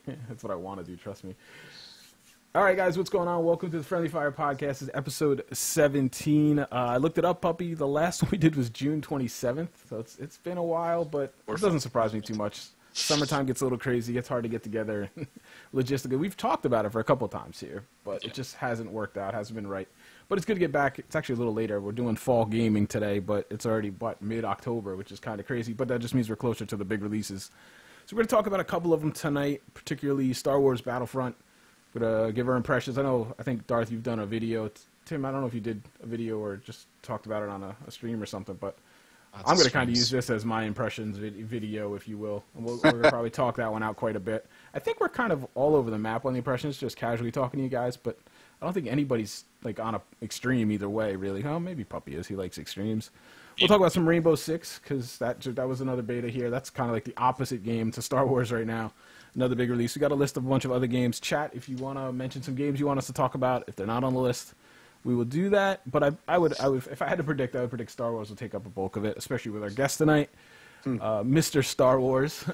That's what I want to do, trust me. All right, guys, what's going on? Welcome to the Friendly Fire Podcast. This is episode 17. I looked it up, Puppy. The last one we did was June 27th, so it's been a while, but it doesn't surprise me too much. Summertime gets a little crazy. It's hard to get together logistically. We've talked about it for a couple times here, but it just hasn't worked out, hasn't been right. But it's good to get back. It's actually a little later. We're doing fall gaming today, but it's already, mid-October, which is kind of crazy, but that just means we're closer to the big releases. So we're going to talk about a couple of them tonight, particularly Star Wars Battlefront. We're going to give our impressions. I think, Darth, you've done a video. Tim, I don't know if you did a video or just talked about it on a stream or something, but I'm going to kind of use this as my impressions video, if you will. And we're going to probably talk that one out quite a bit. I think we're kind of all over the map on the impressions, just casually talking to you guys, but I don't think anybody's like on an extreme either way, really. Oh, maybe Puppy is. He likes extremes. We'll talk about some Rainbow Six, because that was another beta here. That's kind of like the opposite game to Star Wars right now. Another big release. We got a list of a bunch of other games. Chat, if you want to mention some games you want us to talk about. If they're not on the list, we will do that. But I would, if I had to predict, I would predict Star Wars will take up a bulk of it, especially with our guest tonight, Mr. Star Wars,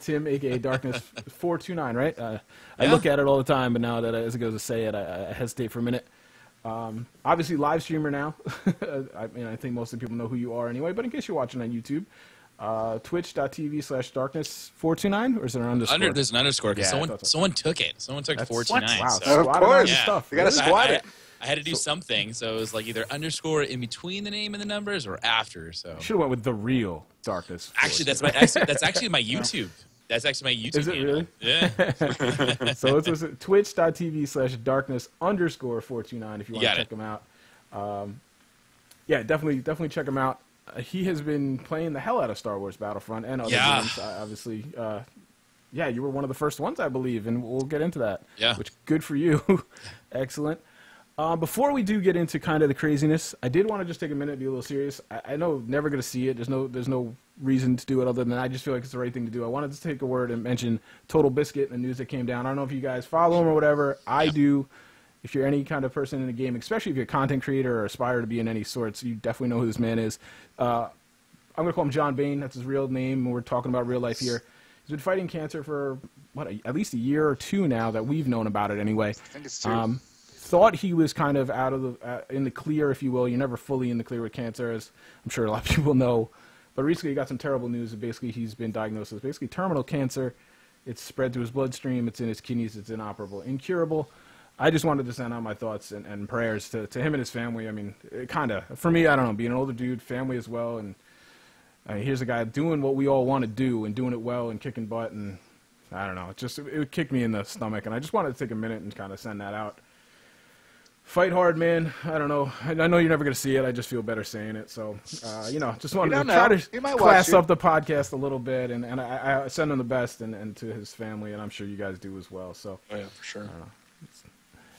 Tim, aka Darkness429, right? I look at it all the time, but now that as it goes to say it, I hesitate for a minute. Obviously, live streamer now. I think most of the people know who you are anyway, but in case you're watching on YouTube, twitch.tv/darkness429, or is there an underscore? There's an underscore, because someone took it. Someone took 429. Wow, so. Of course. Stuff. You got to squat it. I had to do something, so it was like either underscore in between the name and the numbers or after. So should have went with the real Darkness. Actually, that's actually my YouTube. That's actually my YouTube. Is it really? Yeah. So it's twitch.tv/darkness_429 if you want to check him out. Definitely check him out. He has been playing the hell out of Star Wars Battlefront and other games, obviously. You were one of the first ones, I believe, and we'll get into that. Yeah. Which, good for you. Excellent. Before we do get into kind of the craziness, I did want to just take a minute and be a little serious. I know never going to see it. There's no reason to do it other than I just feel like it's the right thing to do. I wanted to take a word and mention Total Biscuit and the news that came down. I don't know if you guys follow him or whatever. I do. If you're any kind of person in the game, especially if you're a content creator or aspire to be in any sorts, you definitely know who this man is. I'm going to call him John Bain. That's his real name. We're talking about real life here. He's been fighting cancer for, at least a year or two now that we've known about it anyway. I think it's 2. Thought he was kind of out of in the clear, if you will. You're never fully in the clear with cancer, as I'm sure a lot of people know. But recently he got some terrible news. Basically, he's been diagnosed with terminal cancer. It's spread through his bloodstream. It's in his kidneys. It's inoperable, incurable. I just wanted to send out my thoughts and prayers to him and his family. I mean, it kind of, for me, I don't know, being an older dude, family as well, and here's a guy doing what we all want to do and doing it well and kicking butt, and I don't know, it kicked me in the stomach, and I just wanted to take a minute and kind of send that out. Fight hard, man. I don't know. I know you're never going to see it. I just feel better saying it. So, just wanted to try to class up the podcast a little bit, and I send him the best and to his family, and I'm sure you guys do as well. So, yeah, for sure. I don't know.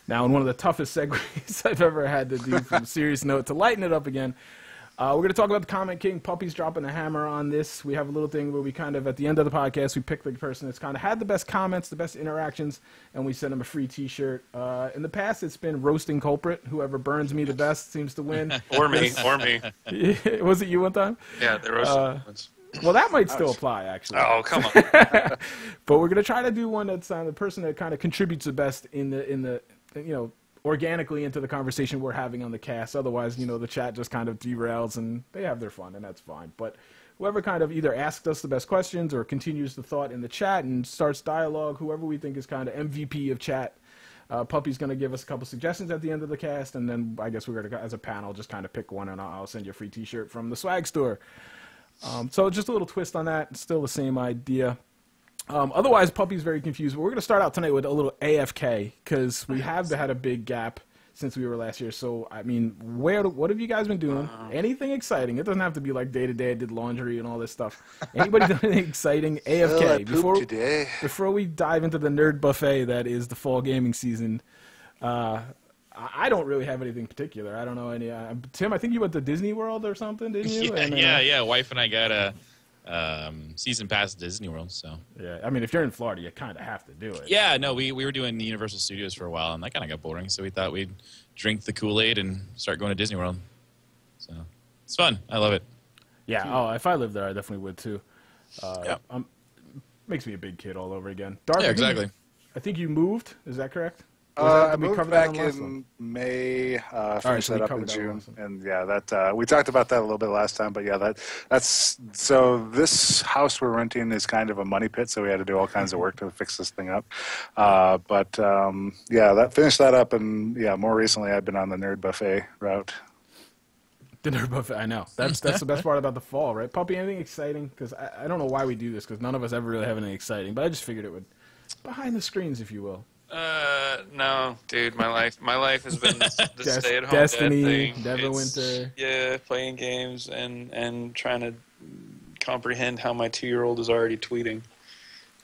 Now, in one of the toughest segues I've ever had to do from a serious note to lighten it up again, we're going to talk about the Comment King. Puppy's dropping the hammer on this. We have a little thing where we kind of, at the end of the podcast, we pick the person that's kind of had the best comments, the best interactions, and we send them a free T-shirt. In the past, it's been Roasting Culprit. Whoever burns me the best seems to win. Or me. Was it you one time? Yeah, they roasted well, that might still apply, actually. Oh, come on. But we're going to try to do one that's the person that kind of contributes the best in the organically into the conversation we're having on the cast. Otherwise, the chat just kind of derails and they have their fun, and that's fine. But whoever kind of either asked us the best questions or continues the thought in the chat and starts dialogue, whoever we think is kind of MVP of chat, Puppy's going to give us a couple suggestions at the end of the cast, and then I guess we're going to, as a panel, just kind of pick one, and I'll send you a free T-shirt from the swag store. So just a little twist on that. Still the same idea. Otherwise, Puppy's very confused. But we're going to start out tonight with a little AFK, because we have had a big gap since we were last year. So, I mean, what have you guys been doing? Anything exciting? It doesn't have to be like day-to-day. I did laundry and all this stuff. Anybody done anything exciting? AFK. Before we dive into the nerd buffet that is the fall gaming season, I don't really have anything particular. I don't know any. Tim, I think you went to Disney World or something, didn't you? Yeah. Wife and I got a season pass to Disney World. So yeah, I mean, if you're in Florida, you kind of have to do it. Yeah, no, we were doing the Universal Studios for a while, and that kind of got boring. So we thought we'd drink the Kool-Aid and start going to Disney World. So it's fun. I love it. Yeah. Oh, if I lived there, I definitely would too. Makes me a big kid all over again. Dark, Yeah, exactly. I think you moved. Is that correct? I moved back in May, finished that up in June, and yeah, that we talked about that a little bit last time. But yeah, that's so. This house we're renting is kind of a money pit, so we had to do all kinds of work to fix this thing up. Yeah, that finished that up, and yeah, more recently I've been on the Nerd Buffet route. The Nerd Buffet, I know. That's the best part about the fall, right? Puppy, anything exciting? Because I don't know why we do this, because none of us ever really have anything exciting. But I just figured it would behind the screens, if you will. No, dude, my life has been the stay-at-home Destiny, dad thing. Neverwinter. Yeah, playing games and trying to comprehend how my 2-year-old is already tweeting.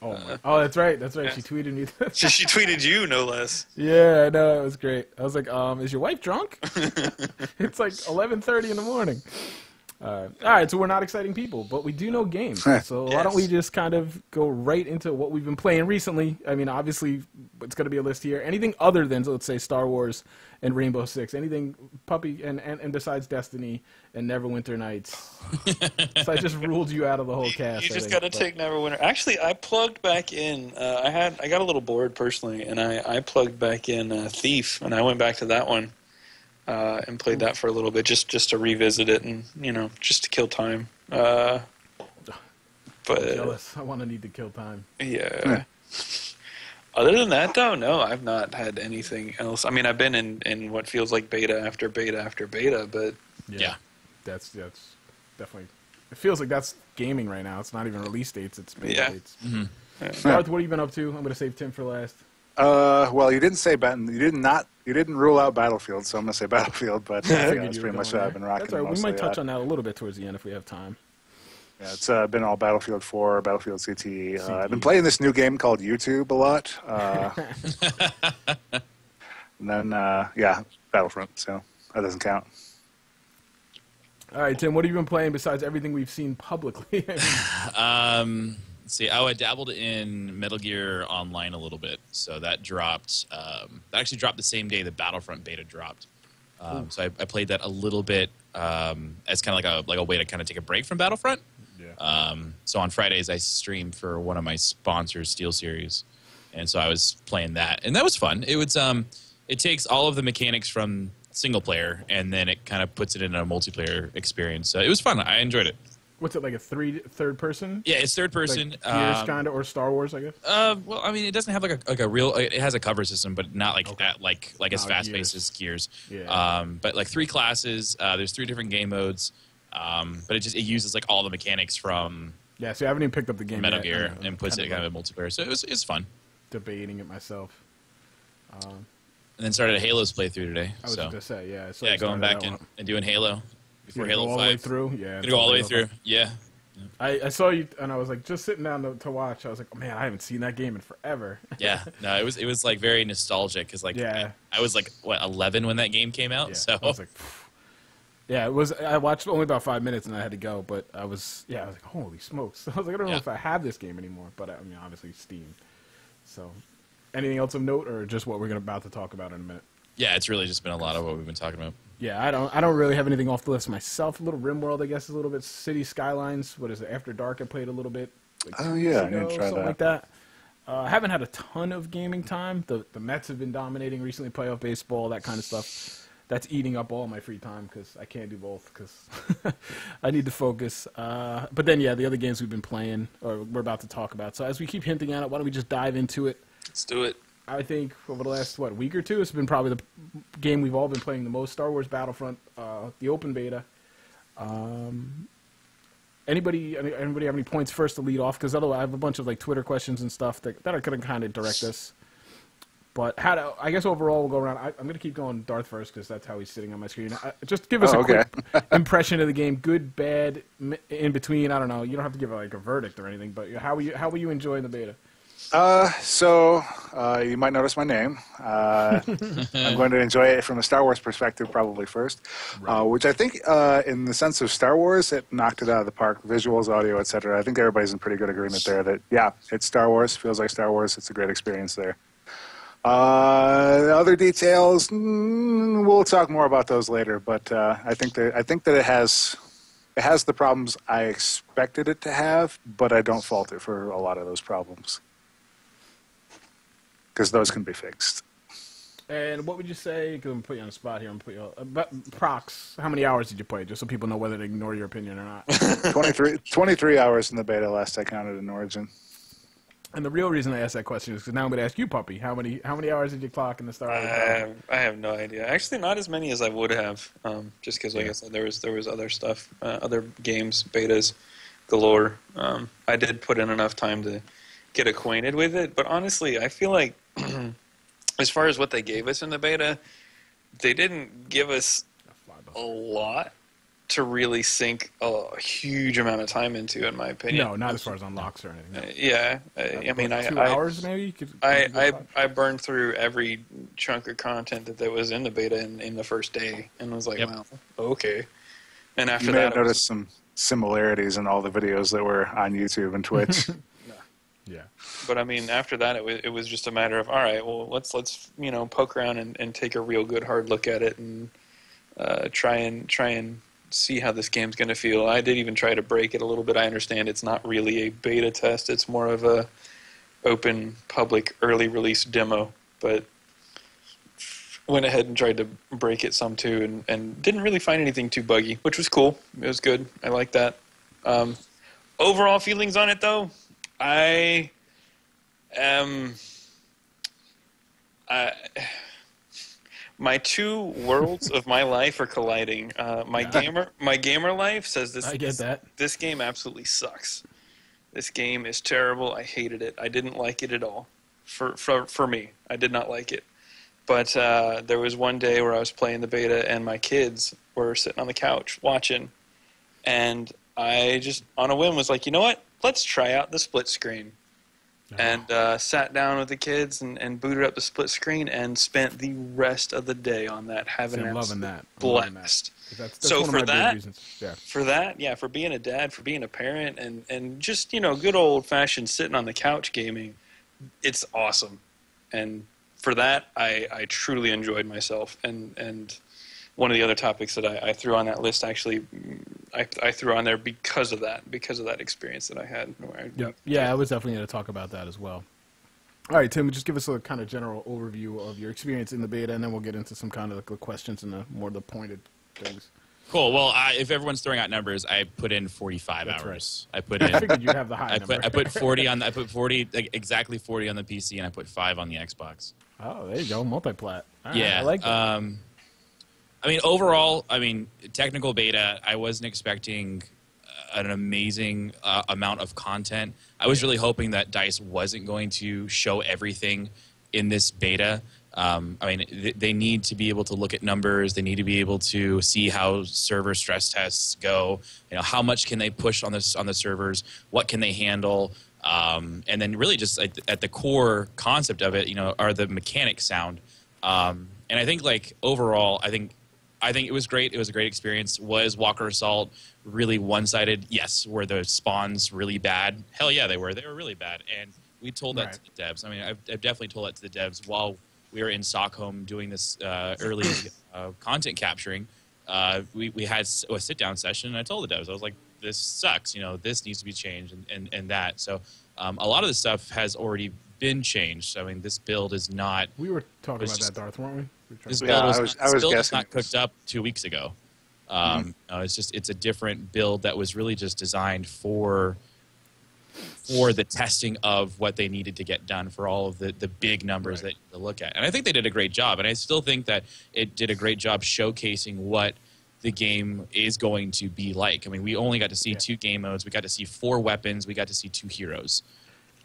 Oh, that's right. That's right. Yeah. She tweeted me. She tweeted you, no less. Yeah, I know. It was great. I was like, is your wife drunk? It's like 11:30 in the morning. All right, so we're not exciting people, but we do know games. So why don't we just kind of go right into what we've been playing recently? I mean, obviously, it's going to be a list here. Anything other than, let's say, Star Wars and Rainbow Six. Anything, Puppy, and besides Destiny and Neverwinter Nights. So I just ruled you out of the whole cast. You just got to take Neverwinter. Actually, I plugged back in. I got a little bored personally, and I plugged back in Thief, and I went back to that one. And played that for a little bit, just to revisit it, and just to kill time. But I'm jealous. I want to need to kill time. Yeah. Other than that, though, no, I've not had anything else. I mean, I've been in what feels like beta after beta after beta, but Yeah. That's definitely. It feels like that's gaming right now. It's not even release dates. It's beta dates. Mm-hmm. Garth, what have you been up to? I'm going to save Tim for last. Well, you didn't say you didn't rule out Battlefield, so I'm gonna say Battlefield. But that's pretty much what I've been rocking. That's all right. We might touch on that a little bit towards the end if we have time. Yeah, it's been all Battlefield 4, Battlefield CT. I've been playing this new game called YouTube a lot. And then Battlefront. So that doesn't count. All right, Tim. What have you been playing besides everything we've seen publicly? Let's see. I dabbled in Metal Gear Online a little bit, so that dropped. That actually dropped the same day the Battlefront beta dropped. So I played that a little bit as kind of like a way to kind of take a break from Battlefront. Yeah. So on Fridays I streamed for one of my sponsors, SteelSeries, and so I was playing that, and that was fun. It was it takes all of the mechanics from single player and then it kind of puts it in a multiplayer experience. So it was fun. I enjoyed it. What's it, like a third person? Yeah, it's third person. Like Gears kind of, or Star Wars, I guess. Well, I mean, it doesn't have like a real. It has a cover system, but not like that, like as fast paced as Gears. Yeah. But like 3 classes. There's 3 different game modes. But it uses like all the mechanics from. Yeah, so I haven't even picked up the game Metal yet. Gear and puts it kind of in multiplayer. So it's fun. Debating it myself. And then started a Halo's playthrough today. I was just gonna say, yeah. So yeah, going back and doing Halo before Halo 5. All the way through, yeah. Gonna go all the way through, yeah. I saw you, and I was like, just sitting down to watch. I was like, oh, man, I haven't seen that game in forever. Yeah, no, it was like very nostalgic because like I was like 11 when that game came out. Yeah, so I was like, yeah, it was. I watched only about 5 minutes and I had to go, but I was like, holy smokes! I was like, I don't know if I have this game anymore, but I mean, obviously Steam. So, anything else of note, or just what we're about to talk about in a minute? Yeah, it's really just been a lot of what we've been talking about. Yeah, I don't really have anything off the list myself. A little RimWorld, I guess, a little bit. City Skylines. What is it? After Dark, I played a little bit. Like I didn't try something like that. I haven't had a ton of gaming time. The Mets have been dominating recently. Playoff baseball, that kind of stuff. That's eating up all my free time because I can't do both because I need to focus. But then, yeah, the other games we've been playing or we're about to talk about. So as we keep hinting at it, why don't we just dive into it? Let's do it. I think over the last, week or two, it's been probably the game we've all been playing the most, Star Wars Battlefront, the open beta. Anybody have any points first to lead off? Because otherwise I have a bunch of like Twitter questions and stuff that are going to kind of direct us. But I guess overall we'll go around. I'm going to keep going Darth first because that's how he's sitting on my screen. Just give us a quick impression of the game, good, bad, in between. I don't know. You don't have to give like a verdict or anything, but how were you enjoying the beta? So you might notice my name. I'm going to enjoy it from a Star Wars perspective probably first, which I think in the sense of Star Wars, it knocked it out of the park. Visuals, audio, etc. I think everybody's in pretty good agreement there that, yeah, it's Star Wars, feels like Star Wars. It's a great experience there. Other details, we'll talk more about those later, but I think that it has it has the problems I expected it to have, but I don't fault it for a lot of those problems because those can be fixed. And what would you say? Because I'm going to put you on the spot here. I'm put you. Prox, how many hours did you play? Just so people know whether to ignore your opinion or not. 23 hours in the beta last I counted in Origin. And the real reason I asked that question is because now I'm going to ask you, Puppy. How many hours did you clock in the start? I have no idea. Actually, not as many as I would have. Just because, like I said, there was other stuff, other games, betas galore. I did put in enough time to get acquainted with it. But honestly, I feel like as far as what they gave us in the beta, they didn't give us a lot to really sink a huge amount of time into, in my opinion. No, not as far as unlocks or anything. No. Yeah, I mean, 2 hours maybe. I burned through every chunk of content that was in the beta in the first day, and was like, wow, okay. And after you may that, have noticed some similarities in all the videos that were on YouTube and Twitch. Yeah. But I mean, after that, it was just a matter of, all right, well, let's poke around and take a real good hard look at it and try and see how this game's going to feel. I did even try to break it a little bit. I understand it's not really a beta test; it's more of a open public early release demo. But went ahead and tried to break it some too, and didn't really find anything too buggy, which was cool. It was good. I like that. Overall feelings on it, though, my two worlds of my life are colliding. My gamer life says this. I get that. This game absolutely sucks. This game is terrible. I hated it. I didn't like it at all. For me, I did not like it. But there was one day where I was playing the beta and my kids were sitting on the couch watching, and I just on a whim was like, you know what? Let's try out the split screen. And sat down with the kids and booted up the split screen and spent the rest of the day on that, having an absolute blast. That's so for that, for being a dad, for being a parent, and just good old fashioned sitting on the couch gaming, it's awesome. And for that, I truly enjoyed myself. And one of the other topics that I threw on that list, actually, I threw on there because of that experience that I had. Yeah, I was definitely going to talk about that as well. All right, Tim, just give us a kind of general overview of your experience in the beta, and then we'll get into some kind of the questions and the pointed things. Cool. Well, if everyone's throwing out numbers, I put in 45 hours. Right. I figured you'd have the high number. I put 40 on. I put 40, exactly 40 on the PC, and I put 5 on the Xbox. Oh, there you go, multi-plat. Right, yeah, I like that. I mean, overall, technical beta, I wasn't expecting an amazing amount of content. I was really hoping that DICE wasn't going to show everything in this beta. They need to be able to look at numbers. They need to be able to see how server stress tests go. How much can they push on the servers? What can they handle? And then really just at the core concept of it, are the mechanics sound. And I think overall, I think it was great. It was a great experience. Was Walker Assault really one-sided? Yes. Were the spawns really bad? Hell yeah, they were. They were really bad. And we told that to the devs. I've definitely told that to the devs while we were in Stockholm doing this early content capturing. We had a sit-down session, and I told the devs, I was like, this sucks. This needs to be changed and that. So a lot of the stuff has already been changed. This build is not... We were talking about that, Darth, weren't we? This build was not cooked up 2 weeks ago. It's a different build that was really just designed for the testing of what they needed to get done for all of the big numbers that you look at. And I think they did a great job. And I still think that it did a great job showcasing what the game is going to be like. We only got to see 2 game modes. We got to see 4 weapons. We got to see 2 heroes.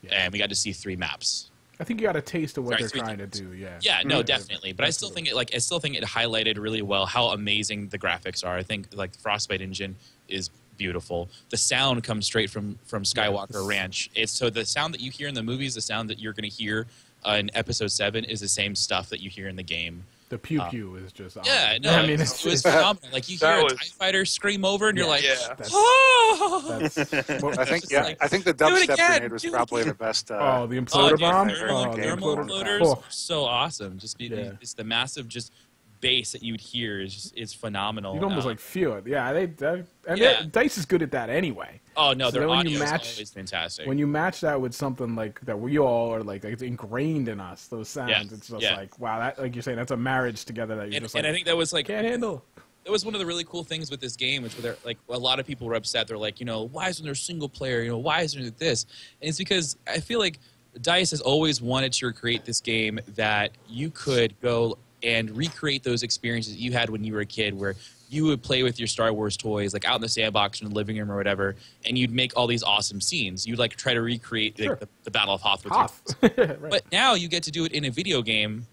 And we got to see 3 maps. I think you got a taste of what they're trying to do. Yeah. Yeah. No, definitely. But I still think it highlighted really well how amazing the graphics are. I think the Frostbite engine is beautiful. The sound comes straight from Skywalker Ranch. So the sound that you hear in the movies, the sound that you're going to hear in Episode 7 is the same stuff that you hear in the game. The pew pew is just awesome. Yeah, no, it's phenomenal. You hear a TIE fighter scream over, and you're like, oh! I think the dubstep grenade was probably the best. The imploder bomb. The imploder are so awesome. It's the massive, just bass that you would hear is phenomenal. You'd almost like feel it. Yeah, Dice is good at that anyway. Oh no, So their then when audio you is match- always fantastic. When you match that with something like that, we all are like it's ingrained in us. Those sounds, Yeah, it's just yeah. like wow, that like you're saying, that's a marriage together that you're and, just and like I think that was like can't handle. That was one of the really cool things with this game, which were like a lot of people were upset. They're like, why isn't there single player? Why isn't there this? And it's because I feel like DICE has always wanted to create this game that you could go and recreate those experiences you had when you were a kid, where you would play with your Star Wars toys, like out in the sandbox in the living room or whatever, and you'd make all these awesome scenes. You'd like try to recreate like, the Battle of Hoth with your toys. Right. But now you get to do it in a video game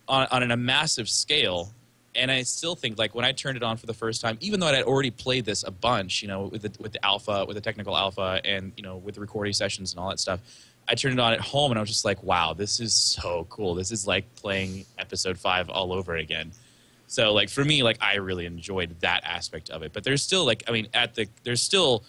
on a massive scale. And I still think, like, when I turned it on for the first time, even though I had already played this a bunch, with the alpha, with the technical alpha, and with the recording sessions and all that stuff, I turned it on at home and I was just like, wow, this is so cool. This is like playing Episode 5 all over again. So, like, for me, like, I really enjoyed that aspect of it. But there's still, like, there's still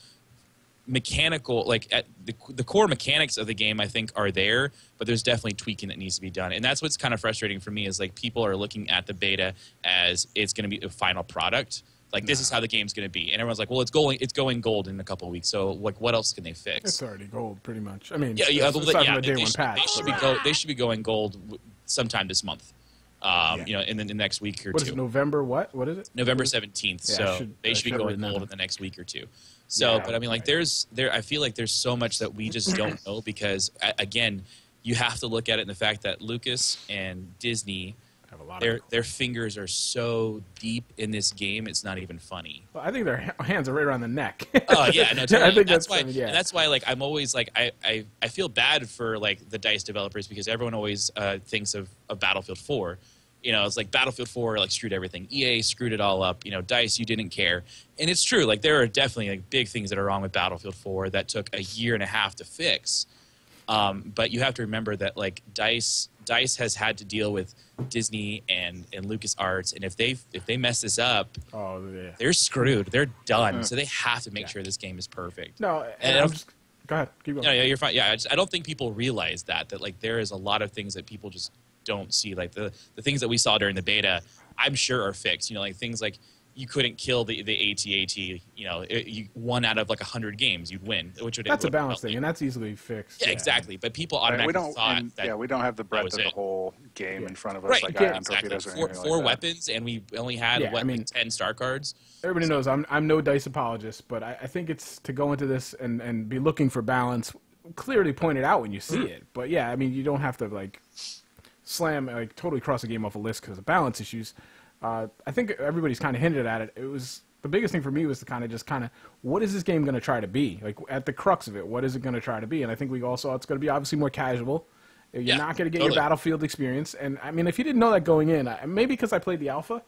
mechanical, like, at the core mechanics of the game, I think, are there, but there's definitely tweaking that needs to be done. And that's what's kind of frustrating for me is, like, people are looking at the beta as it's going to be a final product. Like, this is how the game's going to be. And everyone's like, well, it's going gold in a couple of weeks. So, like, what else can they fix? It's already gold, pretty much. I mean, Yeah, they should be going gold sometime this month. In the next week or What two. is it, November what? What is it? November 17th. Yeah, So they should be going gold in the next week or two. So, Yeah, but I mean, like, I feel like there's so much that we just don't know because, again, you have to look at it in the fact that Lucas and Disney, Have a lot their fingers are so deep in this game, it's not even funny. Well, I think their hands are right around the neck. Oh yeah, no, totally. I think that's that's why. I mean, yeah. And that's why, like, I'm always like, I feel bad for like the DICE developers because everyone always thinks of Battlefield 4. It's like Battlefield 4 like screwed everything. EA screwed it all up. DICE, you didn't care, and it's true. Like, there are definitely like big things that are wrong with Battlefield 4 that took a year and a half to fix. But you have to remember that like DICE has had to deal with Disney and LucasArts, and if they mess this up, Oh yeah. they're screwed. They're done. So they have to make sure this game is perfect. No, And I'm just go ahead. Keep going. No, yeah, you're fine. Yeah, I don't think people realize that like there is a lot of things that people just don't see. Like the things that we saw during the beta, I'm sure are fixed. Like things like you couldn't kill the AT-AT. You 1 out of like 100 games you'd win, which would That's a balance thing, and that's easily fixed. Yeah, exactly. But people Right, automatically thought that we don't have the breadth was of the it. whole game in front of us right, like yeah, on exactly. torpedoes or Four anything like that. weapons, and we only had Yeah, I mean, 10 star cards. Everybody knows I'm no DICE apologist, but I think it's to go into this and be looking for balance, clearly pointed out when you see it. But yeah, I mean, you don't have to like slam, like totally cross a game off a list because of balance issues. I think everybody's kind of hinted at it. It was the biggest thing for me was to kind of what is this game going to try to be? Like at the crux of it, what is it going to try to be? And I think we all saw it's going to be obviously more casual. You're not going to get your Battlefield experience. And I mean, if you didn't know that going in, maybe because I played the alpha,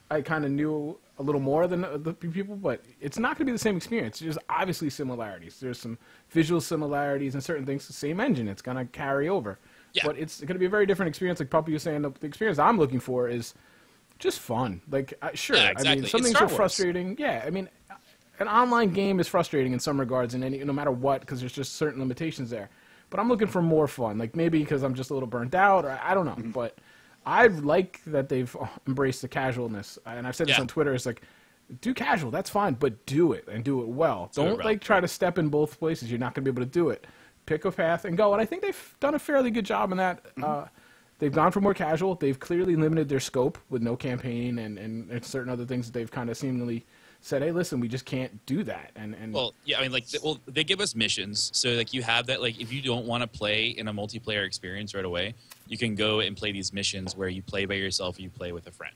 I kind of knew a little more than the people, but it's not going to be the same experience. There's obviously similarities. There's some visual similarities and certain things. The same engine, it's going to carry over. Yeah. But it's going to be a very different experience. Like Puppy was saying, the experience I'm looking for is just fun. Like, sure, Yeah, exactly. I mean, some It's things Star are Wars. frustrating. Yeah, I mean, an online game is frustrating in some regards, no matter what, because there's just certain limitations there. But I'm looking for more fun. Like maybe because I'm just a little burnt out, or I don't know. But I like that they've embraced the casualness, and I've said this on Twitter. It's like, do casual, that's fine, but do it and do it well. Don't like try to step in both places. You're not going to be able to do it. Pick a path and go. And I think they've done a fairly good job in that. They've gone for more casual. They've clearly limited their scope with no campaign and certain other things that they've kind of seemingly said, hey, listen, we just can't do that. And well, yeah, I mean, like, they give us missions, so like you have that. Like, if you don't want to play in a multiplayer experience right away, you can go and play these missions where you play by yourself or you play with a friend.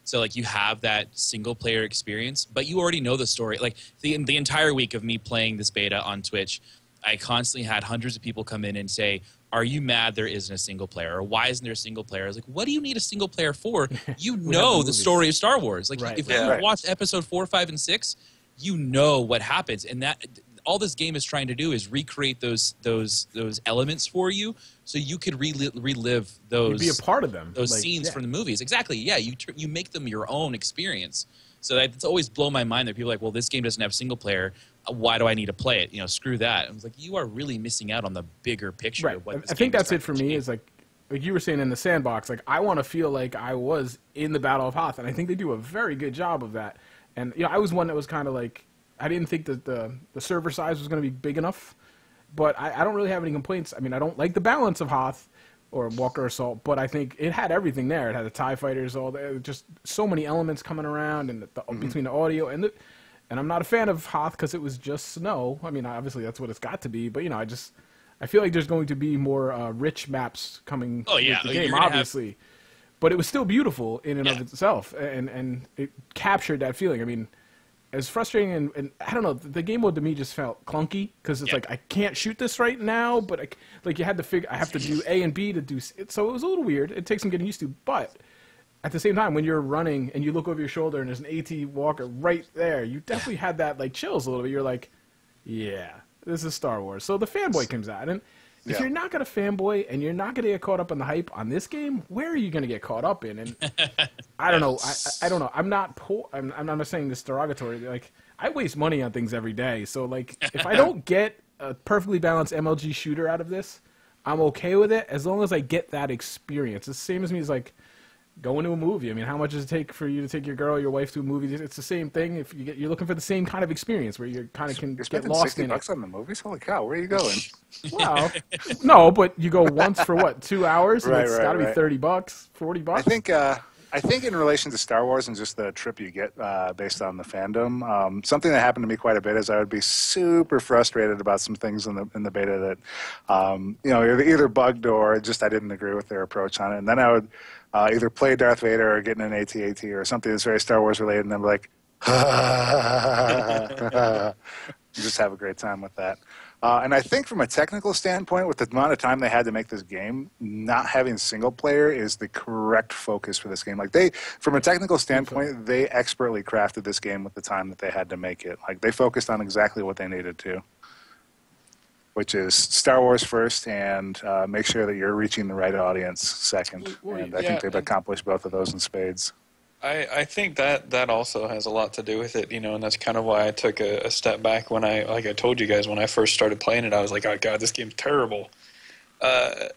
So like you have that single player experience, but you already know the story. Like the entire week of me playing this beta on Twitch, I constantly had hundreds of people come in and say, are you mad there isn't a single player? Or why isn't there a single player? I was like, what do you need a single player for? You know the story of Star Wars. Like, if you watched episode 4, 5, and 6, you know what happens. And that all this game is trying to do is recreate those elements for you so you could relive those. be a part of them. Those scenes from the movies. Exactly. Yeah, you make them your own experience. So it's always blown my mind that people are like, well, this game doesn't have single player. Why do I need to play it? Screw that. I was like, you are really missing out on the bigger picture of what this I think game is that's it for trying to me. achieve. Is like like you were saying in the sandbox, like I want to feel like I was in the Battle of Hoth, and I think they do a very good job of that. And I was one that was kind of like, I didn't think that the server size was going to be big enough, but I don't really have any complaints. I mean, I don't like the balance of Hoth or Walker Assault, but I think it had everything there. It had the TIE fighters, just so many elements coming around, and between the audio and I'm not a fan of Hoth because it was just snow. I mean, obviously that's what it's got to be, but I feel like there's going to be more rich maps coming with the game, obviously. But it was still beautiful in and of itself, and it captured that feeling. I mean, as frustrating and I don't know, the game mode to me just felt clunky because it's like I can't shoot this right now, but you had to figure I have to do A and B to do it, so it was a little weird. It takes some getting used to, but at the same time, when you're running and you look over your shoulder and there's an AT Walker right there, you definitely had that like chills a little bit. You're like, yeah, this is Star Wars. So the fanboy comes out, and if you're not going to fanboy and you're not going to get caught up on the hype on this game, where are you going to get caught up in? And I don't know. I don't know. I'm not poor. I'm not saying this derogatory. Like, I waste money on things every day. So, like, if I don't get a perfectly balanced MLG shooter out of this, I'm okay with it as long as I get that experience. It's the same as me as, like, going to a movie. I mean, how much does it take for you to take your girl or your wife to a movie? It's the same thing. If you're looking for the same kind of experience where you kind of can get lost in it. $60 on the movies? Holy cow! Where are you going? Well, no, but you go once for what, 2 hours? And it's got to be $30, $40. I think in relation to Star Wars and just the trip you get based on the fandom, something that happened to me quite a bit is I would be super frustrated about some things in the beta that either bugged or just I didn't agree with their approach on it, and then I would either play Darth Vader or get in an AT-AT or something that's very Star Wars related, and I'm like, you just have a great time with that. And I think from a technical standpoint, with the amount of time they had to make this game, not having single player is the correct focus for this game. Like from a technical standpoint, they expertly crafted this game with the time that they had to make it. Like they focused on exactly what they needed to, which is Star Wars first and make sure that you're reaching the right audience second. And I think they've accomplished both of those in spades. I think that also has a lot to do with it, and that's kind of why I took a step back when like I told you guys, when I first started playing it, I was like, oh god, this game's terrible. I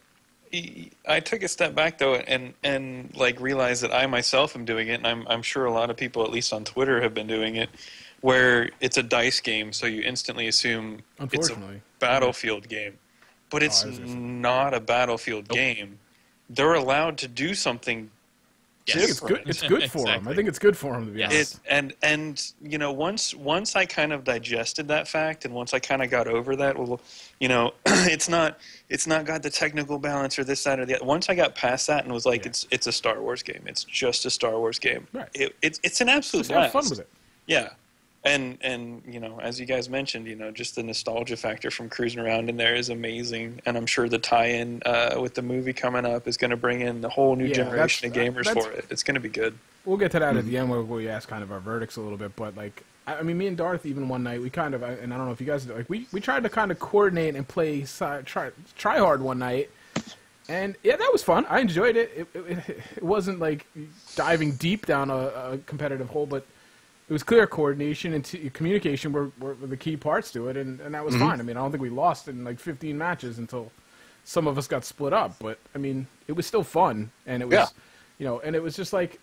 took a step back though and like realized that I myself am doing it, and I'm sure a lot of people, at least on Twitter, have been doing it, where it's a dice game, so you instantly assume it's a Battlefield game, but it's not a Battlefield game. They're allowed to do something. Yes. It's good for them. I think it's good for them, to be honest. Once I kind of digested that fact, and once I kind of got over that, it's not got the technical balance or this, that, or the other. Once I got past that and was like, it's a Star Wars game. It's just a Star Wars game. Right. It's an absolute blast. Have fun with it. Yeah. And as you guys mentioned, just the nostalgia factor from cruising around in there is amazing, and I'm sure the tie-in with the movie coming up is going to bring in a whole new generation of gamers for it. It's going to be good. We'll get to that at the end where we ask kind of our verdicts a little bit, but like, I mean, me and Darth, even one night, we kind of, and I don't know if you guys like, we tried to kind of coordinate and play try hard one night, and yeah, that was fun. I enjoyed it. It wasn't like diving deep down a competitive hole, but it was clear coordination and communication were the key parts to it, and that was fine. I mean, I don't think we lost in like 15 matches until some of us got split up, but I mean, it was still fun, and it was, and it was just like,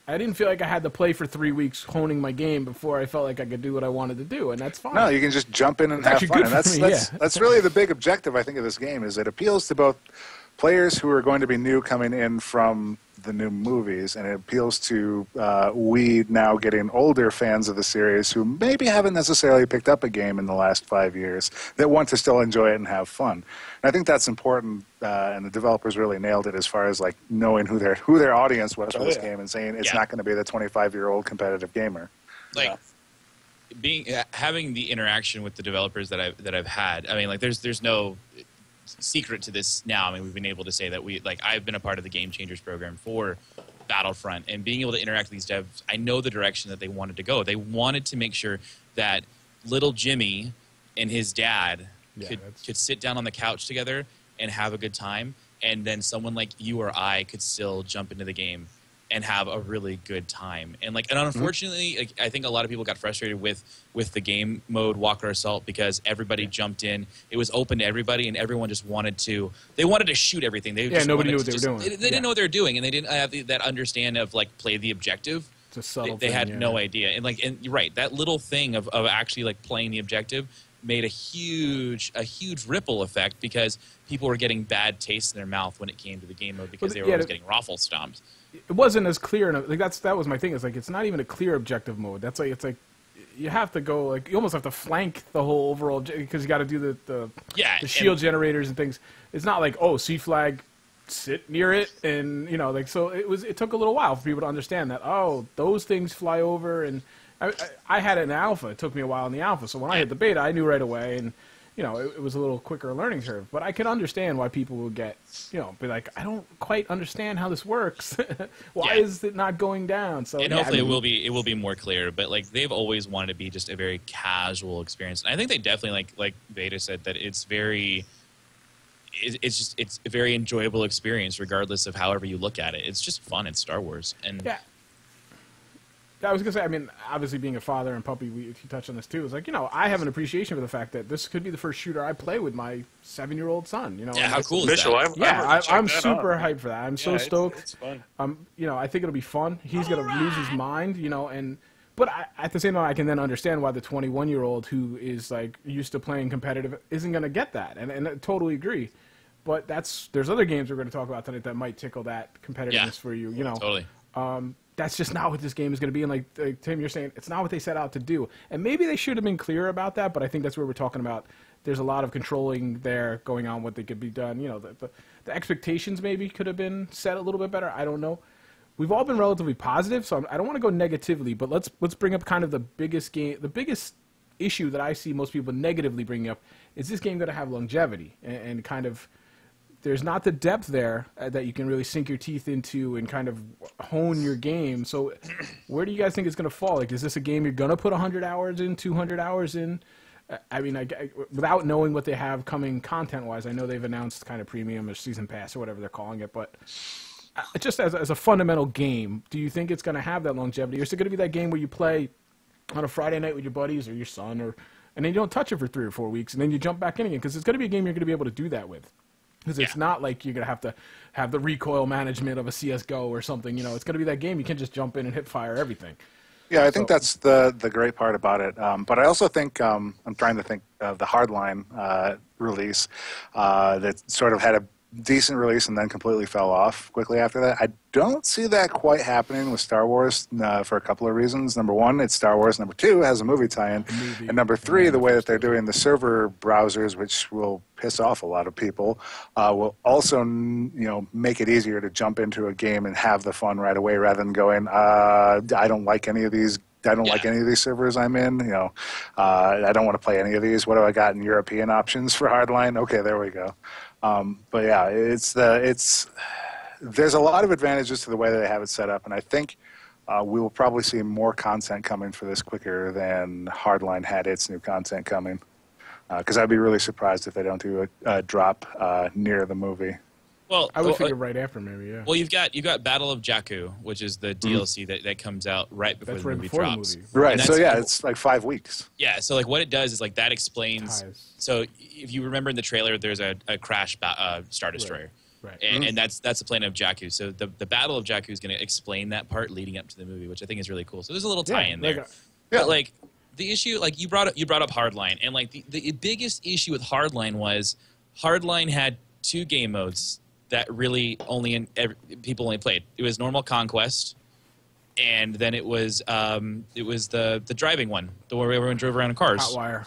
I didn't feel like I had to play for 3 weeks honing my game before I felt like I could do what I wanted to do, and that's fine. No, you can just jump in and have fun. And that's really the big objective, I think, of this game, is it appeals to both players who are going to be new coming in from the new movies, and it appeals to we now getting older fans of the series who maybe haven't necessarily picked up a game in the last 5 years that want to still enjoy it and have fun. And I think that's important, and the developers really nailed it as far as like knowing who their audience was for this game and saying it's not going to be the 25-year-old competitive gamer. Like having the interaction with the developers that I've had. I mean, like there's no secret to this now. I mean, we've been able to say that I've been a part of the Game Changers program for Battlefront, and being able to interact with these devs, I know the direction that they wanted to go. They wanted to make sure that little Jimmy and his dad could sit down on the couch together and have a good time, and then someone like you or I could still jump into the game and have a really good time. And unfortunately, like, I think a lot of people got frustrated with the game mode Walker Assault because everybody jumped in. It was open to everybody, and everyone just wanted to shoot everything. Nobody knew what they were doing. They didn't know what they were doing, and they didn't have that understand of like play the objective. It's a subtle they thing, had no idea, and you're right, that little thing of actually like playing the objective made a huge ripple effect because people were getting bad taste in their mouth when it came to the game mode because they were always getting raffle stomped. It wasn't as clear enough. Like that was my thing. It's like it's not even a clear objective mode. That's like it's like you have to go like you almost have to flank the whole overall because you got to do the shield generators and things. It's not like C flag, sit near it, and like so it took a little while for people to understand that those things fly over. And I had it in alpha. It took me a while in the alpha, so when I hit the beta, I knew right away, and it was a little quicker learning curve. But I can understand why people will get be like, I don't quite understand how this works. Why is it not going down? So and hopefully it will be more clear. But like they've always wanted to be just a very casual experience, and I think they definitely like Veda said that it's a very enjoyable experience regardless of however you look at it. It's just fun. It's Star Wars, and I was gonna say, I mean, obviously being a father and puppy, you touched on this too. It's like I have an appreciation for the fact that this could be the first shooter I play with my 7-year-old son. Yeah, how cool is that? I'm super hyped for that. I'm so stoked. It's fun. I think it'll be fun. He's gonna lose his mind, But at the same time, I can then understand why the 21-year-old who is like used to playing competitive isn't gonna get that, and I totally agree. But there's other games we're going to talk about tonight that might tickle that competitiveness for you. Totally. That's just not what this game is going to be. And like Tim, you're saying, it's not what they set out to do. And maybe they should have been clearer about that. But I think that's where we're talking about. There's a lot of controlling there going on. What they could be done. The expectations maybe could have been set a little bit better. I don't know. We've all been relatively positive, so I don't want to go negatively. But let's bring up kind of the biggest issue that I see most people negatively bringing up is this game going to have longevity and kind of. There's not the depth there that you can really sink your teeth into and kind of hone your game. So where do you guys think it's going to fall? Like, is this a game you're going to put 100 hours in, 200 hours in? I mean, without knowing what they have coming content-wise, I know they've announced kind of premium or season pass or whatever they're calling it, but just as a fundamental game, do you think it's going to have that longevity? Or is it going to be that game where you play on a Friday night with your buddies or your son, and then you don't touch it for 3 or 4 weeks, and then you jump back in again? Because it's going to be a game you're going to be able to do that with. Because it's not like you're going to have the recoil management of a CSGO or something. It's going to be that game. You can just jump in and hit fire everything. Yeah, I think that's the great part about it. But I also think, I'm trying to think of the Hardline release that sort of had a decent release and then completely fell off quickly after that. I don't see that quite happening with Star Wars for a couple of reasons. Number one, it's Star Wars. Number two, it has a movie tie-in. And number three, the way that they're doing the server browsers, which will piss off a lot of people, will also make it easier to jump into a game and have the fun right away rather than going, I don't like any of these. I don't like any of these servers I'm in. I don't want to play any of these. What do I got in European options for Hardline? Okay, there we go. But yeah, there's a lot of advantages to the way that they have it set up, and I think we will probably see more content coming for this quicker than Hardline had its new content coming. Because I'd be really surprised if they don't do a drop near the movie. Well, I would figure right after, maybe. Yeah. Well, you've got Battle of Jakku, which is the DLC that comes out right before the movie drops. Right. So yeah, it's like 5 weeks. Yeah. So like what it does is like that explains. So if you remember in the trailer, there's a crash Star Destroyer. Right. And that's the planet of Jakku. So the Battle of Jakku is going to explain that part leading up to the movie, which I think is really cool. So there's a little tie-in there. But like the issue, like you brought up Hardline, and like the biggest issue with Hardline was Hardline had 2 game modes that really people only played. It was normal conquest, and then it was the driving one, the where everyone drove around in cars. Hotwire.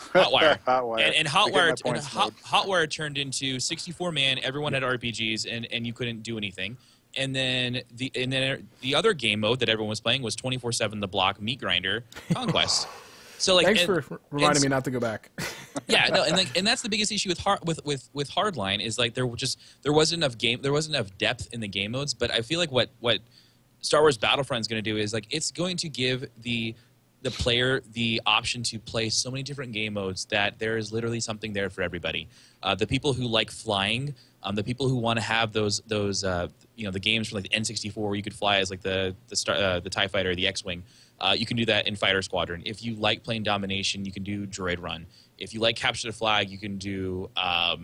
And Hotwire turned into 64-man. Everyone had RPGs, and you couldn't do anything. And then the other game mode that everyone was playing was 24/7 the block meat grinder conquest. So like, thanks for reminding me not to go back. Yeah, no, and that's the biggest issue with Hardline is like there wasn't enough depth in the game modes. But I feel like what Star Wars Battlefront is going to do is like it's going to give the the player the option to play so many different game modes that there is literally something there for everybody. The people who like flying, the people who want to have those you know, the games from like the N64 where you could fly as like the TIE Fighter, the X-Wing. You can do that in Fighter Squadron. If you like playing Domination, you can do Droid Run. If you like Capture the Flag, you can do a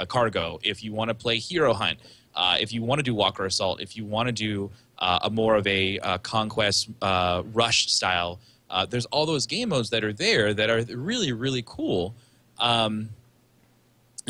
Cargo. If you want to play Hero Hunt, if you want to do Walker Assault, if you want to do a more of a Conquest Rush style, there's all those game modes that are there that are really, really cool. And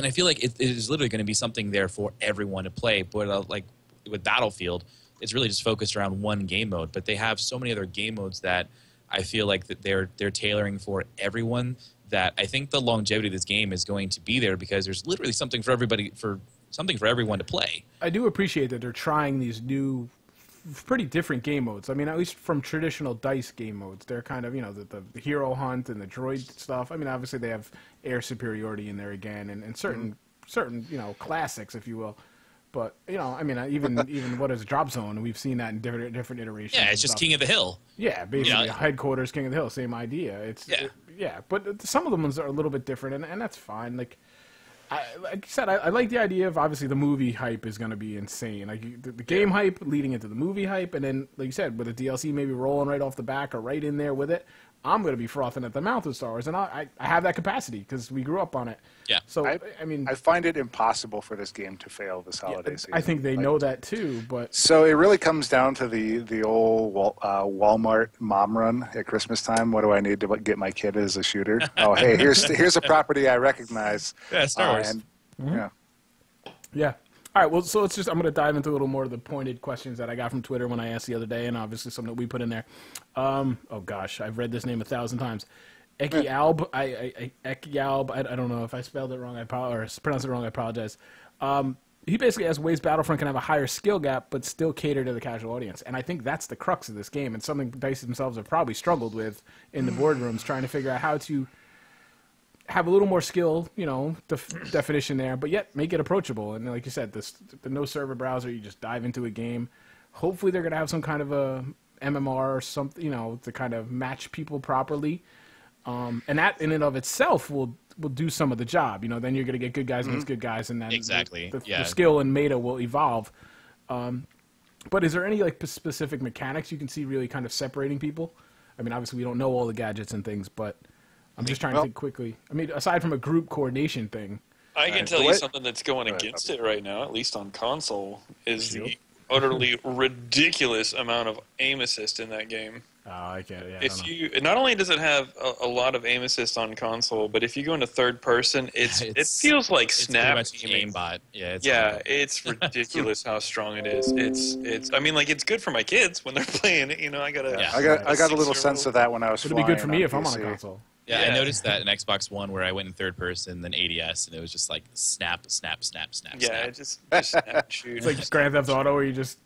I feel like it is literally going to be something there for everyone to play. But like with Battlefield, it's really just focused around one game mode. But they have so many other game modes that I feel like that they're tailoring for everyone. That I think the longevity of this game is going to be there because there's literally something for everybody, for something for everyone to play. I do appreciate that they're trying these new, pretty different game modes. I mean, at least from traditional DICE game modes, they're kind of, you know, the hero hunt and the droid stuff. I mean, obviously they have air superiority in there again, and certain you know, classics, if you will. But you know, I mean, even what is Drop Zone? We've seen that in different iterations. Yeah, it's just King of the Hill. Yeah, basically, You know, headquarters, King of the Hill, same idea. It's yeah, but some of the ones are a little bit different, and that's fine. Like I said, I like the idea of, obviously the movie hype is going to be insane. Like the game hype leading into the movie hype, and then like you said, with the DLC maybe rolling right off the back or right in there with it, I'm going to be frothing at the mouth with Star Wars, and I have that capacity because we grew up on it. Yeah. So I mean, I find it impossible for this game to fail this holiday season. I think they know that too, but So it really comes down to the old Walmart mom run at Christmas time. What do I need to get my kid as a shooter? Oh, hey, here's a property I recognize. Yeah, Star Wars. Yeah. All right, well, so I'm going to dive into a little more of the pointed questions that I got from Twitter when I asked the other day, and obviously something that we put in there. Oh, gosh, I've read this name 1,000 times. Ekialb, Ekialb, I don't know if I spelled it wrong, or pronounced it wrong, I apologize. He basically asks ways Battlefront can have a higher skill gap, but still cater to the casual audience. And I think that's the crux of this game, and something DICE themselves have probably struggled with in the boardrooms, trying to figure out how to have a little more skill, you know, definition there, but yet make it approachable. And like you said, the no server browser, you just dive into a game. Hopefully they're going to have some kind of a MMR or something, you know, to kind of match people properly. And that in and of itself will do some of the job. You know, then you're going to get good guys against good guys, and then Exactly. the skill and meta will evolve. But is there any like specific mechanics you can see really kind of separating people? I mean, obviously we don't know all the gadgets and things, but I'm just trying to think quickly. I mean, aside from a group coordination thing. I can tell you something that's going against it right now, at least on console, is the utterly ridiculous amount of aim assist in that game. Oh, I can't. Yeah, If you not only does it have a lot of aim assist on console, but if you go into third person, it feels like snap aiming. Aimbot. It's ridiculous how strong it is. It's. I mean, like, it's good for my kids when they're playing it. You know, I got a little sense of that when I was It'd flying. be good for me on if I'm on a PC. console. Yeah, I noticed that in Xbox One where I went in third person, then ADS, and it was just like snap, snap, snap, snap, Yeah, snap. it just snap shoot. It's like Grand Theft Auto where you just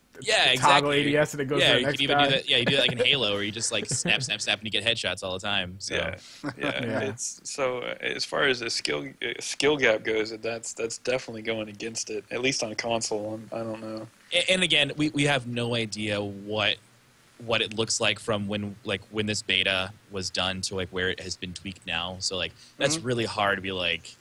toggle ADS and it goes to the you next could even guy. do that. Yeah, you do that like in Halo where you just like snap, snap, snap, and you get headshots all the time. So. Yeah. It's so as far as the skill gap goes, that's definitely going against it. At least on console, I don't know. And again, we have no idea what it looks like from when this beta was done to like where it has been tweaked now. So like that's really hard to be like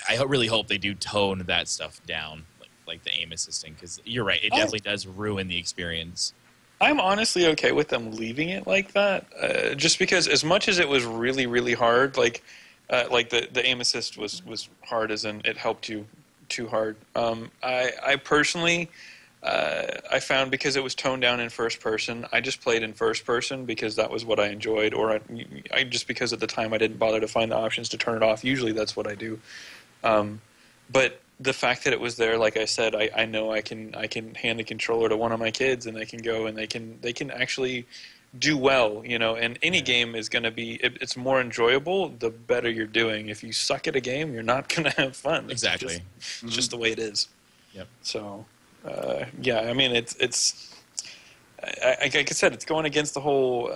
I really hope they do tone that stuff down, like the aim assisting, because you're right, it definitely does ruin the experience. I'm honestly okay with them leaving it like that, just because as much as it was really, really hard, like the aim assist was hard, as in it helped you too hard. I personally, I found because it was toned down in first person, I just played in first person because that was what I enjoyed, or I just because at the time I didn't bother to find the options to turn it off. Usually that's what I do. But the fact that it was there, like I said, I know I can hand the controller to one of my kids and they can go and they can actually do well, you know. And any game is going to be, it's more enjoyable the better you're doing. If you suck at a game, you're not going to have fun. Exactly. It's just the way it is. Yep. So, yeah, I mean, it's like I said, it's going against the whole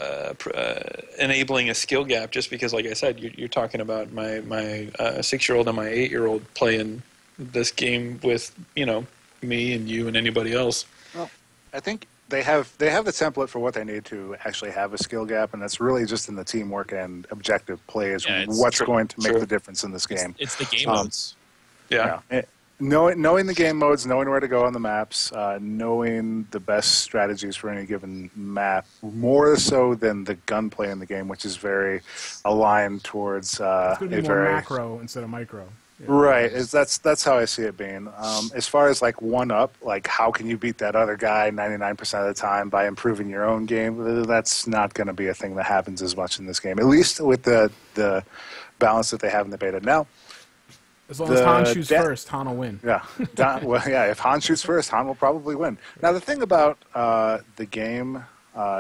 enabling a skill gap, just because, like I said, you're talking about my 6-year-old and my 8-year-old playing this game with, you know, me and you and anybody else. Well, I think they have the template for what they need to actually have a skill gap, and that's really just in the teamwork and objective play is what's going to make the difference in this game. It's the game modes. Yeah. Knowing the game modes, knowing where to go on the maps, knowing the best strategies for any given map, more so than the gunplay in the game, which is very aligned towards it's going to be more macro instead of micro. Yeah. Right, that's how I see it being. As far as like one up, like how can you beat that other guy 99% of the time by improving your own game? That's not going to be a thing that happens as much in this game, at least with the balance that they have in the beta now. As long as Han shoots first, Han will win. Yeah, if Han shoots first, Han will probably win. Now, the thing about the game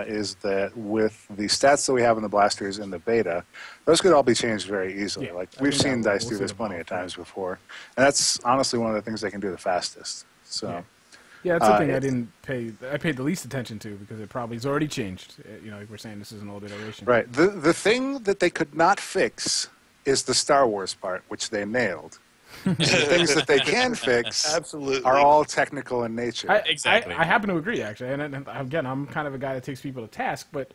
is that with the stats that we have in the blasters in the beta, those could all be changed very easily. Yeah, like we've seen DICE do this plenty of times before, and that's honestly one of the things they can do the fastest. So, yeah, that's something I didn't pay. I paid the least attention to because it probably has already changed. Like we're saying, this is an old iteration. Right. The thing that they could not fix is the Star Wars part, which they nailed. The things that they can fix are all technical in nature. Exactly. I happen to agree, actually. And again, I'm kind of a guy that takes people to task, but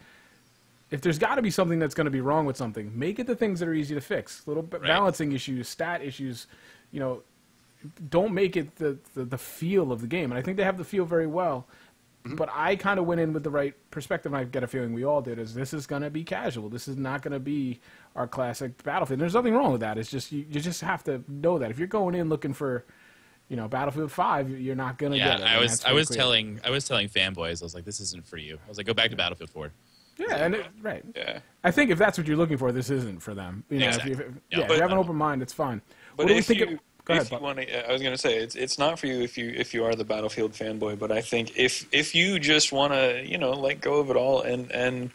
if there's got to be something that's going to be wrong with something, make it the things that are easy to fix. Little balancing issues, stat issues, don't make it the feel of the game. And I think they have the feel very well. But I kind of went in with the right perspective, and I get a feeling we all did, is this is going to be casual. This is not going to be our classic Battlefield. And there's nothing wrong with that. It's just you just have to know that. If you're going in looking for, Battlefield 5, you're not going to get it. I was telling fanboys, I was like, this isn't for you. I was like, go back to Battlefield 4. Yeah, right. Yeah. I think if that's what you're looking for, this isn't for them. Exactly. If you have an open mind, it's fine. But if you want to, I was going to say it's not for you if you are the Battlefield fanboy. But I think if you just want to let go of it all and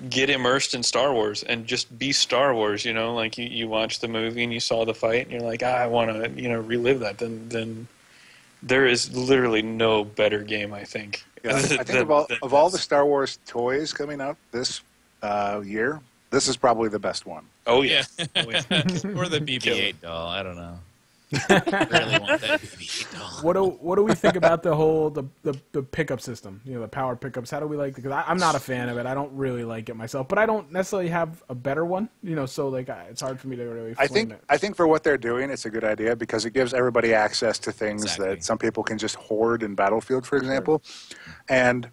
get immersed in Star Wars and just be Star Wars, like you watched the movie and you saw the fight and you're like, I want to relive that. Then there is literally no better game, I think. Yeah, I think of all the Star Wars toys coming out this year, this is probably the best one. Oh yeah, or the BB-8 doll. I don't know. I really want that BB-8 doll. What do we think about the whole the pickup system? The power pickups. How do we like? Because I'm not a fan of it. I don't really like it myself, but I don't necessarily have a better one. So it's hard for me to really. I think for what they're doing, it's a good idea because it gives everybody access to things that some people can just hoard in Battlefield, for example, and.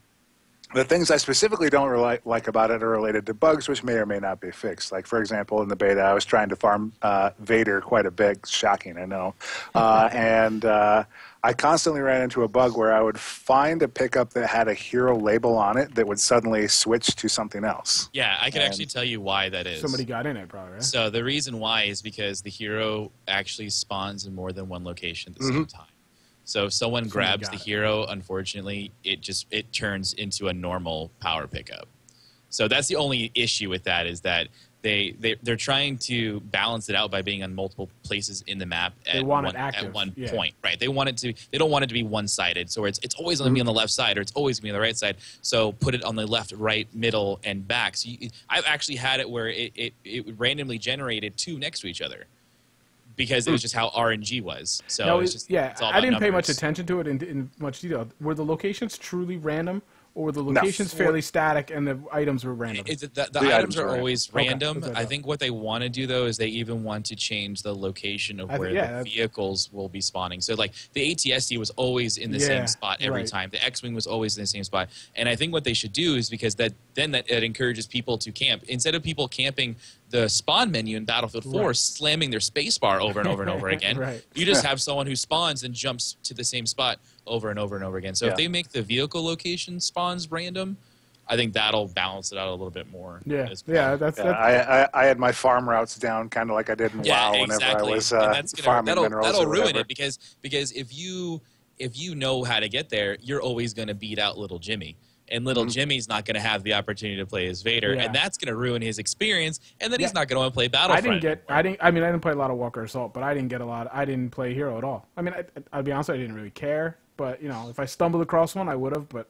The things I specifically don't like about it are related to bugs, which may or may not be fixed. Like, for example, in the beta, I was trying to farm Vader quite a bit. Shocking, I know. And I constantly ran into a bug where I would find a pickup that had a hero label on it that would suddenly switch to something else. Yeah, I can actually tell you why that is. Somebody got in it, probably, right? So the reason why is because the hero actually spawns in more than one location at the same time. So if someone grabs the hero, unfortunately, it turns into a normal power pickup. So that's the only issue with that is that they're trying to balance it out by being on multiple places in the map at one point. Right. They don't want it to be one-sided. So it's always going to be on the left side or it's always going to be on the right side. So put it on the left, right, middle, and back. So I've actually had it where it randomly generated two next to each other. Because it was just how RNG was. So no, it's just, I didn't pay much attention to it in much detail. Were the locations truly random, or were the locations fairly static and the items were random? The items are always random. Okay. I think what they want to do, though, is they even want to change the location of where the vehicles will be spawning. So, like, the ATSD was always in the same spot every time. The X-Wing was always in the same spot. And I think what they should do is because that encourages people to camp. Instead of people camping the spawn menu in Battlefield 4 slamming their spacebar over and over and over again, you just have someone who spawns and jumps to the same spot over and over and over again. So if they make the vehicle location spawns random, I think that'll balance it out a little bit more. I had my farm routes down kind of like I did in WoW whenever I was farming minerals. That'll ruin it because if you know how to get there, you're always going to beat out little Jimmy. And little Jimmy's not going to have the opportunity to play as Vader, and that's going to ruin his experience. And then he's not going to want to play Battlefront. I didn't play a lot of Walker Assault, but I didn't play Hero at all. I mean, I'll be honest, I didn't really care. But if I stumbled across one, I would have. But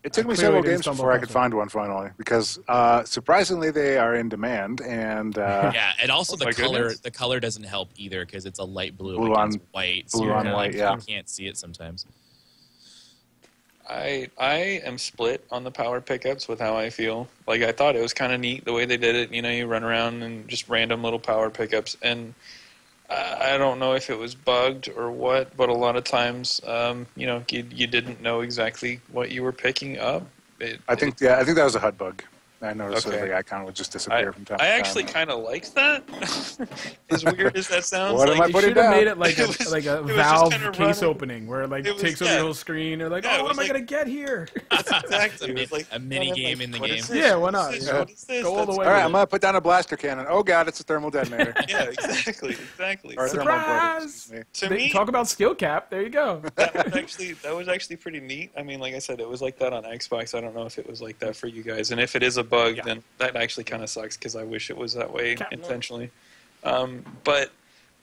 it took me several games before I could find one finally, because surprisingly they are in demand. And and also the color doesn't help either because it's a light blue against white. Blue on white, you can't see it sometimes. I am split on the power pickups with how I feel. Like, I thought it was kind of neat the way they did it. You know, you run around and just random little power pickups. And I don't know if it was bugged or what, but a lot of times, you know, you didn't know exactly what you were picking up. I think that was a HUD bug. I noticed that the icon would just disappear from time to time. I actually kind of liked that. As weird as that sounds, What am I You putting should have down? made it like a Valve kinda case running. opening where it like It was- takes over the whole screen. You're like, Yeah, it oh, what was am I like- gonna get here? exactly. It was like A mini game in the what game. is this? Yeah, why What not? is this? Yeah. What is this? Go all the That's- way. All right, I'm gonna put down a blaster cannon. Oh God, it's a thermal detonator. Yeah, exactly. Or a So thermal bullet, Surprise! excuse me. to They- me, talk about skill cap. There you go. that was actually pretty neat. I mean, like I said, it was like that on Xbox. I don't know if it was like that for you guys. And if it is a bug, then that actually kind of sucks because I wish it was that way intentionally. But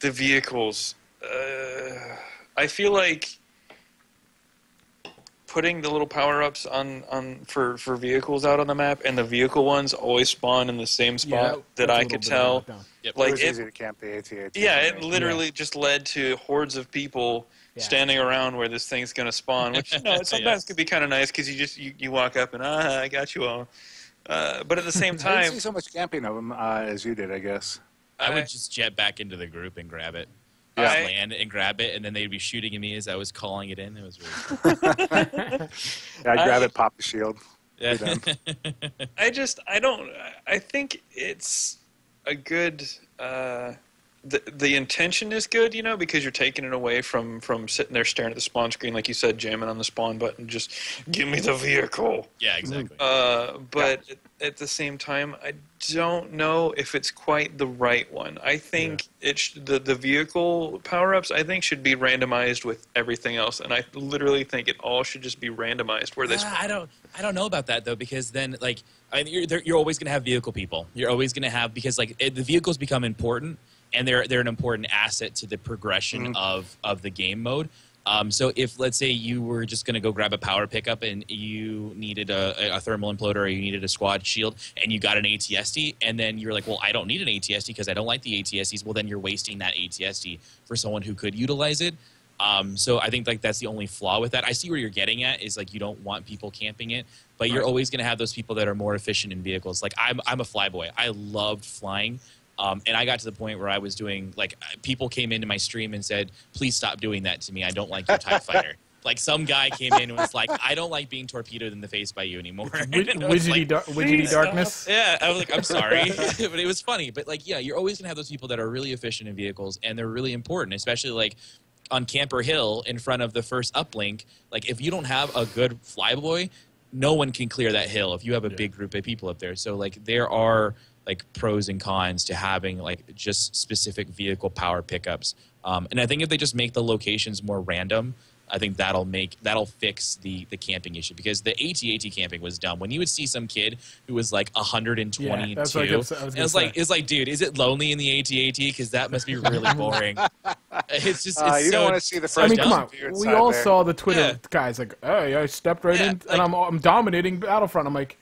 the vehicles, I feel like putting the little power-ups on for vehicles out on the map, and the vehicle ones always spawn in the same spot that that's a I little could bit tell. of a letdown. Yep. It Like was it, easy to camp the AT-AT. yeah, it literally just led to hordes of people Yeah. standing around where this thing's going to spawn, which you know, it sometimes could be kind of nice because you walk up and I got you all. But at the same I didn't time, see so much camping of them as you did, I guess. I would just jet back into the group and grab it. Yeah. Just land and grab it, and then they'd be shooting at me as I was calling it in. It was really cool. Yeah, I'd grab it, pop the shield. Yeah. Be done. I think it's a good. The intention is good, you know, because you're taking it away from sitting there staring at the spawn screen, like you said, jamming on the spawn button, just give me the vehicle. Yeah, exactly. But at the same time, I don't know if it's quite the right one. I think the vehicle power-ups, I think, should be randomized with everything else, and I literally think it all should just be randomized where they spawn. I don't know about that though, because then like you're always going to have vehicle people. You're always going to have, because like the vehicles become important, and they're an important asset to the progression of the game mode. So if, let's say, you were just going to go grab a power pickup and you needed a thermal imploder, or you needed a squad shield, and you got an ATST, and then you're like, well, I don't need an ATST because I don't like the ATSTs. Well, then you're wasting that ATST for someone who could utilize it. So I think like that's the only flaw with that. I see where you're getting at, is like you don't want people camping it, but you're always going to have those people that are more efficient in vehicles. Like I'm a flyboy. I loved flying. And I got to the point where I was doing, like, people came into my stream and said, please stop doing that to me. I don't like your TIE fighter. Like, some guy came in and was like, I don't like being torpedoed in the face by you anymore. Widgety darkness. Yeah, I was like, I'm sorry. But it was funny. But, like, yeah, you're always going to have those people that are really efficient in vehicles, and they're really important, especially, like, on Camper Hill in front of the first uplink. Like, if you don't have a good flyboy, no one can clear that hill if you have a big group of people up there. So, like, there are like pros and cons to having like just specific vehicle power pickups. And I think if they just make the locations more random, I think that'll fix the camping issue, because the AT-AT camping was dumb. When you would see some kid who was like 122, Yeah, that's what I was gonna say. it's like, dude, is it lonely in the AT-AT? Because that must be really boring. It's just it's you so, don't want to see the I first. mean, come on. weird We side all there. saw the Twitter Yeah. guys like, oh, yeah, I stepped right Yeah, in, like- and I'm dominating Battlefront. I'm like,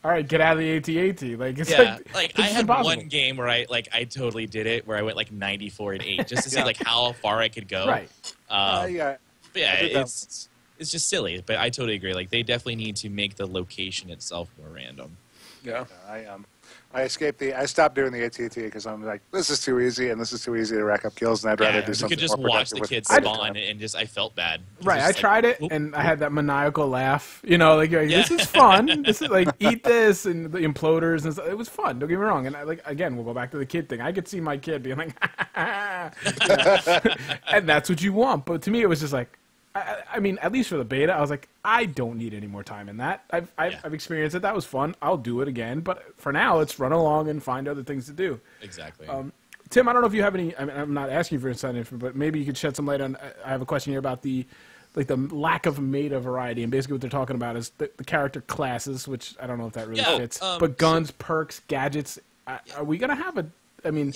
all right, get out of the AT-AT. Like, it's Yeah, like I this is had impossible. one game where I totally did it, where I went like 94 and 8 just to see like how far I could go. Right. Yeah. But yeah, I did that it's just silly. But I totally agree. Like, they definitely need to make the location itself more random. Yeah. I stopped doing the AT-AT because I'm like, this is too easy, and this is too easy to rack up kills, and I'd rather Yeah, do you something could just more watch productive the with kids the spawn, time. and just I felt bad. Right, I Just like, tried it, oop. and I had that maniacal laugh. You know, like, this is fun. This is like, eat this, and the imploders, and stuff. It was fun. Don't get me wrong. And I, like, again, we'll go back to the kid thing. I could see my kid being like, and that's what you want. But to me, it was just like, I mean, at least for the beta, I was like, I don't need any more time in that. I've experienced it. That was fun. I'll do it again. But for now, let's run along and find other things to do. Exactly. Tim, I don't know if you have any. I mean, I'm not asking you for inside info, but maybe you could shed some light on. I have a question here about the lack of meta variety, and basically what they're talking about is the character classes, which I don't know if that really Yeah, fits. But guns, perks, gadgets. Are we gonna have a? I mean,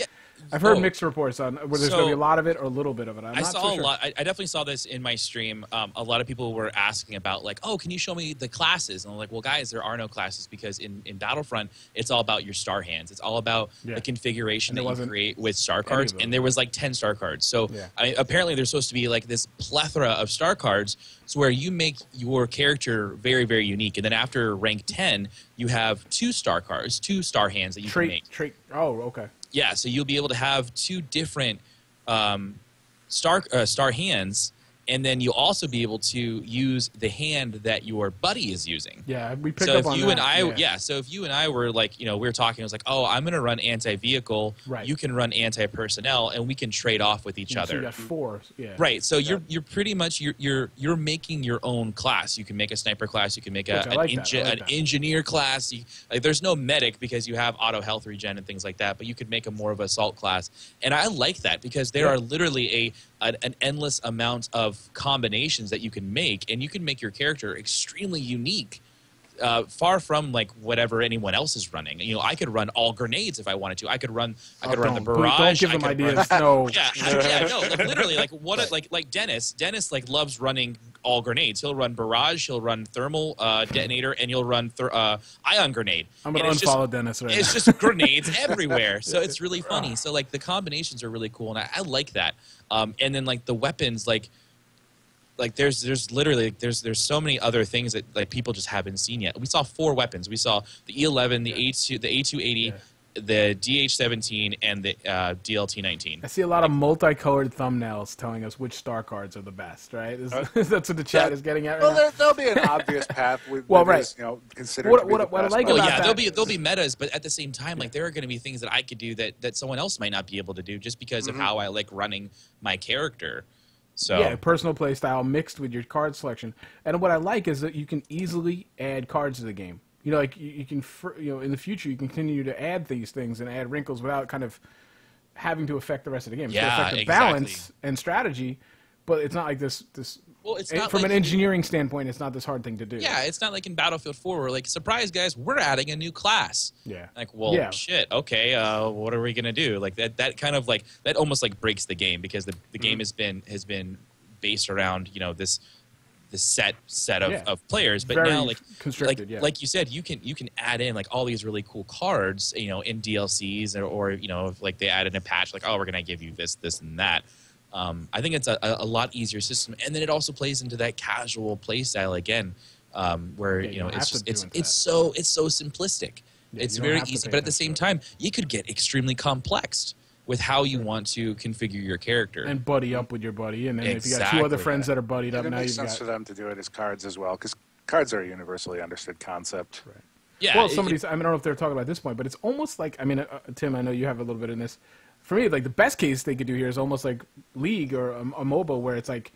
I've heard mixed reports on whether there's going to be a lot of it or a little bit of it. I saw a lot. I definitely saw this in my stream. A lot of people were asking about like, oh, can you show me the classes? And I'm like, well, guys, there are no classes because in Battlefront, it's all about your star hands. It's all about the configuration that you create with star cards. And there was like 10 star cards. So apparently there's supposed to be like this plethora of star cards, so where you make your character very, very unique. And then after rank 10, you have 2 star cards, 2 star hands that you can make. Oh, okay. Yeah, so you'll be able to have 2 different star hands, and then you'll also be able to use the hand that your buddy is using. Yeah, we picked up on that. So if you and I were like, we were talking, I was like, oh, I'm going to run anti-vehicle, you can run anti-personnel, and we can trade off with each other. So you got 4, Right, so you're pretty much, you're making your own class. You can make a sniper class, you can make an engineer class. There's no medic because you have auto health regen and things like that, but you could make a more of assault class. And I like that because there are literally an endless amount of combinations that you can make, and you can make your character extremely unique, far from like whatever anyone else is running. I could run all grenades if I wanted to. I could run the barrage. Don't give them ideas. No. Literally, like Dennis. Dennis like loves running all grenades. He'll run barrage. He'll run thermal detonator, and he'll run ion grenade. I'm gonna unfollow Dennis right now. It's just grenades everywhere. So it's really funny. So like the combinations are really cool, and I like that. And then like the weapons, like there's literally there's so many other things that like people just haven't seen yet. We saw 4 weapons. We saw the E11, the A280, the DH17, and the DLT19. I see a lot of multicolored thumbnails telling us which star cards are the best. Right? That's what the chat is getting at. Right now? There'll be an obvious path. Considered what I like about that. There'll be metas, but at the same time, like there are going to be things that I could do that someone else might not be able to do just because of how I like running my character. So yeah, personal play style mixed with your card selection. And what I like is that you can easily add cards to the game. Like you can, in the future, you can continue to add these things and add wrinkles without kind of having to affect the rest of the game. It's going to affect the balance and strategy, but it's not like this. Well, it's not from like an engineering standpoint, it's not this hard thing to do. Yeah, it's not like in Battlefield 4 where like, surprise guys, we're adding a new class. Yeah. Like, shit, okay, what are we gonna do? Like that kind of like that almost like breaks the game because the game has been based around this set of players, but very now like constricted, like you said, you can add in like all these really cool cards, in DLCs or if like they add in a patch like, oh, we're gonna give you this and that. I think it's a lot easier system, and then it also plays into that casual play style again, where it's so simplistic. Yeah, it's very easy, but at the same time, you could get extremely complex with how you want to configure your character and buddy up with your buddy, and then if you got 2 other friends that are buddied up, it now makes you've sense for them to do it as cards as well, because cards are a universally understood concept. Right. Yeah. Well, I don't know if they're talking about this point, but it's almost like Tim, I know you have a little bit in this. For me, like the best case they could do here is almost like League or a MOBA, where it's like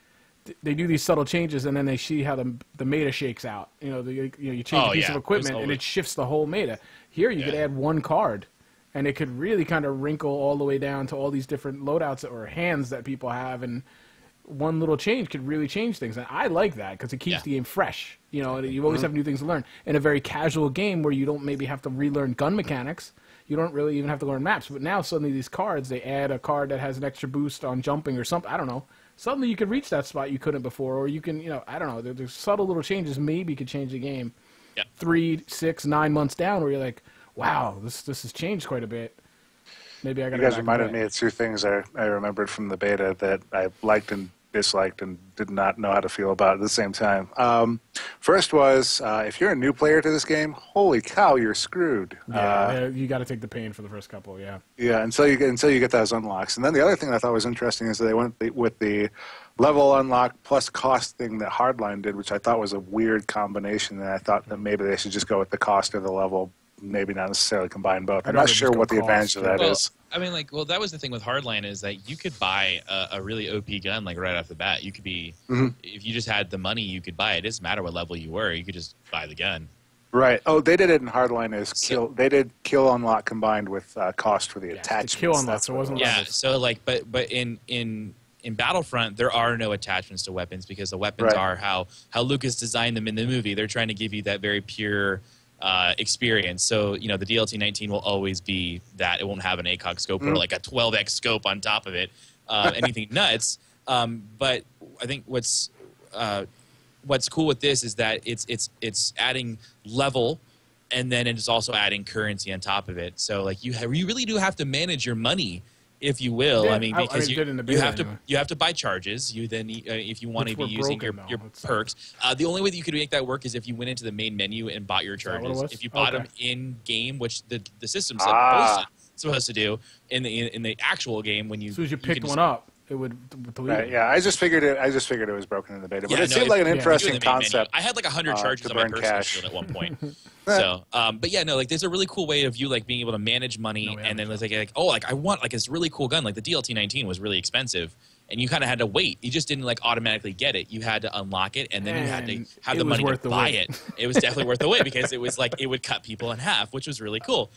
they do these subtle changes and then they see how the meta shakes out. You change a piece of equipment and it shifts the whole meta. Here you could add 1 card, and it could really kind of wrinkle all the way down to all these different loadouts or hands that people have, and one little change could really change things. And I like that because it keeps the game fresh. You always have new things to learn in a very casual game where you don't maybe have to relearn gun mechanics. You don't really even have to learn maps. But now suddenly these cards, they add a card that has an extra boost on jumping or something. I don't know. Suddenly you could reach that spot you couldn't before, or you can, I don't know. There's subtle little changes maybe could change the game 3, 6, 9 months down where you're like, wow, this has changed quite a bit. Maybe I got. You guys reminded me of 2 things I remembered from the beta that I liked and disliked and did not know how to feel about at the same time. First was if you're a new player to this game, holy cow, you're screwed. Yeah, you got to take the pain for the first couple. Yeah. Yeah, until you get those unlocks, and then the other thing I thought was interesting is that they went with the level unlock plus cost thing that Hardline did, which I thought was a weird combination. And I thought that maybe they should just go with the cost of the level. Maybe not necessarily combine both. I'm not sure what the advantage of that is. I mean, that was the thing with Hardline is that you could buy a really OP gun like right off the bat. You could be, if you just had the money, you could buy it. It doesn't matter what level you were. You could just buy the gun. Right. Oh, they did it in Hardline as kill. They did kill unlock combined with cost for the attachments. Kill unlock. So it wasn't. Yeah. So but in Battlefront, there are no attachments to weapons because the weapons are how Lucas designed them in the movie. They're trying to give you that very pure experience. So, you know, the DLT-19 will always be that. It won't have an ACOG scope or like a 12x scope on top of it. Anything nuts. But I think what's cool with this is that it's adding level, and then it's also adding currency on top of it. So like you really do have to manage your money, if you will. Yeah, I mean, because you have to buy charges. You then if you want to be using your perks. The only way that you could make that work is if you went into the main menu and bought your charges. If you bought them in game, which the system's supposed to do in the actual game when you as soon as you picked one up. It would right, yeah, I just figured it was broken in the beta, but it seemed like an interesting concept. I had like 100 charges on my personal shield at one point. So, but yeah, no, like there's a really cool way of you like being able to manage money, and then it's like oh, like I want like this really cool gun. Like the DLT-19 was really expensive, and you kind of had to wait. You just didn't like automatically get it. You had to unlock it, and then you had to have the money to buy it. It was definitely worth the wait because it was like it would cut people in half, which was really cool.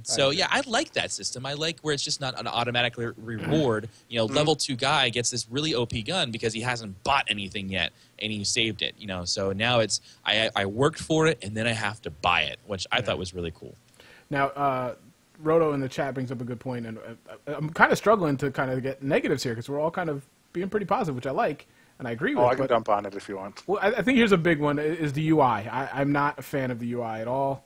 So yeah, I like that system. I like where it's just not an automatic reward. You know, level 2 guy gets this really OP gun because he hasn't bought anything yet and he saved it. You know, so now it's I worked for it and then I have to buy it, which I thought was really cool. Now, Roto in the chat brings up a good point, and I'm kind of struggling to kind of get negatives here because we're all kind of being pretty positive, which I like. And I agree with. I can dump on it if you want. Well, I think here's a big one: is the UI. I'm not a fan of the UI at all.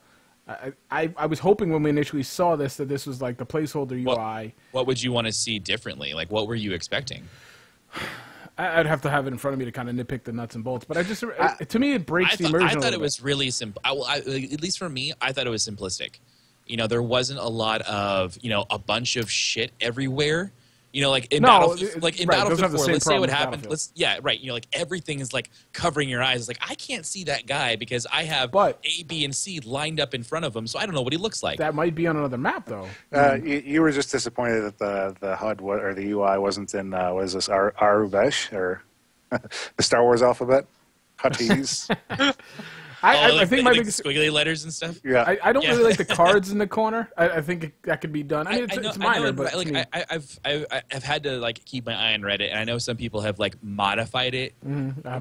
I was hoping when we initially saw this that this was like the placeholder UI. What would you want to see differently? Like, what were you expecting? I'd have to have it in front of me to kind of nitpick the nuts and bolts. But to me, it breaks the immersion. I thought it was really simple. At least for me, I thought it was simplistic. You know, there wasn't a lot of, you know, a bunch of shit everywhere. You know, like in Battlefield 4, let's say what happened. You know, like everything is like covering your eyes. It's like, I can't see that guy because I have A, B, and C lined up in front of him, so I don't know what he looks like. That might be on another map, though. You were just disappointed that the HUD or the UI wasn't in, what is this, Arubesh, or the Star Wars alphabet? Huttese. I think my biggest squiggly letters and stuff. Yeah, I don't really like the cards in the corner. I think that could be done. I mean, it's minor, but like I've had to like keep my eye on Reddit, and I know some people have like modified it,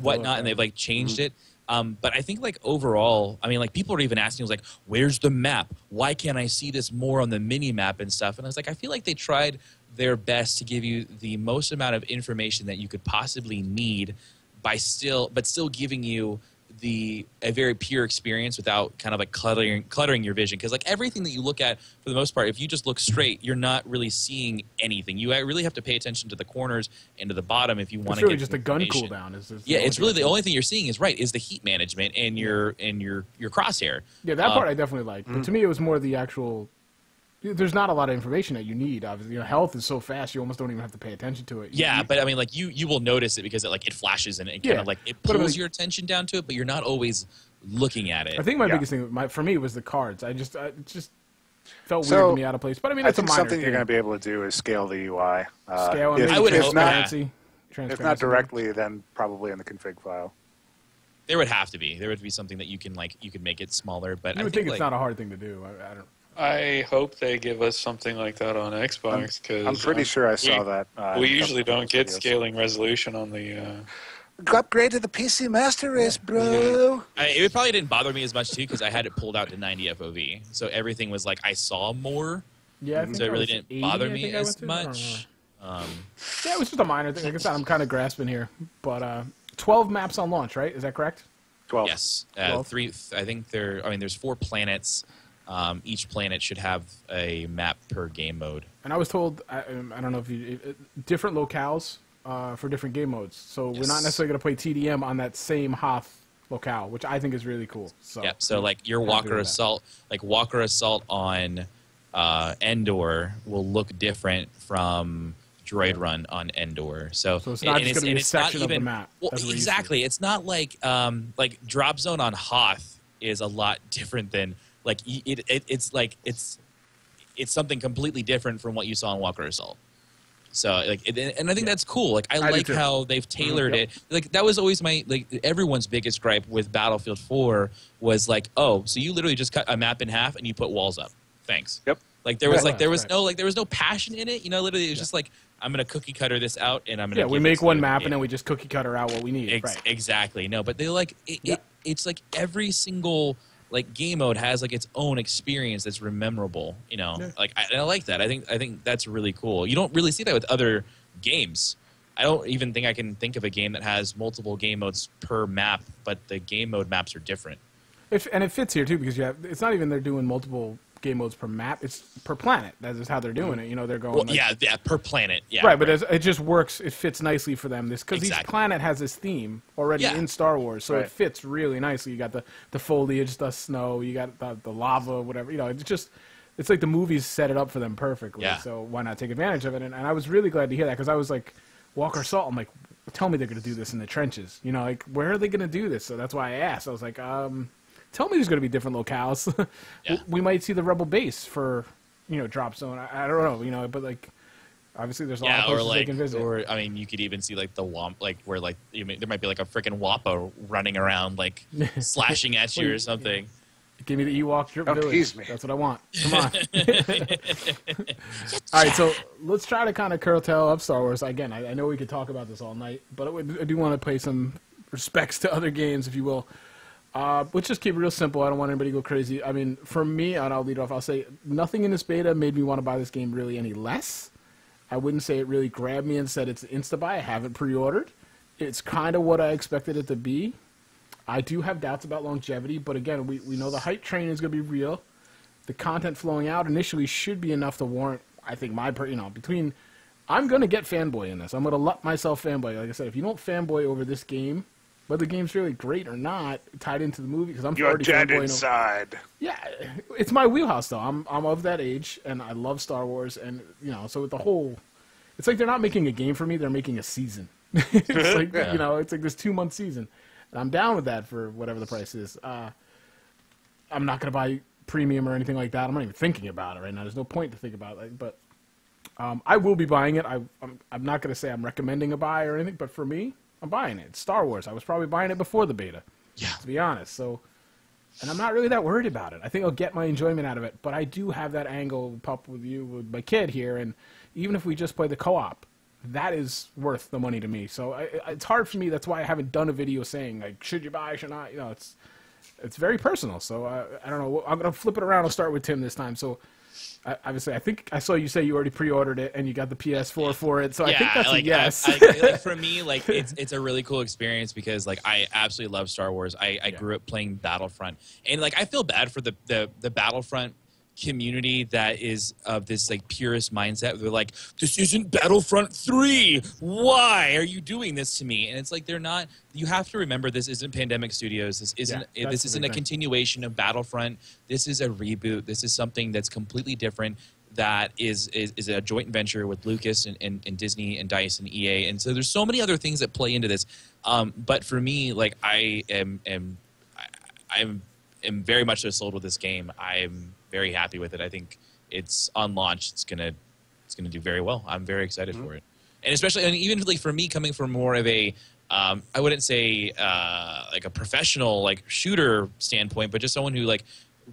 whatnot, and they've like changed it. But I think like overall, I mean, like people are even asking, like, "Where's the map? Why can't I see this more on the mini map and stuff?" And I was like, I feel like they tried their best to give you the most amount of information that you could possibly need, but still giving you a very pure experience without kind of like cluttering your vision, because like everything that you look at, for the most part, if you just look straight, you're not really seeing anything. You really have to pay attention to the corners and to the bottom if you want to get just a gun cooldown. It's really the only thing you're seeing is the heat management and your crosshair. Yeah, that part I definitely like. But to me, it was more the actual. There's not a lot of information that you need. Obviously, health is so fast you almost don't even have to pay attention to it. But I mean, like you will notice it because it flashes and it kind of like it pulls your attention down to it, but you're not always looking at it. I think my biggest thing for me was the cards. It just felt weird to me, out of place. But I mean, it's something you're going to be able to do is scale the UI. Scale, I would hope transparency. If not directly, then probably in the config file. There would have to be. There would be something that you can make it smaller. But I would think it's not a hard thing to do. I don't. I hope they give us something like that on Xbox, because I'm pretty sure I saw that. We usually don't get scaling resolution on the. Upgrade to the PC Master Race, bro. It probably didn't bother me as much too because I had it pulled out to 90 FOV, so everything was like I saw more. Yeah, so it really didn't bother me as much. Yeah, it was just a minor thing. Like I said, I'm kind of grasping here, but 12 maps on launch, right? Is that correct? 12. Yes, 3. I think there's 4 planets. Each planet should have a map per game mode. And I was told, I don't know if different locales for different game modes. So we're not necessarily going to play TDM on that same Hoth locale, which I think is really cool. So yeah. So like your Walker Assault, on Endor will look different from Droid Run on Endor. So it's not just going to be a section of the map. Well, exactly. It's not like Drop Zone on Hoth is a lot different than. Like it's something completely different from what you saw in Walker Assault. So like, and I think that's cool. Like I like how they've tailored it. Like that was always everyone's biggest gripe with Battlefield 4 was like, oh, so you literally just cut a map in half and you put walls up. Thanks. Yep. Like there was no passion in it. You know, literally it was just like I'm gonna cookie cutter this out and I'm gonna we make one map and then we just cookie cutter out what we need. Exactly. No, but they like it. It's like every single. like game mode has like its own experience that's memorable. You know, like I like that. I think that's really cool. You don't really see that with other games. I don't even think I can think of a game that has multiple game modes per map, but the game mode maps are different. And it fits here too because it's not even they're doing multiple game modes per map; it's per planet. That is how they're doing it. You know, they're going. Well, like, yeah, per planet. Yeah, right. But it just works. It fits nicely for them. Because each planet has this theme already in Star Wars, so it fits really nicely. You got the foliage, the snow, you got the lava, whatever. You know, it's like the movies set it up for them perfectly. Yeah. So why not take advantage of it? And I was really glad to hear that because I was like, Walker Assault. I'm like, tell me they're going to do this in the trenches. You know, like where are they going to do this? So that's why I asked. I was like, tell me there's going to be different locales. We might see the Rebel base for, you know, Drop Zone. I don't know, you know, but like, obviously there's a lot of places they can visit. Or I mean, you could even see like the Wamp, like where like there might be like a freaking Wampa running around, like slashing at you or something. Give me the Ewok Drip Village. Appease me. That's what I want. Come on. All right, so let's try to kind of curtail up Star Wars. Again, I know we could talk about this all night, but I do want to pay some respects to other games, if you will. Let's just keep it real simple. I don't want anybody to go crazy. I mean, for me, and I'll lead off, I'll say nothing in this beta made me want to buy this game really any less. I wouldn't say it really grabbed me and said it's insta-buy. I haven't pre-ordered. It's kind of what I expected it to be. I do have doubts about longevity, but again, we know the hype train is going to be real. The content flowing out initially should be enough to warrant, I think, I'm going to get fanboy in this. I'm going to let myself fanboy. Like I said, if you don't fanboy over this game, whether the game's really great or not, tied into the movie, because You're already dead fanboying. inside. Yeah, it's my wheelhouse, though. I'm of that age, and I love Star Wars, and, you know, so with the whole... It's like they're not making a game for me, they're making a season. It's like, you know, it's like this 2-month season. And I'm down with that for whatever the price is. I'm not going to buy premium or anything like that. I'm not even thinking about it right now. There's no point to think about it. But I will be buying it. I'm not going to say I'm recommending a buy or anything, but for me, I'm buying it. It's Star Wars. I was probably buying it before the beta, to be honest. So, and I'm not really that worried about it. I think I'll get my enjoyment out of it. But I do have that angle, pup, with my kid here. And even if we just play the co-op, that is worth the money to me. So it's hard for me. That's why I haven't done a video saying, like, should you buy, should not. You know, it's very personal. So I don't know. I'm going to flip it around. I'll start with Tim this time. So obviously, I think I saw you say you already pre-ordered it and you got the PS4 for it. So I think that's a yes. Like, for me, like it's a really cool experience because like I absolutely love Star Wars. I grew up playing Battlefront, and like I feel bad for the Battlefront community that is of this like purist mindset. They're like, this isn't Battlefront 3. Why are you doing this to me? And it's like, they're not. You have to remember, this isn't Pandemic Studios. This isn't a continuation of Battlefront. This is a reboot. This is something that's completely different. That is a joint venture with Lucas and Disney and DICE and EA. And so there's so many other things that play into this. But for me, like I'm very much so sold with this game. I'm very happy with it. I think it's on launch. It's gonna do very well. I'm very excited for it, and especially, and even like for me, coming from more of a, I wouldn't say like a professional like shooter standpoint, but just someone who like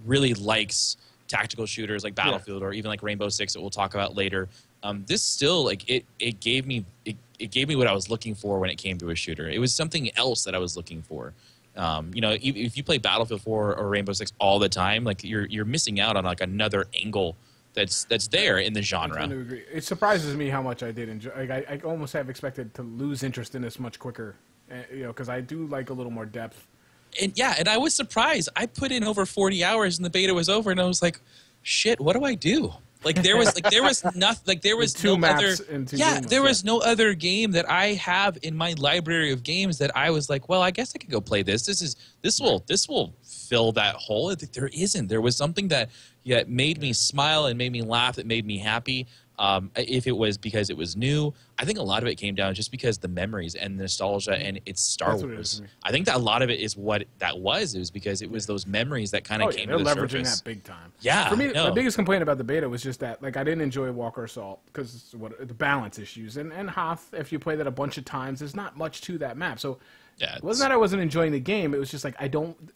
really likes tactical shooters like Battlefield or even like Rainbow Six that we'll talk about later. This still like it gave me what I was looking for when it came to a shooter. It was something else that I was looking for. You know, if you play Battlefield 4 or Rainbow Six all the time, like you're missing out on like another angle that's there in the genre. I agree. It surprises me how much I did enjoy. Like, I almost have expected to lose interest in this much quicker, you know, because I do like a little more depth. And yeah, and I was surprised. I put in over 40 hours and the beta was over, and I was like, shit, what do I do? Like there was nothing. Like there was two no maps other. And two Yeah, demos, there was no other game that I have in my library of games that I was like, well, I guess I could go play this. This will fill that hole. There isn't. There was something that made me smile and made me laugh. That made me happy. If it was because it was new, I think a lot of it came down just because the memories and nostalgia and it's Star Wars. I think that a lot of it is what that was. It was because it was those memories that kind of came to the surface. They're leveraging that big time. Yeah. For me, my biggest complaint about the beta was just that, like, I didn't enjoy Walker Assault because the balance issues. And Hoth, if you play that a bunch of times, there's not much to that map. So it wasn't that I wasn't enjoying the game. It was just like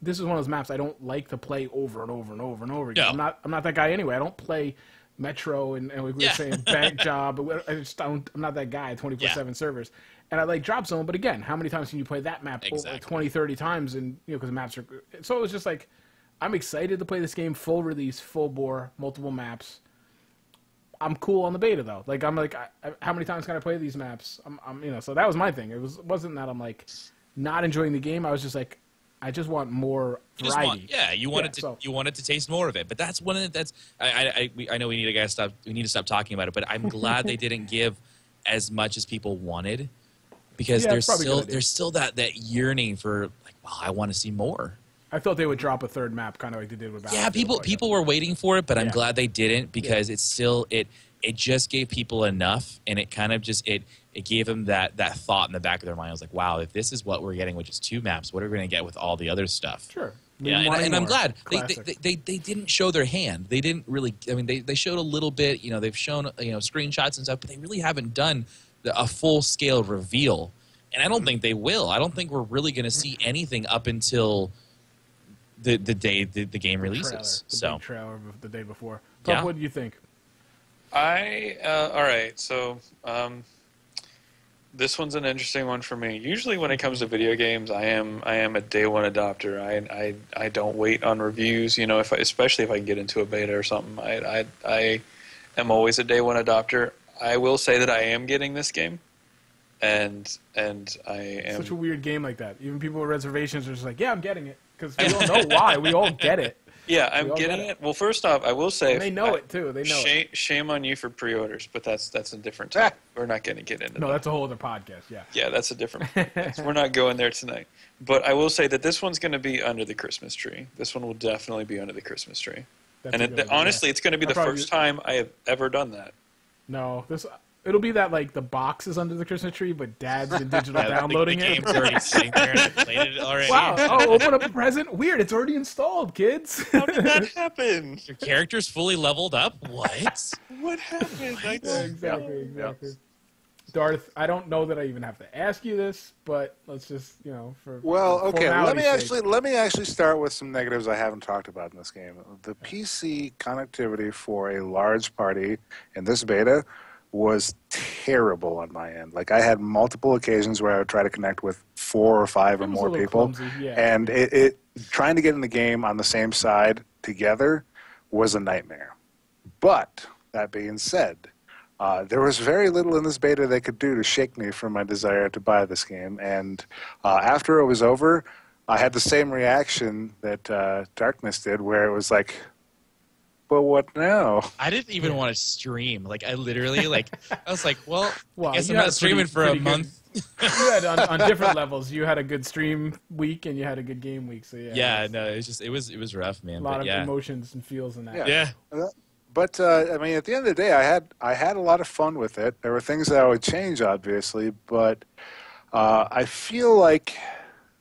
this is one of those maps I don't like to play over and over and over and over again. Yeah. I'm not that guy anyway. I don't play Metro and we were saying Bank Job. I'm not that guy. 24/7 servers, and I like Drop Zone. But again, how many times can you play that map? Over 20, 30 times? And because the maps are. So it was just like I'm excited to play this game full release, full bore, multiple maps. I'm cool on the beta though. Like I'm like, how many times can I play these maps? I'm you know. So that was my thing. Wasn't that I'm like not enjoying the game. I was just like, I just want more variety. You want it to taste more of it. But that's one of the, that's I know we need to stop talking about it. But I'm glad they didn't give as much as people wanted, because there's still that yearning for like, wow, I want to see more. I thought they would drop a third map, kind of like they did with Battlefield. Yeah, people were waiting for it, but I'm glad they didn't, because it's still it just gave people enough, and it kind of just it gave them that thought in the back of their mind. I was like, wow, if this is what we're getting with just 2 maps, what are we going to get with all the other stuff? Sure. Yeah, and I'm glad they didn't show their hand. They didn't really. I mean, they showed a little bit. You know, they've shown screenshots and stuff, but they really haven't done a full scale reveal. And I don't think they will. I don't think we're really going to see anything up until the day the game releases. Big trailer the day before. Pup, what do you think? All right. So this one's an interesting one for me. Usually, when it comes to video games, I am a day one adopter. I don't wait on reviews. You know, especially if I can get into a beta or something. I am always a day one adopter. I will say that I am getting this game, and I am such a weird game like that. Even people with reservations are just like, yeah, I'm getting it, because we don't know why. We all get it. Yeah, I'm getting it. Well, first off, I will say, and they know it too. They know it. Shame on you for pre-orders, but that's a different topic. We're not going to get into that. No, that's a whole other podcast. Yeah, that's a different podcast. We're not going there tonight. But I will say that this one's going to be under the Christmas tree. This one will definitely be under the Christmas tree. Honestly, it's going to be the first time I have ever done that. No, it'll be that like the box is under the Christmas tree, but Dad's in digital downloading the game's already sitting there and I played it already. Wow! Oh, open up a present. Weird. It's already installed, kids. How did that happen? Your character's fully leveled up. What? What happened? Yeah, exactly. Darth, I don't know that I even have to ask you this, but let's just for let me actually start with some negatives I haven't talked about in this game. The PC connectivity for a large party in this beta was terrible on my end. Like, I had multiple occasions where I would try to connect with 4 or 5 or more people, and it trying to get in the game on the same side together was a nightmare. But that being said, there was very little in this beta they could do to shake me from my desire to buy this game. And after it was over, I had the same reaction that Darkness did, where it was like, but what now? I didn't even want to stream. Like, I literally, I was like, well I guess I'm not streaming for a month. You had on different levels. You had a good stream week and you had a good game week. So it was rough, man. A lot of emotions and feels in that. Yeah. But I mean, at the end of the day, I had a lot of fun with it. There were things that I would change, obviously, but I feel like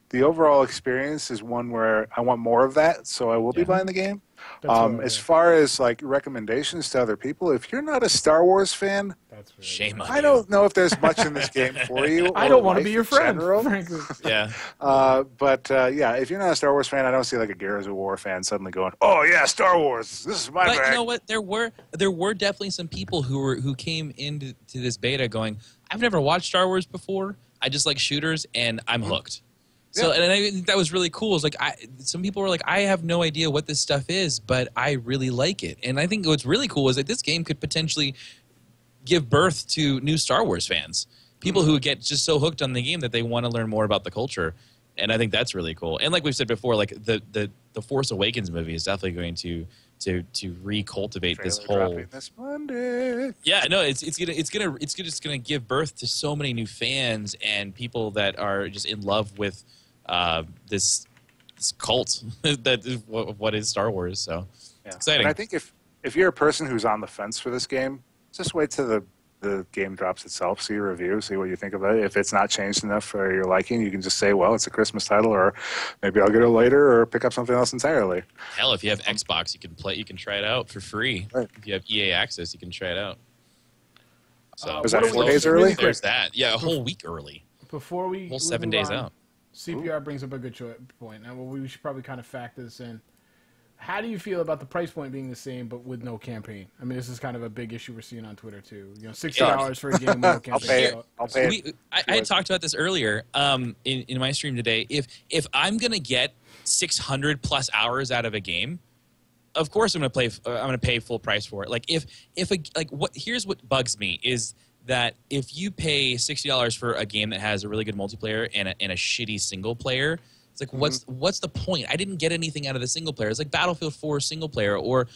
the overall experience is one where I want more of that. So I will be buying the game. As far as like recommendations to other people, if you're not a Star Wars fan, shame on you. I don't know if there's much in this game for you. I don't want to be your friend, frankly. Yeah. If you're not a Star Wars fan, I don't see like a Gears of War fan suddenly going, "Oh yeah, Star Wars, this is my bag." But you know what? There were definitely some people who came into this beta going, "I've never watched Star Wars before. I just like shooters, and I'm hooked." So, and I think that was really cool. It's like some people were like, I have no idea what this stuff is, but I really like it. And I think what's really cool is that this game could potentially give birth to new Star Wars fans, people who get just so hooked on the game that they want to learn more about the culture. And I think that's really cool. And like we've said before, like the Force Awakens movie is definitely going to recultivate this whole. This Monday. Yeah, no, it's just gonna give birth to so many new fans and people that are just in love with this cult that is what is Star Wars. So it's exciting. And I think if you're a person who's on the fence for this game, just wait till the game drops itself, see your review, see what you think of it. If it's not changed enough for your liking, you can just say, well, it's a Christmas title, or maybe I'll get it later, or pick up something else entirely. Hell, if you have Xbox, you can try it out for free. Right. If you have EA access, you can try it out. So was that 4 days early? There's that. Yeah, a whole week early. Before we whole 7 days out. CPR brings up a good point. Now, we should probably kind of factor this in. how do you feel about the price point being the same but with no campaign? I mean, this is kind of a big issue we're seeing on Twitter too. You know, $60 for a game with no campaign. I'll pay it. I had talked about this earlier in my stream today. If I'm gonna get 600 plus hours out of a game, of course I'm gonna pay full price for it. Like here's what bugs me is that if you pay $60 for a game that has a really good multiplayer and a shitty single player. It's like, what's the point? I didn't get anything out of the single player. It's like Battlefield 4 single player, or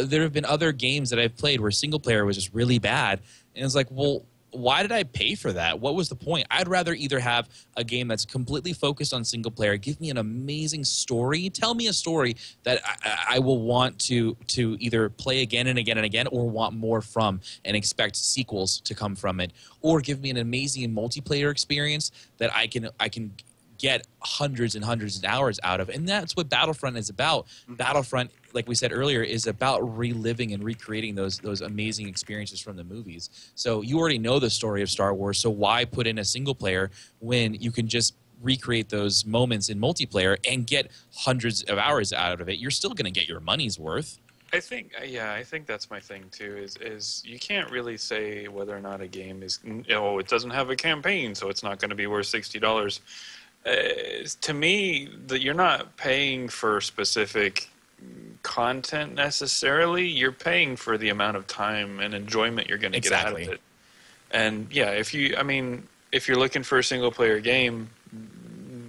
there have been other games that I've played where single player was just really bad. And it's like, well, why did I pay for that? What was the point? I'd rather either have a game that's completely focused on single player, give me an amazing story, tell me a story that I will want to either play again and again and again, or want more from and expect sequels to come from it, or give me an amazing multiplayer experience that I can get hundreds and hundreds of hours out of. And that's what Battlefront is about. Battlefront, like we said earlier, is about reliving and recreating those amazing experiences from the movies. So you already know the story of Star Wars, so why put in a single player when you can just recreate those moments in multiplayer and get hundreds of hours out of it? You're still going to get your money's worth. I think that's my thing too. Is you can't really say whether or not a game is it doesn't have a campaign, so it's not going to be worth $60. To me, that you're not paying for specific content necessarily. You're paying for the amount of time and enjoyment you're going to get out of it. And yeah, if you're looking for a single player game,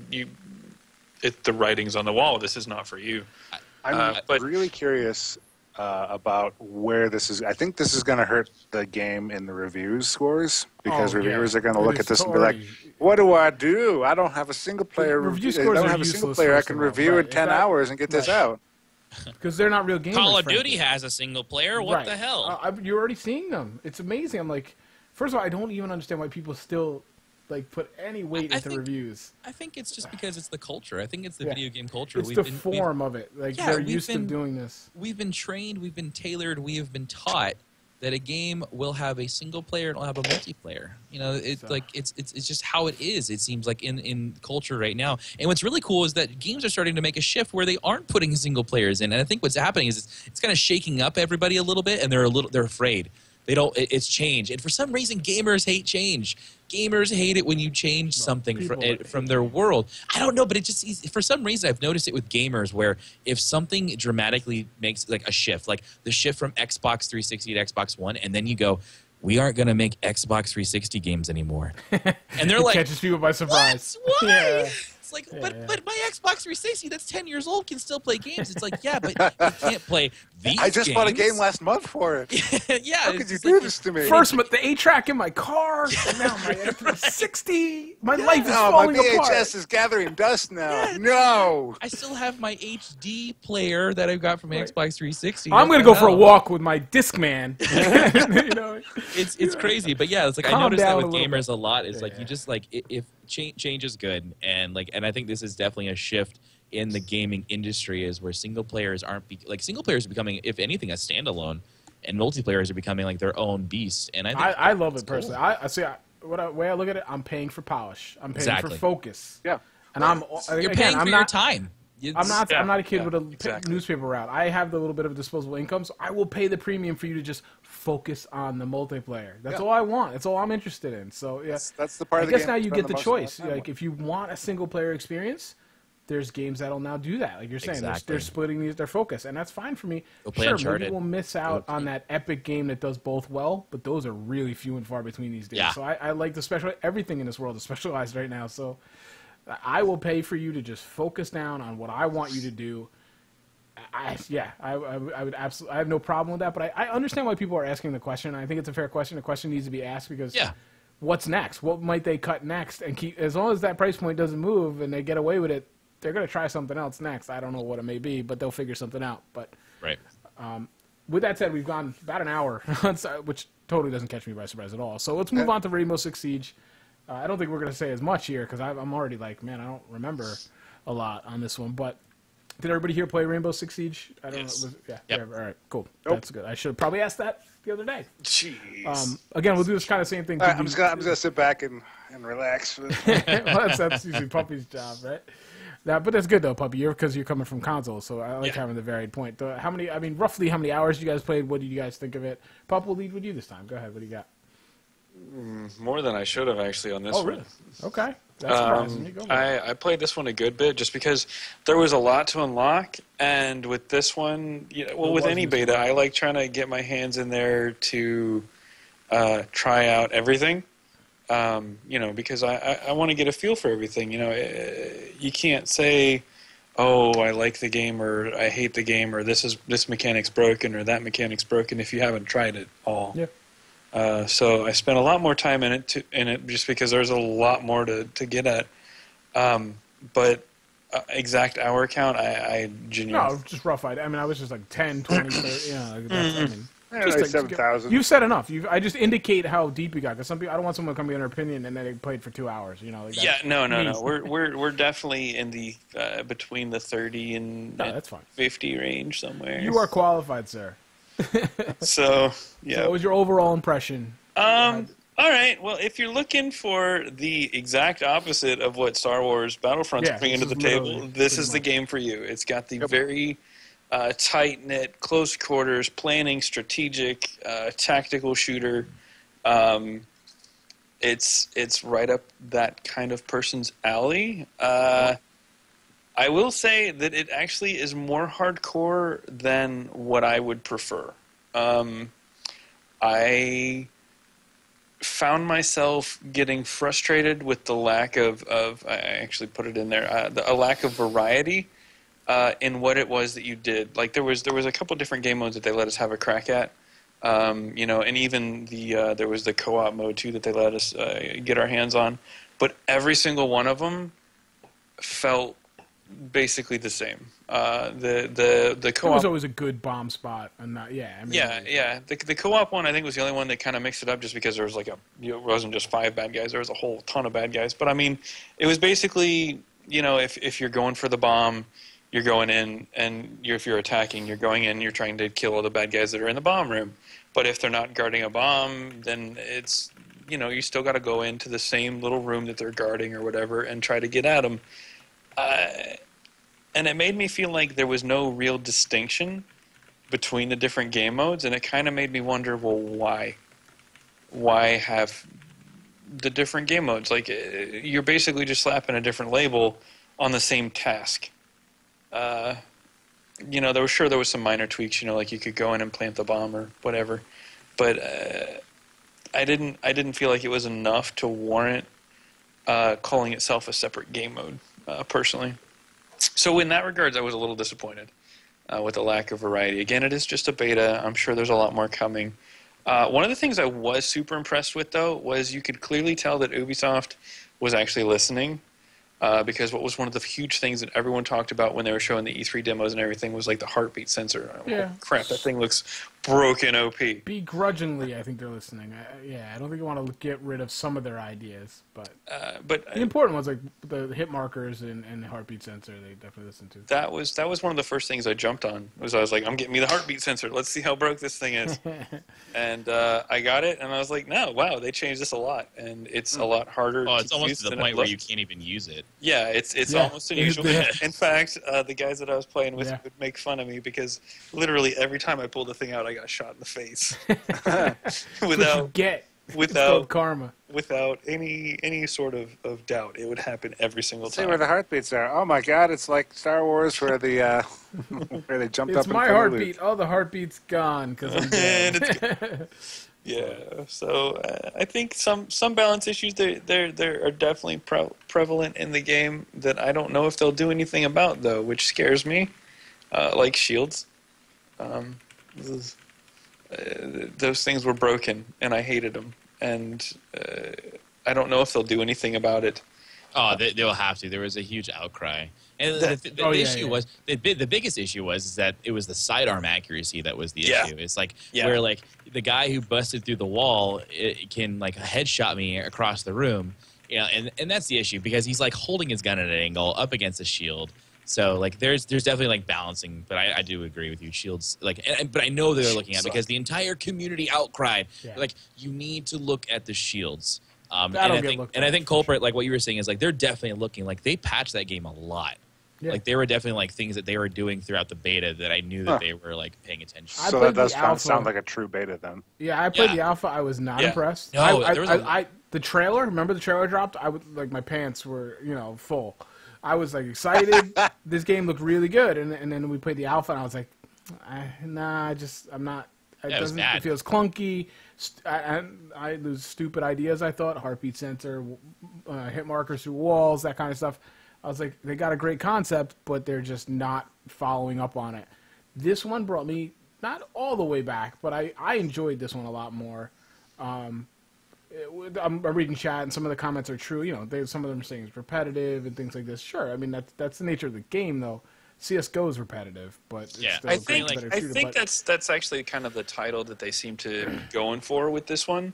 the writing's on the wall. This is not for you. I'm really curious about where this is. I think this is going to hurt the game in the reviews scores, because reviewers are going to look at this and be like, "What do? I don't have a single player review. I don't have a single player I can review in 10 hours and get this out." Because they're not real gamers. Call of Duty has a single player. What the hell? You're already seeing them. It's amazing. I'm like, first of all, I don't even understand why people still put any weight into reviews. I think it's just because it's the culture. I think it's the video game culture. It's the form of it. They're used to doing this. We've been trained, we've been tailored, we have been taught that a game will have a single player and will have a multiplayer. You know, it's just how it is. It seems like in culture right now. And what's really cool is that games are starting to make a shift where they aren't putting single players in. And I think what's happening is it's kind of shaking up everybody a little bit, and they're afraid. They don't. It's change, and for some reason, gamers hate change. Gamers hate it when you change something from their world. I don't know, but it just for some reason I've noticed it with gamers where if something dramatically makes like a shift, like the shift from Xbox 360 to Xbox One, and then you go, we aren't going to make Xbox 360 games anymore, and they're like, catches people by surprise. What? Why? Yeah. Like, but my Xbox 360 that's 10 years old can still play games. It's like, yeah, but you can't play these I just bought a game last month for it. Yeah. How could you do this to me? First, the 8-track in my car, and now my 360. My life is falling apart. My apart. VHS is gathering dust now. Yeah, no. I still have my HD player that I got from Xbox 360. I'm going to go for a walk with my Discman. You know? It's crazy, but yeah, it's like I noticed that with gamers a lot. Is like you just like if change is good, and I think this is definitely a shift in the gaming industry, is where single players aren't single players are becoming, if anything, a standalone, and multiplayers are becoming like their own beast. And I love it personally. Cool. The way I look at it, I'm paying for polish. I'm paying for focus. Yeah, and you're paying for your time. I'm not a kid with a newspaper route. I have the little bit of disposable income, so I will pay the premium for you to just focus on the multiplayer. That's all I want. That's all I'm interested in. So yeah, that's the part of the game. I guess now you get the choice. Like if you want a single player experience, there's games that'll now do that. Like you're saying, they're splitting their focus, and that's fine for me. Sure, maybe we'll miss out on that epic game that does both well, but those are really few and far between these days. Yeah. So I like everything in this world is specialized right now. So I will pay for you to just focus down on what I want you to do. I would absolutely. I have no problem with that, but I understand why people are asking the question. I think it's a fair question. The question needs to be asked because what's next? What might they cut next? And keep, as long as that price point doesn't move and they get away with it, they're going to try something else next. I don't know what it may be, but they'll figure something out. But with that said, we've gone about an hour, which totally doesn't catch me by surprise at all. So let's move on to Rainbow Six Siege. I don't think we're going to say as much here because I'm already like, man, I don't remember a lot on this one. But did everybody here play Rainbow Six Siege? I don't know. All right, cool. Nope. That's good. I should have probably asked that the other day. Jeez. Again, we'll do this kind of same thing. Right, I'm just gonna sit back and relax. Well, that's usually Puppy's job, right? But that's good though, puppy. Because you're coming from console, so I like having the varied point. Roughly how many hours you guys played? What did you guys think of it? Pup, will lead with you this time. Go ahead. What do you got? More than I should have actually on this one. Really? Okay. That's surprising me. Go ahead. I played this one a good bit just because there was a lot to unlock, and with this one, with any beta, I like trying to get my hands in there to try out everything. Because I want to get a feel for everything. You can't say, "Oh, I like the game," or "I hate the game," or "this mechanic's broken," or "that mechanic's broken" if you haven't tried it all. Yeah. So I spent a lot more time in it just because there's a lot more to get at. But exact hour count, I genuinely... No, just rough idea. I was just like 10, 20, 30, Just like 7,000. You've said enough. I just indicate how deep you got. Because some people, I don't want someone to come in their opinion and then they played for 2 hours. No. We're definitely in the between the 30 and that's fine. 50 range somewhere. You are qualified, sir. So yeah. So what was your overall impression? All right. Well, if you're looking for the exact opposite of what Star Wars Battlefront's bringing to the table, this is the game for you. It's got the very tight-knit, close quarters, planning, strategic, tactical shooter. It's right up that kind of person's alley. I will say that it actually is more hardcore than what I would prefer. I found myself getting frustrated with the lack of I actually put it in there, a lack of variety in what it was that you did. Like there was a couple different game modes that they let us have a crack at, and even there was the co-op mode too that they let us get our hands on. But every single one of them felt basically the same. The co-op It was always a good bomb spot, and The co-op one I think was the only one that kind of mixed it up, just because there was it wasn't just 5 bad guys, there was a whole ton of bad guys. But it was basically if you're going for the bomb, you're going in, and if you're attacking, you're going in, you're trying to kill all the bad guys that are in the bomb room. But if they're not guarding a bomb, then it's you still got to go into the same little room that they're guarding or whatever and try to get at them. And it made me feel like there was no real distinction between the different game modes, and it kind of made me wonder, well, why? Why have the different game modes? Like, you're basically just slapping a different label on the same task. There was some minor tweaks, like you could go in and plant the bomb or whatever, but I didn't feel like it was enough to warrant calling itself a separate game mode. Personally. So in that regards, I was a little disappointed with the lack of variety. Again, it is just a beta. I'm sure there's a lot more coming. One of the things I was super impressed with, though, was you could clearly tell that Ubisoft was actually listening, because what was one of the huge things that everyone talked about when they were showing the E3 demos and everything was like the heartbeat sensor. Yeah. Oh, crap, that thing looks broken OP. Begrudgingly, I think they're listening. I don't think you want to get rid of some of their ideas, but the important ones, like the hit markers and the heartbeat sensor, they definitely listen to. That was one of the first things I jumped on. I was like, I'm getting me the heartbeat sensor. Let's see how broke this thing is. And I got it, and I was like, no, wow, they changed this a lot, and it's a lot harder. Oh, it's almost to the point where you can't even use it. Yeah, it's almost unusual. In fact, the guys that I was playing with would make fun of me because literally every time I pulled the thing out, I got shot in the face. Without karma. Without any sort of doubt, it would happen every single time. See where the heartbeats are. Oh my God! It's like Star Wars where the where they jumped up. It's my heartbeat. Oh, the heartbeat's gone because I'm dead. Yeah. So I think some balance issues there are definitely prevalent in the game that I don't know if they'll do anything about, though, which scares me. Like shields. Those things were broken, and I hated them. And I don't know if they'll do anything about it. Oh, they'll have to. There was a huge outcry. And the biggest issue was that it was the sidearm accuracy that was the issue. It's like where like the guy who busted through the wall can like headshot me across the room. And that's the issue because he's like holding his gun at an angle up against a shield. So like there's definitely like balancing, but I do agree with you. Shields but I know they're looking at because the entire community outcried. Like you need to look at the shields. And I think culprit, like what you were saying, is like they're definitely looking. Like they patched that game a lot. Yeah. Like, there were definitely like things that they were doing throughout the beta that I knew that they were like paying attention to. I So played that does the alpha. sound like a true beta then. Yeah, I played Yeah. the alpha. I was not impressed. No, there was the trailer. Remember the trailer dropped? I would like my pants were full. I was like excited. This game looked really good, and then we played the alpha, and I was like, I'm not. It feels clunky. I lose stupid ideas. I thought heartbeat sensor, hit markers through walls, that kind of stuff. I was like, they got a great concept, but they're just not following up on it. This one brought me not all the way back, but I enjoyed this one a lot more. I'm reading chat, and some of the comments are true. Some of them are saying it's repetitive and things like this. Sure, I mean that's the nature of the game, though. CS:GO is repetitive, but it's still I think but that's actually kind of the title that they seem to be going for with this one.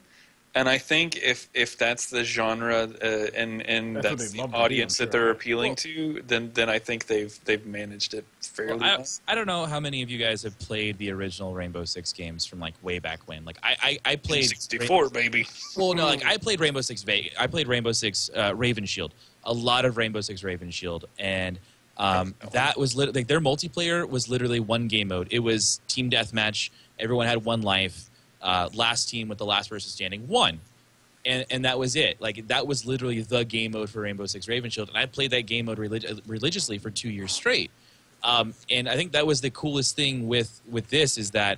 And I think if that's the genre and that's the audience that they're appealing to, then I think they've managed it fairly well. I don't know how many of you guys have played the original Rainbow Six games from like way back when. Like I played 64, baby. Well, no, like I played Rainbow Six I played Rainbow Six Raven Shield. A lot of Rainbow Six Raven Shield, and that was like their multiplayer was literally one game mode. It was team deathmatch. Everyone had one life. Last team with the last person standing won, and that was it. Like that was literally the game mode for Rainbow Six Raven Shield, and I played that game mode religiously for 2 years straight. And I think that was the coolest thing with this is that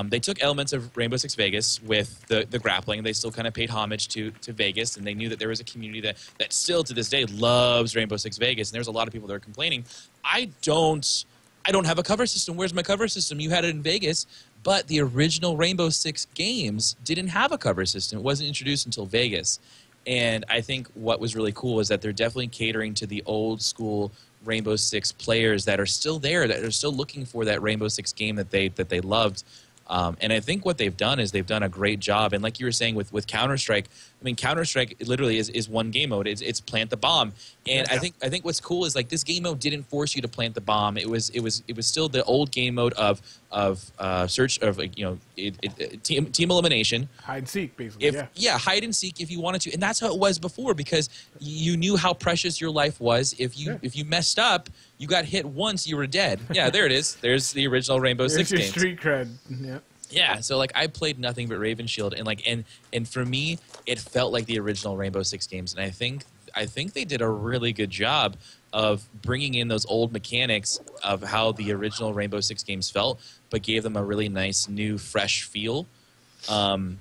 they took elements of Rainbow Six Vegas with the grappling, and they still kind of paid homage to Vegas, and they knew that there was a community that still to this day loves Rainbow Six Vegas, and there's a lot of people that are complaining. I don't have a cover system. Where's my cover system? You had it in Vegas. But the original Rainbow Six games didn't have a cover system. It wasn't introduced until Vegas. And I think what was really cool is that they're definitely catering to the old school Rainbow Six players that are still there, that are still looking for that Rainbow Six game that they loved. And I think what they've done is they've done a great job. And like you were saying with Counter-Strike, I mean, Counter-Strike literally is one game mode. It's plant the bomb. And I think what's cool is like this game mode didn't force you to plant the bomb. It was still the old game mode of search of team elimination, hide and seek basically. Hide and seek if you wanted to, and that's how it was before because you knew how precious your life was. If you messed up, you got hit once, you were dead. Yeah, there it is. There's the original Rainbow Six your games. Street cred. Yeah. Yeah, so like I played nothing but Raven Shield, and for me, it felt like the original Rainbow Six games, and I think they did a really good job of bringing in those old mechanics of how the original Rainbow Six games felt, but gave them a really nice new fresh feel. I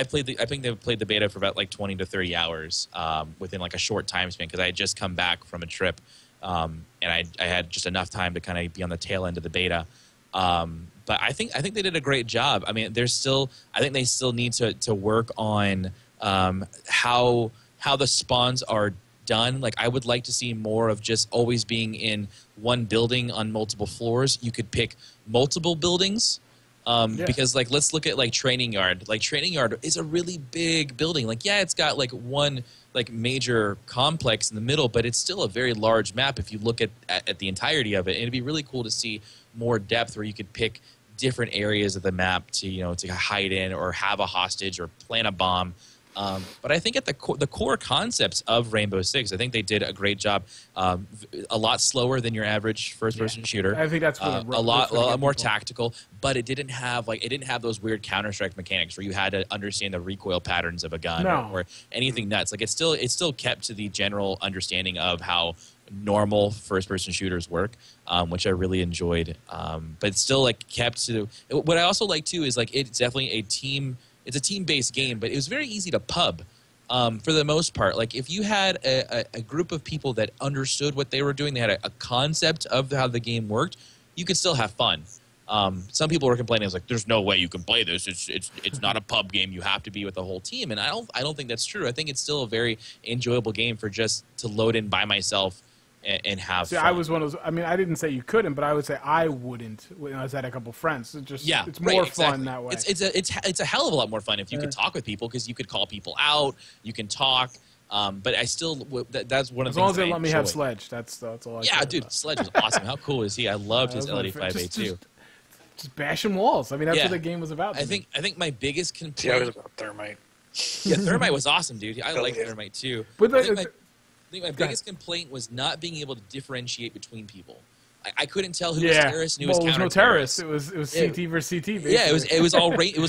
think they played the beta for about like 20 to 30 hours within like a short time span because I had just come back from a trip, and I had just enough time to kind of be on the tail end of the beta. But I think they did a great job. I mean, I think they still need to work on how the spawns are done. Like, I would like to see more of just always being in one building on multiple floors. You could pick multiple buildings. Because like let's look at like Training Yard. Like Training Yard is a really big building. Like it's got like one like major complex in the middle, but it's still a very large map if you look at the entirety of it. And it'd be really cool to see more depth where you could pick different areas of the map to to hide in or have a hostage or plant a bomb. But I think at the core concepts of Rainbow Six, I think they did a great job. A lot slower than your average first-person shooter. I think that's a lot more tactical. But it didn't have those weird Counter-Strike mechanics where you had to understand the recoil patterns of a gun or anything nuts. Like it's still kept to the general understanding of how normal first-person shooters work, which I really enjoyed. But it's still like kept to what I also like too is like it's definitely a team. It's a team-based game, but it was very easy to pub for the most part. Like if you had a group of people that understood what they were doing, they had a concept of how the game worked, you could still have fun. Some people were complaining, it's like, there's no way you can play this. It's not a pub game. You have to be with the whole team. And I don't think that's true. I think it's still a very enjoyable game for just to load in by myself and have fun. I was one of those. I mean, I didn't say you couldn't, but I would say I wouldn't when I was at a couple friends. It's more fun that way. It's a hell of a lot more fun if you could talk with people because you could call people out. You can talk. But I still that's one of the things. As long as they let me have Sledge, that's all. Sledge was awesome. How cool is he? I loved his LD5A2. Just bashing walls. I mean, that's what the game was about. I think my biggest complaint. Yeah, it was about Thermite. Yeah, Thermite was awesome, dude. I like Thermite too. But think my biggest complaint was not being able to differentiate between people. I couldn't tell who was terrorist and who was counter-terrorist. No terrorists. It was CT versus CT. Basically. Yeah, it was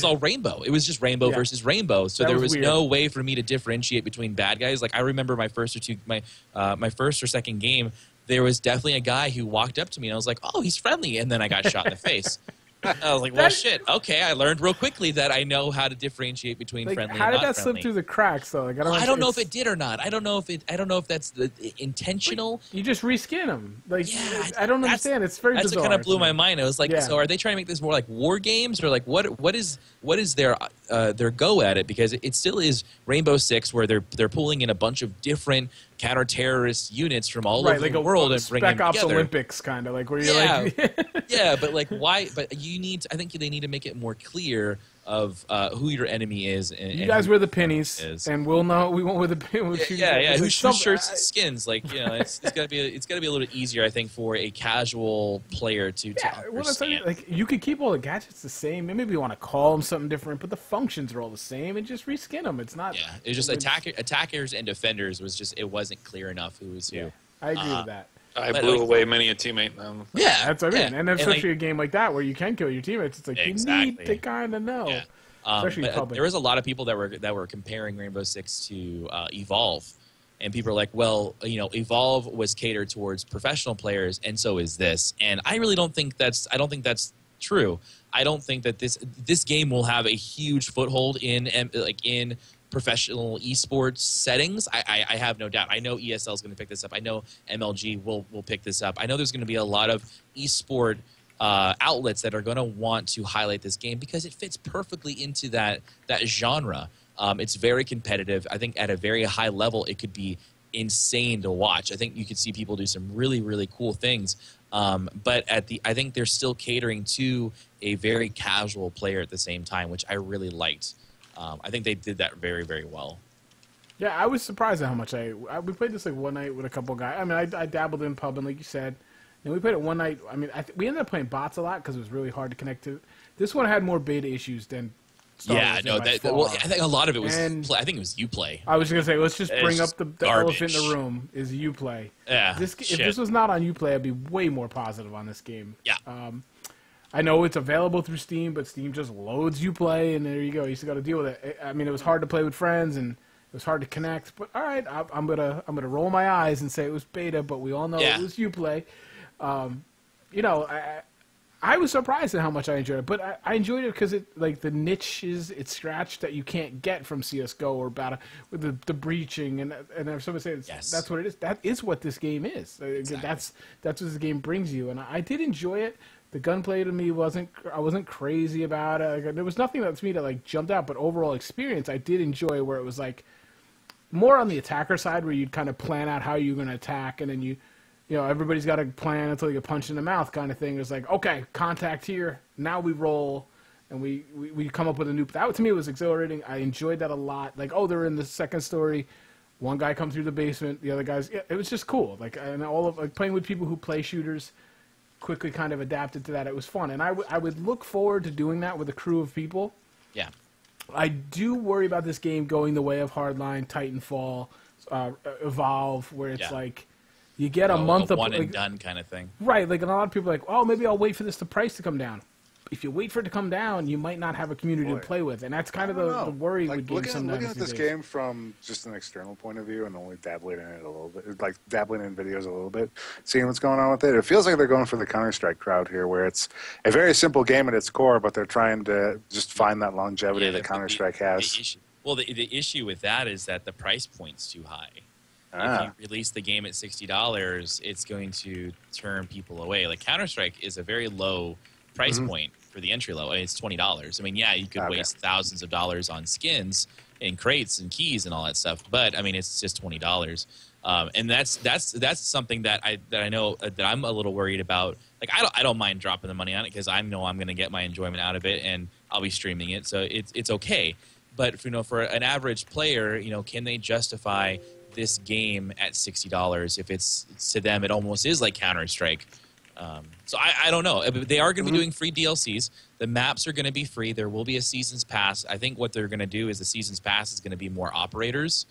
all rainbow. It was just rainbow versus rainbow. So there was no way for me to differentiate between bad guys. Like I remember my first or second game, there was definitely a guy who walked up to me and I was like, "Oh, he's friendly," and then I got shot in the face. I was like, well, shit. Okay, I learned real quickly that I know how to differentiate between friendly and not friendly. How did that slip through the cracks, though? Like, I don't know if it did or not. I don't know if that's the intentional. You just reskin them. Like, yeah, I don't understand. It's very bizarre. That's what kind of blew my mind. I was like, so are they trying to make this more like war games, or like what is their go at it? Because it still is Rainbow Six, where they're pulling in a bunch of different counter-terrorist units from all over the world and bringing them together. Spec Ops Olympics, kind of like where you're like, yeah, but like why? But I think they need to make it more clear of who your enemy is. And you guys wear the pennies, and we'll know we won't wear the pennies. Yeah. Who shoots shirts and skins? Like, you know, it's got to be a little bit easier, I think, for a casual player to understand. Like you could keep all the gadgets the same. Maybe you want to call them something different, but the functions are all the same, and just reskin them. It's not. Yeah, it's just attackers and defenders it wasn't clear enough who was who. Yeah, I agree with that. I blew away many a teammate. Yeah, that's what I mean. And especially a game like that where you can kill your teammates, it's like you need to kind of know. Yeah. Especially public. There was a lot of people that were comparing Rainbow Six to Evolve, and people are like, "Well, you know, Evolve was catered towards professional players, and so is this." And I really don't think that's true. I don't think that this game will have a huge foothold in professional esports settings. I have no doubt. I know ESL is going to pick this up. I know MLG will pick this up. I know there's going to be a lot of esport outlets that are going to want to highlight this game because it fits perfectly into that genre. It's very competitive. I think at a very high level, it could be insane to watch. I think you could see people do some really, really cool things. But I think they're still catering to a very casual player at the same time, which I really liked. I think they did that very, very well. Yeah, I was surprised at how much we played this like one night with a couple guys. I mean, I dabbled in pub, and like you said, and we played it one night. I mean, we ended up playing bots a lot because it was really hard to connect to. This one had more beta issues than Star Wars. I think a lot of it was. I think it was Uplay. I was gonna say, let's just bring up the elephant in the room is Uplay. Yeah. If this was not on Uplay, I'd be way more positive on this game. Yeah. I know it's available through Steam, but Steam just loads Uplay, and there you go. You just got to deal with it. I mean, it was hard to play with friends, and it was hard to connect. But all right, I'm gonna roll my eyes and say it was beta, but we all know it was Uplay. You know, I was surprised at how much I enjoyed it, but I enjoyed it because the niches it scratched that you can't get from CS:GO or Battle with the breaching and if somebody says that's what it is, that is what this game is. Exactly. That's what this game brings you, and I did enjoy it. The gunplay to me I wasn't crazy about it. There was nothing to me that like jumped out, but overall experience I did enjoy, where it was like more on the attacker side, where you'd kind of plan out how you're going to attack, and then you know, everybody's got a plan until you get punched in the mouth kind of thing. It's like, okay, contact here. Now we roll, and we come up with a new... That, to me, was exhilarating. I enjoyed that a lot. Like, oh, they're in the second story. One guy comes through the basement. The other guys... Yeah, it was just cool. Like, and playing with people who play shooters quickly kind of adapted to that. It was fun. And I would look forward to doing that with a crew of people. Yeah. I do worry about this game going the way of Hardline, Titanfall, Evolve, where it's like... You get a month of one and done kind of thing, right? Like, and a lot of people are like, oh, maybe I'll wait for the price to come down. If you wait for it to come down, you might not have a community to play with, and that's kind of the worry with games sometimes. Looking at this game from just an external point of view and only dabbling in it a little bit, like dabbling in videos a little bit, seeing what's going on with it, it feels like they're going for the Counter-Strike crowd here, where it's a very simple game at its core, but they're trying to just find that longevity that Counter-Strike has. The issue with that is that the price point's too high. If you release the game at $60, it's going to turn people away. Like, Counter-Strike is a very low price point for the entry level. I mean, it's $20. I mean, yeah, you could waste thousands of dollars on skins and crates and keys and all that stuff, but I mean, it's just $20. And that's something that I know that I'm a little worried about. Like, I don't mind dropping the money on it because I know I'm going to get my enjoyment out of it, and I'll be streaming it, so it's okay. But for an average player, can they justify this game at $60 if it's to them it almost is like Counter-Strike? So I don't know. They are going to be doing free DLCs. The maps are going to be free. There will be a Seasons Pass. I think what they're going to do is the Seasons Pass is going to be more operators.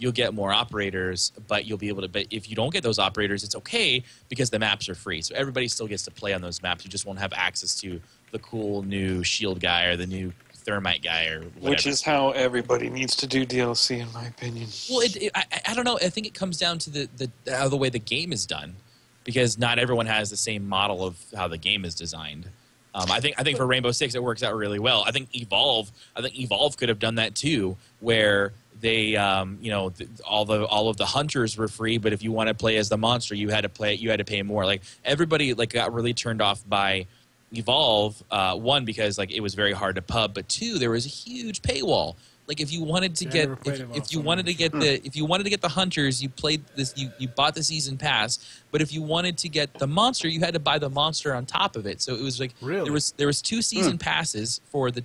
you'll get more operators, but you'll be able to. But if you don't get those operators, it's okay because the maps are free. So everybody still gets to play on those maps. You just won't have access to the cool new shield guy or the new thermite guy or whatever. Which is how everybody needs to do DLC, in my opinion. Well, I don't know. I think it comes down to the way the game is done, because not everyone has the same model of how the game is designed. I think for Rainbow Six it works out really well. I think Evolve could have done that too, where they all of the hunters were free, but if you want to play as the monster, you had to pay more. Like everybody got really turned off by Evolve, one, because like it was very hard to pub, but two, there was a huge paywall. Like if you wanted to get if you wanted to get the hunters, you played this, you bought the season pass, but if you wanted to get the monster, you had to buy the monster on top of it. So it was like there was two season passes for the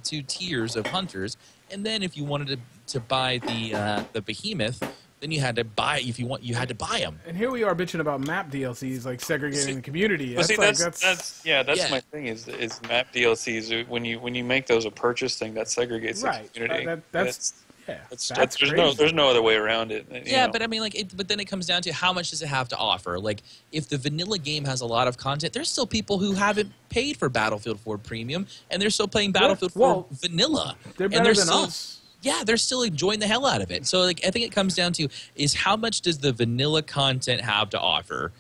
two tiers of hunters, and then if you wanted to buy the behemoth, then you had to buy you had to buy them. And here we are bitching about map DLCs, like segregating the community. That's yeah. my thing is map DLCs. When you make those a purchase thing, that segregates the community. That's there's no other way around it. Yeah, but I mean, but then it comes down to how much does it have to offer? Like, if the vanilla game has a lot of content, there's still people who haven't paid for Battlefield 4 Premium, and they're still playing Battlefield 4 Vanilla. They're better than us. Yeah, they're still enjoying the hell out of it. So, like, I think it comes down to is how much does the vanilla content have to offer,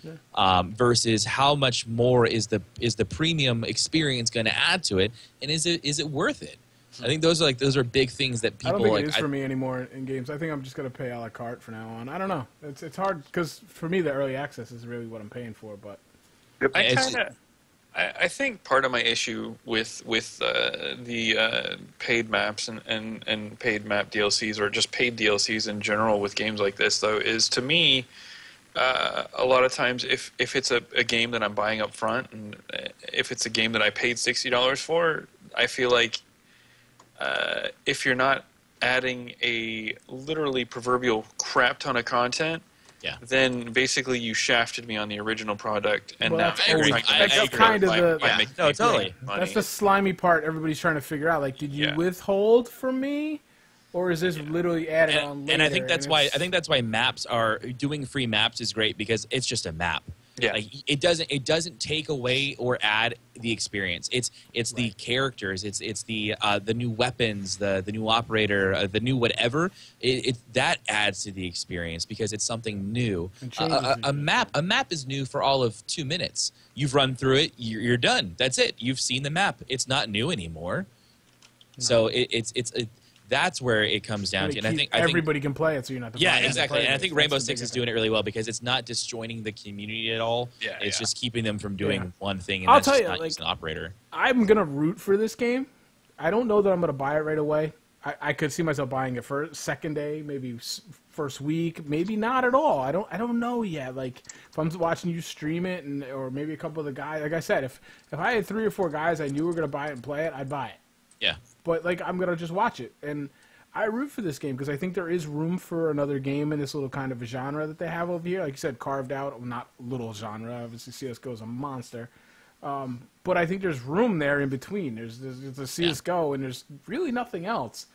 versus how much more is the premium experience going to add to it, and is it worth it? I think those are big things that people. I don't think it is for me anymore in games. I think I'm just gonna pay a la carte from now on. I don't know. It's hard because for me the early access is really what I'm paying for. But I think part of my issue with the paid maps and paid map DLCs, or just paid DLCs in general with games like this, though, is to me a lot of times if it's a game that I'm buying up front, and if it's a game that I paid $60 for, I feel like if you're not adding a literally proverbial crap ton of content, then basically you shafted me on the original product, and now that's kind of totally. That's the slimy part everybody's trying to figure out. Like, did you withhold from me, or is this literally added on later? And I think that's why maps are doing free maps is great, because it's just a map. Yeah. Like, it doesn't take away or add the experience. It's the characters. It's the new weapons, the new operator, the new whatever. That adds to the experience because it's something new. A map is new for all of 2 minutes. You've run through it. You're done. That's it. You've seen the map. It's not new anymore. No. So that's where it comes down to. And I think everybody can play it, so you're not. Exactly. And I think Rainbow Six is doing it really well because it's not disjoining the community at all. Yeah, it's just keeping them from doing one thing, and I'll that's tell just you, not using an operator. I'm gonna root for this game. I don't know that I'm gonna buy it right away. I could see myself buying it for second day, maybe first week, maybe not at all. I don't know yet. Like, if I'm watching you stream it, or maybe a couple of the guys, like I said, if I had 3 or 4 guys I knew were gonna buy it and play it, I'd buy it. Yeah. But like, I'm gonna just watch it, and I root for this game because I think there is room for another game in this little kind of a genre that they have over here. Like you said, carved out, not little genre. Obviously, CSGO is a monster. But I think there's room there in between. There's a CSGO, and there's really nothing else.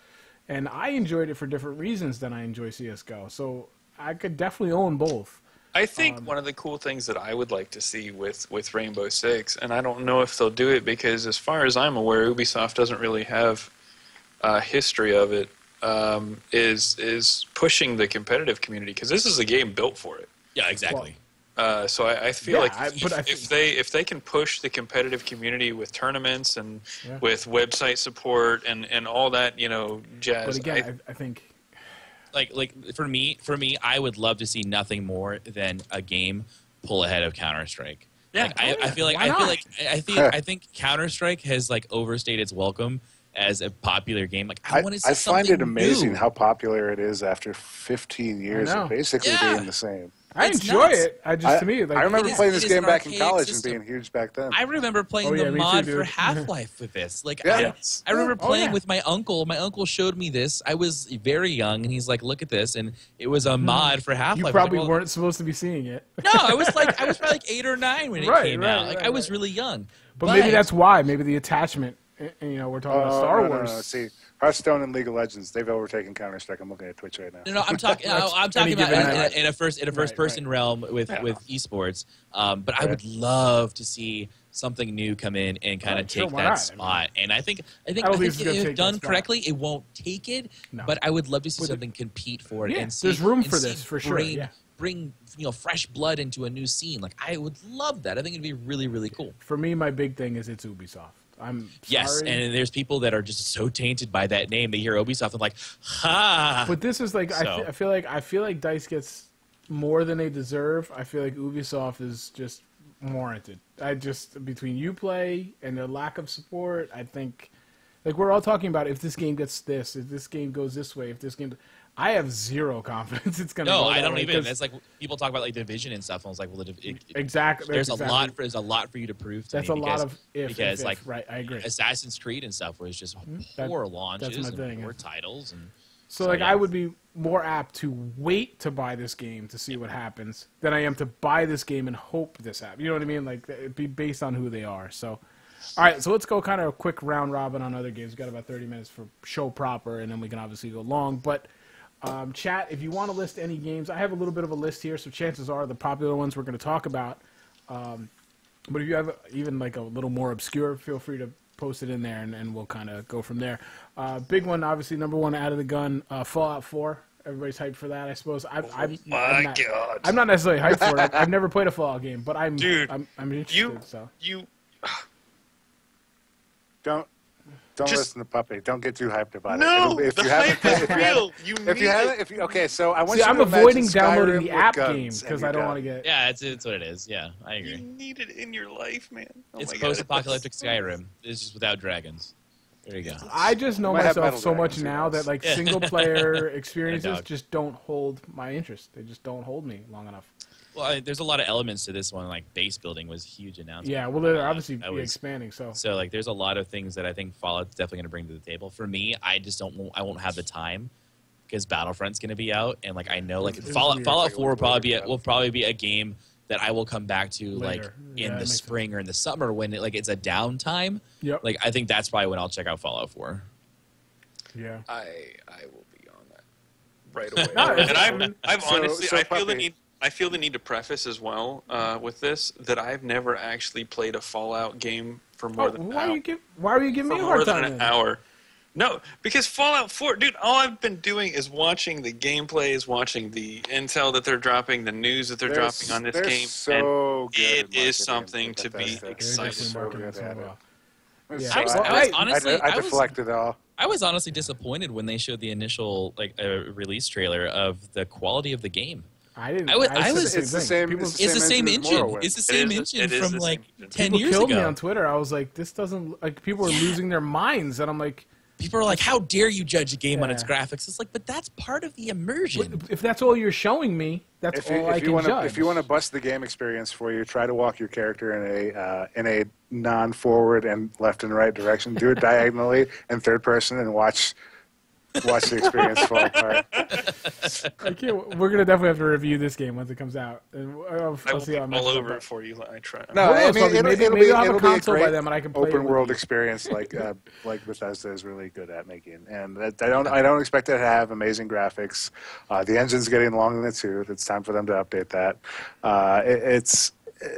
And I enjoyed it for different reasons than I enjoy CSGO. So I could definitely own both. I think one of the cool things that I would like to see with Rainbow Six, and I don't know if they'll do it because as far as I'm aware, Ubisoft doesn't really have a history of it, is pushing the competitive community, because this is a game built for it. Yeah, exactly. So I feel if they can push the competitive community with tournaments and with website support and all that, jazz. But again, I think like for me, I would love to see nothing more than a game pull ahead of Counter-Strike. Yeah, I think Counter-Strike has overstayed its welcome as a popular game. Like, I want to see something find it amazing new. how popular it is after 15 years of basically being the same. I enjoy it. I remember playing this game back in college and being huge back then. I remember playing the mod for Half-Life with this. I remember playing with my uncle. My uncle showed me this. I was very young, and he's like, "Look at this," and it was a mod for Half-Life. You probably weren't supposed to be seeing it. No, I was probably 8 or 9 when it came out. I was really young. But maybe that's why. Maybe the attachment. We're talking about Star Wars. No. See, Hearthstone and League of Legends, they've overtaken Counter-Strike. I'm looking at Twitch right now. No, I'm talking. I'm talking about in a first person realm with esports. But I would love to see something new come in and kind of take that spot. And I think if done correctly, it won't take it. No. But I would love to see something compete for it. Yeah, and see, there's room for this for sure. Bring fresh blood into a new scene. Like I would love that. I think it'd be really, really cool. For me, my big thing is it's Ubisoft. I'm sorry. Yes, and there's people that are just so tainted by that name. They hear Ubisoft and like, ha. But this is like I feel like DICE gets more than they deserve. I feel like Ubisoft is just warranted. Between Uplay and their lack of support, I think like we're all talking about if this game gets this, if this game goes this way, if this game. I have zero confidence it's going to go that way. No, I don't even. It's like people talk about like Division and stuff, and I was like, well, exactly. There's a lot for you to prove to me. That's a lot of because like right, I agree. Assassin's Creed and stuff was just poor launches and poor titles, and so like I would be more apt to wait to buy this game to see what happens than I am to buy this game and hope this happens. You know what I mean? Like it'd be based on who they are. So. All right, so let's go kind of a quick round robin on other games. We've got about 30 minutes for show proper, and then we can obviously go long, but. Chat, if you want to list any games, I have a little bit of a list here, so chances are the popular ones we're going to talk about. But if you have even like a little more obscure, feel free to post it in there, and we'll kind of go from there. Big one, obviously, number one out of the gun, Fallout 4. Everybody's hyped for that, I suppose. I'm not necessarily hyped for it. I've never played a Fallout game, but I'm interested. Don't listen to Puppy. Don't get too hyped about it. No, the hype is real. Okay, so I want you to I'm avoiding downloading the app game because I don't want to get. Yeah, it's what it is. Yeah, I agree. You need it in your life, man. It's post-apocalyptic Skyrim. It's just without dragons. There you go. I just know myself so much now that like single-player experiences just don't hold my interest. They just don't hold me long enough. Well, there's a lot of elements to this one. Like base building was a huge announcement. Yeah, well, they're obviously expanding. So like, there's a lot of things that I think Fallout's definitely going to bring to the table. For me, I just I won't have the time because Battlefront's going to be out, and like I know, like Fallout 4 will probably be a game that I will come back to later. Like in the spring or in the summer when it's a downtime. Yep. Like I think that's probably when I'll check out Fallout 4. Yeah, I will be on that right away. And I feel the need to preface as well with this that I've never actually played a Fallout game for more than why are you giving me a hard time? More than an hour. No, because Fallout 4, dude, all I've been doing is watching the gameplays, watching the intel that they're dropping, the news that they're dropping on this game. So and it is something to be excited about. I deflected all. I was honestly disappointed when they showed the initial release trailer of the quality of the game. It's the same engine. It's the same engine from like 10 years ago. People killed me on Twitter. I was like, this doesn't like. People are losing their minds, and I'm like, people are like, how dare you judge a game on its graphics? It's like, but that's part of the immersion. If that's all you're showing me, that's all I can judge. If you want to bust the game experience for you, try to walk your character in a non-forward and left and right direction. Do it diagonally in third person and watch the experience fall apart. We're gonna definitely have to review this game once it comes out. And I'll see how all over it for you. I try. No, I mean maybe I'll have a console by them and I can play open world experience like Bethesda is really good at making. And I don't expect it to have amazing graphics. The engine's getting long in the tooth. It's time for them to update that.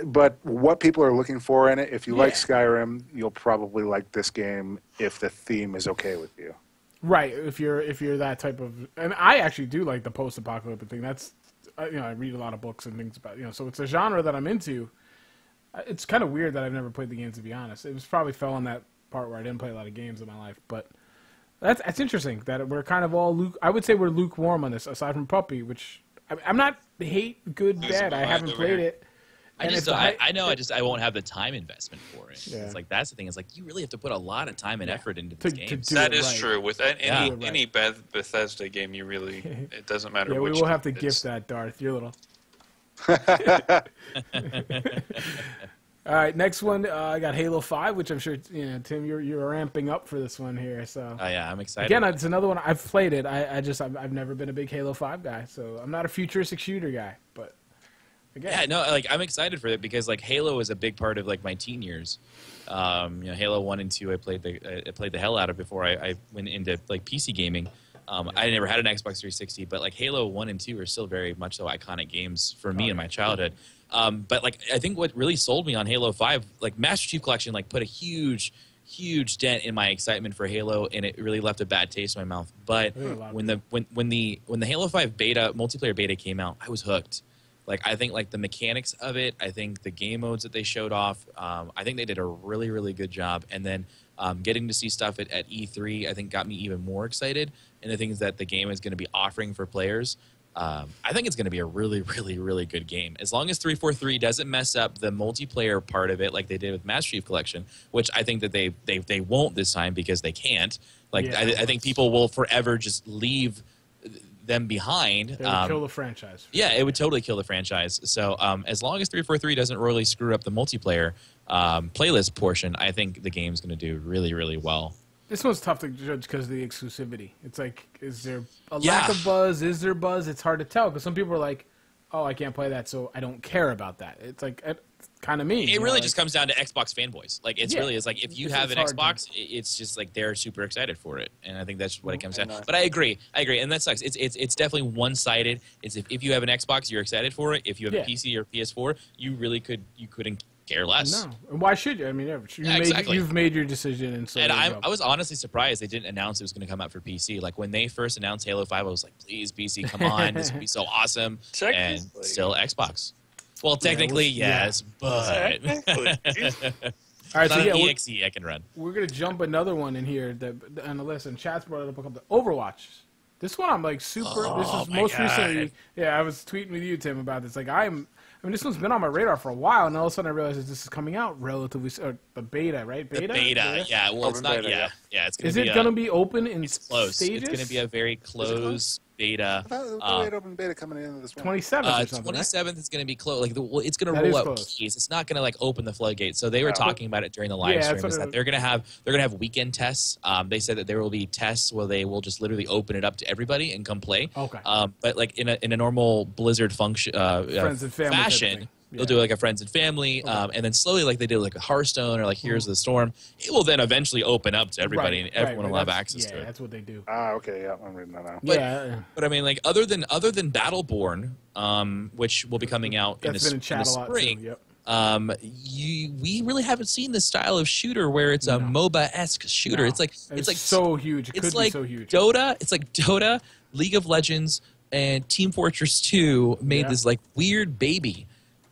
But what people are looking for in it, if you like Skyrim, you'll probably like this game if the theme is okay with you. Right, if you're that type of, and I actually do like the post-apocalyptic thing. That's, I read a lot of books and things about, so it's a genre that I'm into. It's kind of weird that I've never played the game, to be honest. It was probably fell on that part where I didn't play a lot of games in my life, but that's interesting that we're kind of all I would say we're lukewarm on this, aside from Puppy, which I'm not good, bad. I haven't played it. I won't have the time investment for it. Yeah. It's like that's the thing. It's like you really have to put a lot of time and effort into this game. That is true. With any Bethesda game, you really it doesn't matter. Yeah, which we will have to gift that, Darth. You're little. All right, next one. I got Halo 5, which I'm sure Tim, you're ramping up for this one here. So yeah, I'm excited. Again, it's another one. I've played it. I've never been a big Halo 5 guy, so I'm not a futuristic shooter guy, but. again. Yeah, no, like I'm excited for it because like Halo is a big part of like my teen years. Halo 1 and 2 I played the hell out of before I went into like PC gaming. I never had an Xbox 360, but like Halo 1 and 2 are still very much so iconic games for me in my childhood. But like I think what really sold me on Halo 5, like Master Chief Collection, like put a huge dent in my excitement for Halo, and it really left a bad taste in my mouth. But when the Halo 5 multiplayer beta came out, I was hooked. Like I think like the mechanics of it, I think the game modes that they showed off, I think they did a really, really good job. And then getting to see stuff at E3, I think got me even more excited. And the things that the game is going to be offering for players, I think it's going to be a really, really, really good game. As long as 343 doesn't mess up the multiplayer part of it like they did with Master Chief Collection, which I think that they won't this time because they can't. Like I think people will forever just leave them behind. It would kill the franchise. Yeah, it would totally kill the franchise. So as long as 343 doesn't really screw up the multiplayer playlist portion, I think the game's going to do really, really well. This one's tough to judge because of the exclusivity. It's like, is there a lack of buzz? Is there buzz? It's hard to tell because some people are like, oh, I can't play that, so I don't care about that. It's like kind of me. It really just comes down to Xbox fanboys. Like really is like if you have an Xbox, it's just like they're super excited for it, and I think that's what it comes down. But I agree, and that sucks. It's definitely one-sided. It's if you have an Xbox, you're excited for it. If you have a PC or PS4, you couldn't care less. No, and why should you? I mean, you've made your decision, and so. And I was honestly surprised they didn't announce it was going to come out for PC. Like when they first announced Halo 5, I was like, please PC, come on, this would be so awesome. And still Xbox. Well, technically, yes, but all right, so EXE I can run. We're gonna jump another one in here on the list, and chat's brought it up a couple. Overwatch. This one I'm like super. This is most recently. Yeah, I was tweeting with you, Tim, about this. Like I mean, this one's been on my radar for a while, and all of a sudden I realized that this is coming out relatively. The beta, right? Beta, yeah. Well, it's not. Yeah, it's gonna be. Is it gonna be open in close? stages? It's gonna be a very closed beta. I thought we had open beta coming in this one. 27th. 27th is going to be closed. Like it's going to roll out keys. It's not going to like open the floodgates. So they were talking about it during the live stream. Is that they're going to have weekend tests. They said that there will be tests where they will just literally open it up to everybody and come play. Okay. But like in a normal Blizzard function friends and family fashion. They'll do like a friends and family, and then slowly, like they did like a Hearthstone or like Heroes of the Storm, it will then eventually open up to everybody, and everyone will have access to it. Yeah, that's what they do. Okay, yeah, I'm reading that now. But I mean, like other than Battleborn, which will be coming out in the spring, we really haven't seen this style of shooter where it's a MOBA-esque shooter. No. It's like so huge. It could be so huge. It's like Dota, League of Legends, and Team Fortress 2 made this like weird baby.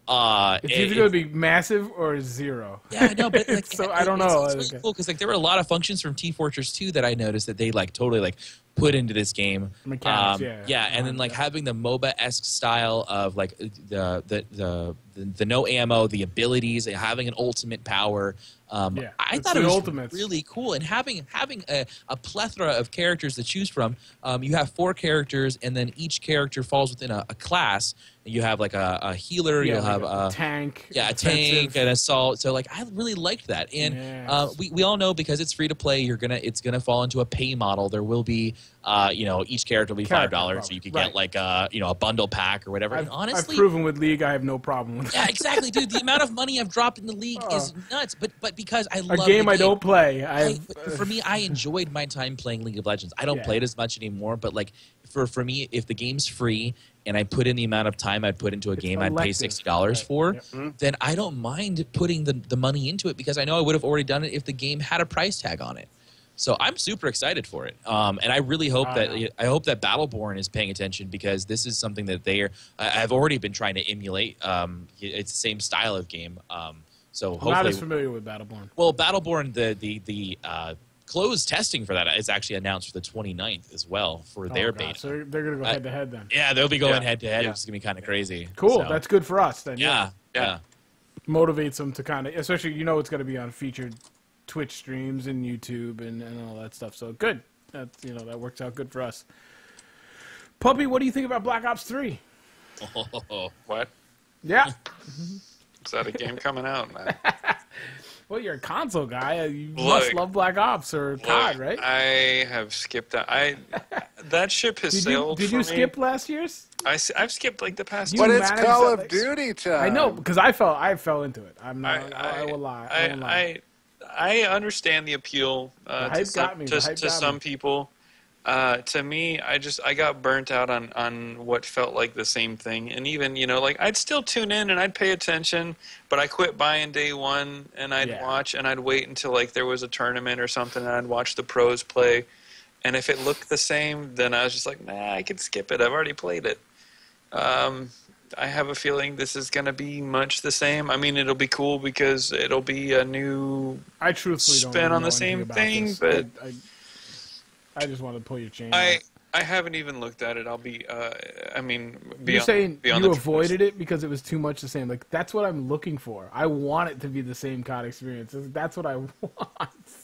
It's either going to be massive or zero. Yeah, I know, but like, so I don't know. It's really cool because like there were a lot of functions from Team Fortress 2 that I noticed that they like totally like put into this game. Mechanics, and then like having the MOBA-esque style of like the no ammo, the abilities, and having an ultimate power. I thought it was really cool, and having a plethora of characters to choose from. You have 4 characters, and then each character falls within a class. You have like a healer, you'll have a tank, a tank, an assault. So like I really liked that, and we all know because it's free to play, it's gonna fall into a pay model. There will be each character will be $5, so you could get like a bundle pack or whatever. And honestly, I've proven with League I have no problem with. Yeah, exactly, dude. The amount of money I've dropped in the League is nuts. But because I love a game I don't play, for me, I enjoyed my time playing League of Legends. I don't play it as much anymore, but like for me, if the game's free and I put in the amount of time I'd put into a game I'd pay $60 for, then I don't mind putting the money into it because I know I would have already done it if the game had a price tag on it. So I'm super excited for it, and I really hope that Battleborn is paying attention because this is something that I've already been trying to emulate. It's the same style of game. So hopefully, I'm not as familiar with Battleborn. Well, Battleborn, the closed testing for that is actually announced for the 29th as well for their beta. So they're going to go head to head then. Yeah, they'll be going head to head, which is going to be kind of crazy. Cool, so. That's good for us then. Yeah. Motivates them to kind of, especially it's going to be on featured Twitch streams and YouTube and all that stuff. So good. That's that works out good for us. Puppy, what do you think about Black Ops 3? What? Yeah. Is that a game coming out, man? Well, you're a console guy. You must love Black Ops or COD, right? I have skipped out. that ship has sailed. Did for you me. skip last year's? I've skipped like the past. But it's managed Call to, of like, Duty time. I know, because I fell into it. I will lie. I won't lie. I understand the appeal hype got me. The hype to got some me. people. To me, I got burnt out on what felt like the same thing. And even, like I'd still tune in and I'd pay attention, but I quit buying day one and I'd watch and I'd wait until like there was a tournament or something and I'd watch the pros play. And if it looked the same, then I was just like, nah, I can skip it. I've already played it. I have a feeling this is going to be much the same. I mean, it'll be cool because it'll be a new I truthfully don't spin really on know the same anything about thing, this. but I just want to pull your chain. I haven't even looked at it. I'll be, I mean, You're saying you the avoided it because it was too much the same. Like, that's what I'm looking for. I want it to be the same COD experience. That's what I want.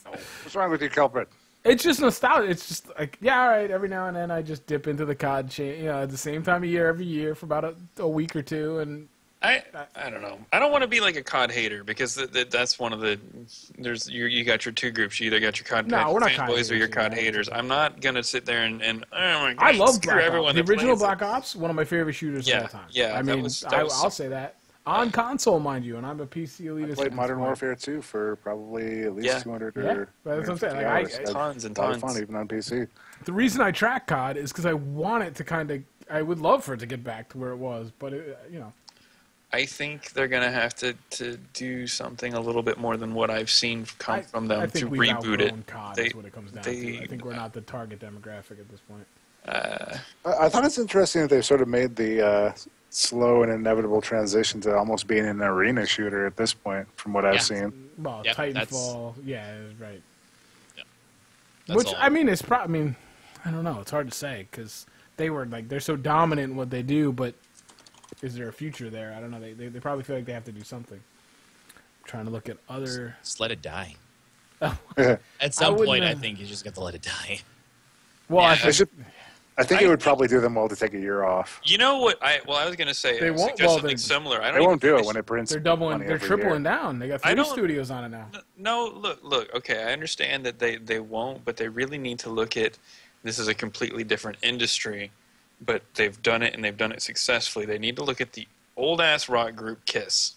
What's wrong with you, culprit? It's just nostalgia. It's just like, yeah, all right, every now and then I just dip into the COD chain, at the same time of year every year for about a week or two, and I don't know. I don't want to be like a COD hater because that's one of the you got your two groups. You either got your COD we're not COD fanboys or your haters, COD haters. I'm not gonna sit there and oh my God, I love screw Black everyone Ops. The that original plays it. Black Ops, one of my favorite shooters of all time. Yeah, I that mean, was I'll say that. On console, mind you, and I'm a PC elitist. I played Modern Warfare 2 for probably at least 200 or that's what I'm saying. 150 Like, hours. tons and a lot of tons. fun, even on PC. The reason I track COD is because I want it to I would love for it to get back to where it was, but I think they're gonna have to do something a little bit more than what I've seen come from them I think to we've reboot it. outgrown COD is what it comes down to. I think we're not the target demographic at this point. I thought it's interesting that they've sort of made the slow and inevitable transition to almost being an arena shooter at this point, from what I've seen. Well, Yeah, Titanfall, right. Yeah. Which I mean, I don't know. It's hard to say because they're so dominant in what they do, but is there a future there? I don't know. They probably feel like they have to do something. I'm trying to look at other. Just let it die. Oh. At some wouldn't point, I have- think you just got to let it die. Well, Yeah. I think it would probably do them well to take a year off. You know what? I was gonna say They won't- suggest well, something they- similar. I don't They won't even do think it when it brings they're money every tripling year. down. They got I 3 don't- studios on it now. No, look. Okay, I understand that they won't, but they really need to look at this is a completely different industry, but they've done it and they've done it successfully. They need to look at the old ass rock group Kiss.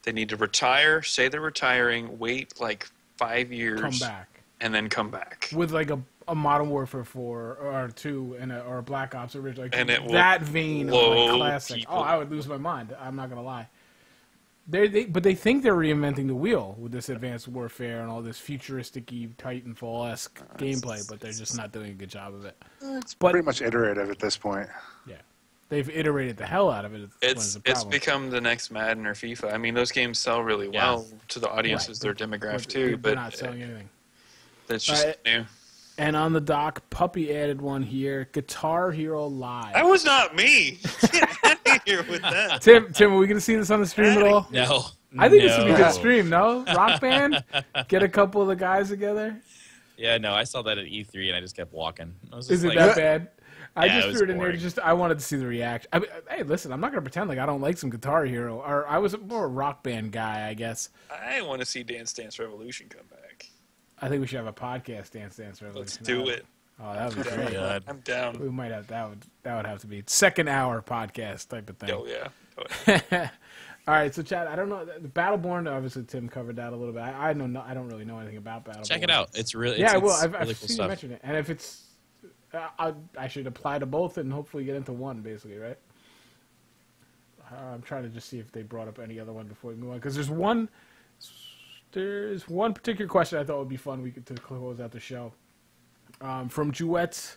They need to retire, say they're retiring, wait like 5 years, Come back and then come back. with like a Modern Warfare 4 or 2 or a Black Ops original, like And it will that vein of like blow classic. people. Oh, I would lose my mind. I'm not gonna lie. But they think they're reinventing the wheel with this advanced warfare and all this futuristic-y Titanfall-esque gameplay, but they're just not doing a good job of it. It's But- pretty much iterative at this point. Yeah, they've iterated the hell out of it. It's become the next Madden or FIFA. I mean, those games sell really well to the audiences they're demographic too, they're but not selling anything. that's just Right. new. And on the dock, Puppy added one here: Guitar Hero Live. That was not me. Get out of here with that. Tim, are we gonna see this on the stream at all? No. I think this would be a No. good stream, no? Rock band? Get a couple of the guys together? Yeah, no, I saw that at E3 and I just kept walking. I was just Is it like, that bad? I Yeah, just it was threw it in boring. there I wanted to see the reaction. Hey, listen, I'm not going to pretend like I don't like some Guitar Hero. Or I was more a Rock Band guy, I guess. I want to see Dance Dance Revolution come back. I think we should have a podcast, Dance Dance Revolution. Let's do it. Oh, that would be Oh, great. God. I'm down. We might have that would have to be second hour podcast type of thing. Oh yeah. All right, so Chad, I don't know the Battleborn. Obviously, Tim covered that a little bit. I don't really know anything about Battleborn. Check it out. It's really Yeah, I will. it's I've really seen cool you stuff. mention it, and if it's, I should apply to both and hopefully get into one, basically, right? I'm trying to just see if they brought up any other one before we move on, because there's one particular question I thought would be fun to close out the show. From Jouette,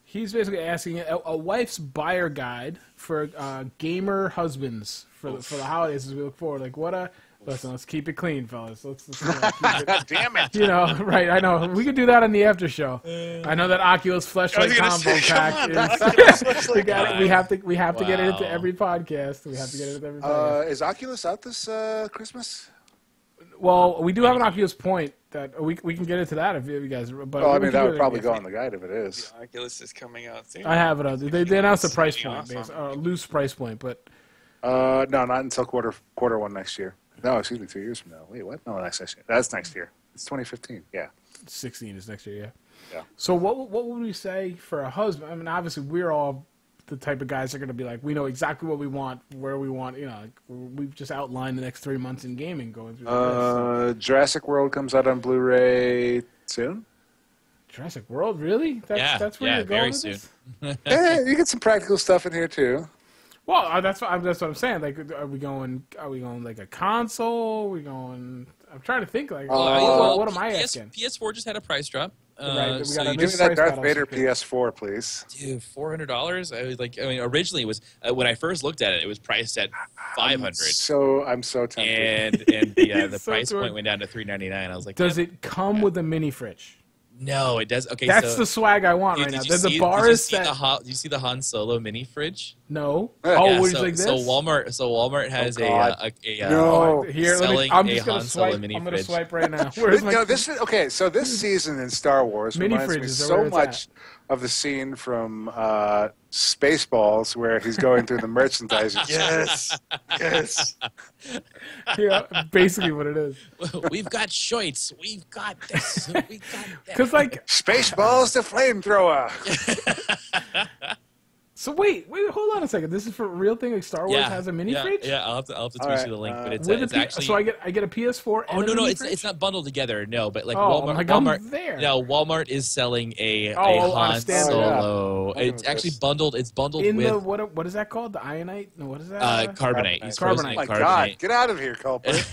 he's basically asking a wife's buyer guide for gamer husbands for the holidays as we look forward. Like listen, let's keep it clean, fellas. Let's keep it, Damn it! right? I know we could do that on the after show. I know that Oculus Fleshlight combo pack is. We have to get it into Wow. every podcast. We have to get it into every podcast. Is Oculus out this Christmas? Well, we do have an Oculus Point that we can get into that if you guys. But Well, I we mean, can that do would it probably if go we- on the guide if it is. The Oculus is coming out soon. I have it. They announced the price That's point, awesome. loose price point, but No, not until quarter one next year. No, excuse me, 2 years from now. Wait, what? No, that's next year. It's 2015. Yeah. 16 is next year, yeah. Yeah. So what would we say for a husband? I mean, obviously we're all the type of guys that are going to be like, we know exactly what we want, where we want. You know, like, we've just outlined the next 3 months in gaming going through the list. Jurassic World comes out on Blu-ray soon. Jurassic World, really? That's where you're going very with soon. this? You get some practical stuff in here too. Well, that's what I'm saying. Like, are we going like a console? Are we going? I'm trying to think. Like, what am I asking? PS4 just had a price drop. Right, we so got a you new Give me that price Darth battle Vader secret. PS4, please. Dude, $400. I was like, I mean, originally it was when I first looked at it, it was priced at $500, I'm so tempted. and the So price torn. point went down to $399. I was like, Does it come with a mini fridge? no, it does. Okay, That's so the swag I want right did now. you There's see- a bar did you is see set. Do you see the Han Solo mini fridge? No. Yeah, Oh, Yeah, where so, it's like this. so Walmart has God. a No. Here, selling I'm a just gonna Han Solo swipe. mini I'm gonna fridge. swipe right now. Where's my? No, this is okay. So this season in Star Wars Mini reminds me fridges are so where it's much of the scene from Spaceballs where he's going through the merchandising. Yes. Yes. Yeah, basically what it is. We've got shorts. We've got this. We got that. Because like, Spaceballs the flamethrower. so wait, hold on a second. This is for a real thing. Like Star Wars has a mini fridge. Yeah, I'll have to tweet All you the link, right, but it's With it's a P- actually. so I get a PS4. Oh And a no, mini it's fridge? not bundled together. No, but like Oh, Walmart, like, I'm Walmart, there. no, Walmart is selling a on a Han standalone. Solo. Oh, yeah. It's actually bundled. It's bundled In with the what is that called? The ionite? No, what is that? carbonite. He's Carbonite. frozen Oh in my carbonite. God! Get out of here, culprit.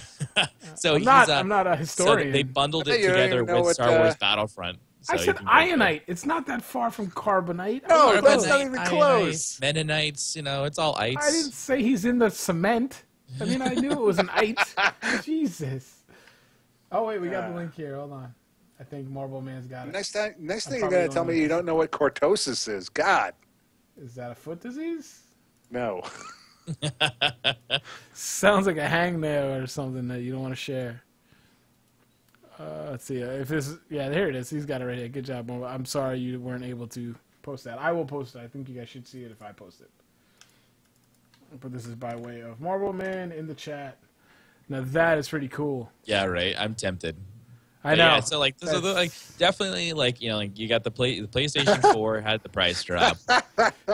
So I'm not a So historian. they bundled I it bet you don't together even know with what, Star Wars Battlefront. I So said you can get ionite. It's not that far from carbonite. No, I'm that's close. not even Ionite, close. Mennonites, it's all ites. I didn't say he's in the cement. I mean, I knew it was an ite. Jesus. Oh wait, we got the link here. Hold on. I think Marble Man's got it. Next thing you're probably gonna tell don't me know. you don't know what cortosis is. God, Is that a foot disease? no. Sounds like a hangnail or something that you don't want to share. Let's see. If this, here it is. He's got it right here. Good job, Marble. I'm sorry you weren't able to post that. I will post it. I think you guys should see it if I post it. But this is by way of Marble Man in the chat. Now that is pretty cool. Yeah, right. I'm tempted. I But know. Yeah, so definitely you got the PlayStation 4 had the price drop.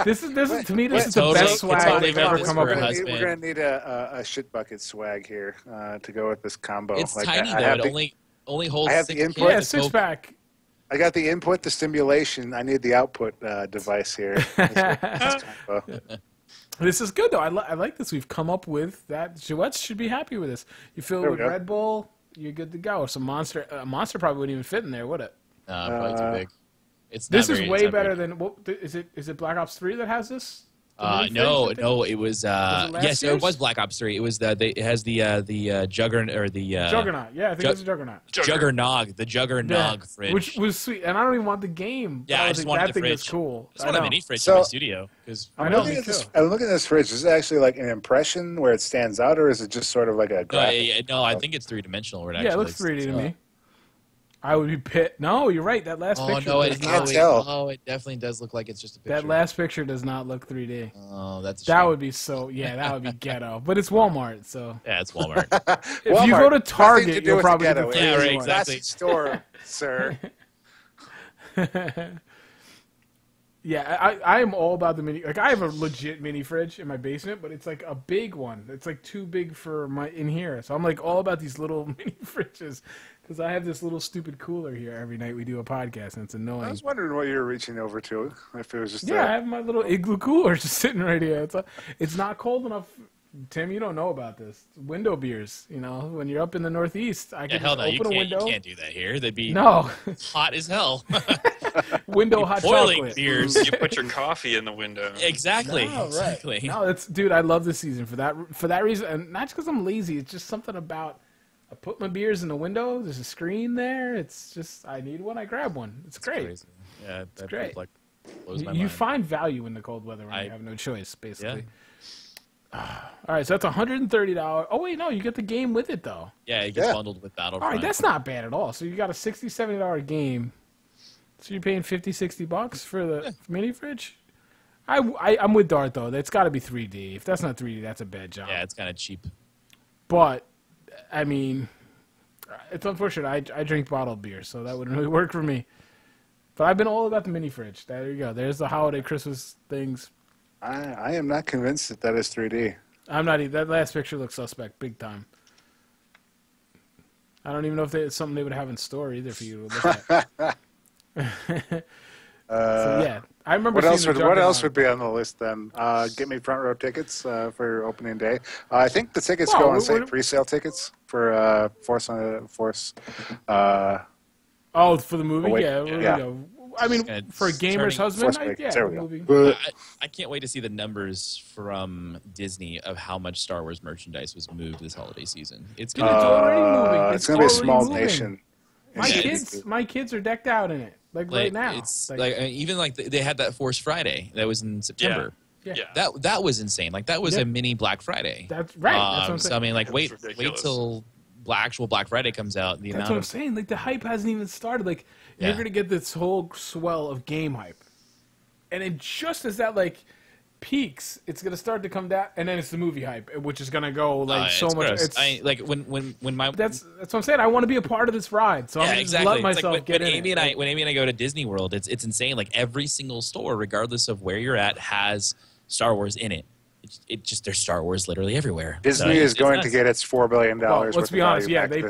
This is to me. This is Totally- the best it's swag totally they've ever different come up for a with. husband. We're gonna need a shit bucket swag here to go with this combo. It's Like, tiny I though. have It the- only holds I have the 6 input. Yeah, cans. six pack. I got the input, the stimulation. I need the output device here. This combo. This is good though. I like this. We've come up with that. Gillette's should be happy with this. You fill it There we with go. Red Bull, you're good to go. Some Monster. Monster probably wouldn't even fit in there, would it? No, probably too big. It's This not is very- way it's not better very- than. What, is it Black Ops 3 that has this? The mini No, fridge, I think? no, it was. last Yes, it year's? was Black Ops 3. It was it has the Juggernaut or the Juggernaut. Yeah, I think it's a Juggernaut. Juggernog, the Juggernog fridge. Which was sweet, and I don't even want the game. but Yeah, I was just like, wanted that the thing is fridge. cool. I just I want a know. mini fridge So- in my studio because I I'm know, looking me at this. too. I'm looking at this fridge. Is it actually like an impression where it stands out, or is it just sort of like a graphic? no, I think it's 3-dimensional. Where it Yeah, it actually looks 3D to sticks me. I would be pit. No, you're right. That last Oh picture no, does it, not. can't tell. oh, it definitely does look like it's just a picture. That last picture does not look 3D. Oh, that's a That shame. would be so. Yeah, that would be ghetto. But it's Walmart, so Yeah, it's Walmart. if you go to Nothing Target, to do you'll with probably the get the ghetto. Yeah, 3D right, one. exactly. That's the store, sir. Yeah, I am all about the mini. Like, I have a legit mini fridge in my basement, but it's like a big one. It's like too big for my in here. So I'm like all about these little mini fridges because I have this little stupid cooler here every night we do a podcast, and it's I annoying. was wondering what you were reaching over to. If it was just Yeah, I have my little igloo cooler just sitting right here. It's not cold enough. Tim, you don't know about this. Window beers, when you're up in the Northeast, I Yeah, can hell just no, you open a can't. window. You can't do that here. They'd be No, hot as hell. window hot Boiling chocolate. beers. You put your coffee in the window. Exactly. No, right. Exactly. No, dude, I love this season for that reason, and not just because I'm lazy. It's just something about I put my beers in the window. There's a screen there. It's just I need one, I grab one. It's great. Crazy. Yeah, that great. like blows my You mind. find value in the cold weather when I- you have no choice, basically. Yeah. All right, so that's $130. Oh wait, no, you get the game with it though. Yeah, it gets Yeah. bundled with All Battlefront. right, that's not bad at all. So you got a $60, $70 game. So you're paying $50, $60 for the mini fridge. I'm with Dart though. That's got to be 3D. If that's not 3D, that's a bad job. Yeah, it's kind of cheap. But I mean, it's unfortunate. I drink bottled beer, so that wouldn't really work for me. But I've been all about the mini fridge. There you go. There's the holiday Christmas things. I am not convinced that is 3D. I'm not either. That last picture looks suspect, big time. I don't even know if it's something they would have in store either for you to look at. So yeah, I remember. What else would be on the list then? Get me front row tickets for opening day. I think the tickets go on sale. Pre-sale tickets for Force. Oh, for the movie, yeah. Yeah. I mean, for a gamer's husband, there we movie. go. I can't wait to see the numbers from Disney of how much Star Wars merchandise was moved this holiday season. It's Dude, it's already moving. It's going to be a small moving. nation. My kids are decked out in it, like right now. It's even like they had that Force Friday that was in September. Yeah. That was insane. Like that was a mini Black Friday. That's right. That's what I'm saying. So I mean, like wait till actual Black Friday comes out. That's what I'm saying. Like the hype hasn't even started. Like you're gonna get this whole swell of game hype, and then just as that like peaks, it's gonna start to come down, and then it's the movie hype, which is gonna go like so much. Gross. Like when my that's what I'm saying. I want to be a part of this ride, so I'm gonna just let myself get in. When Amy and I go to Disney World, it's insane. Like every single store, regardless of where you're at, has Star Wars in it. It just there's Star Wars literally everywhere. Disney is going to get its $4 billion. Let's be honest. Yeah, they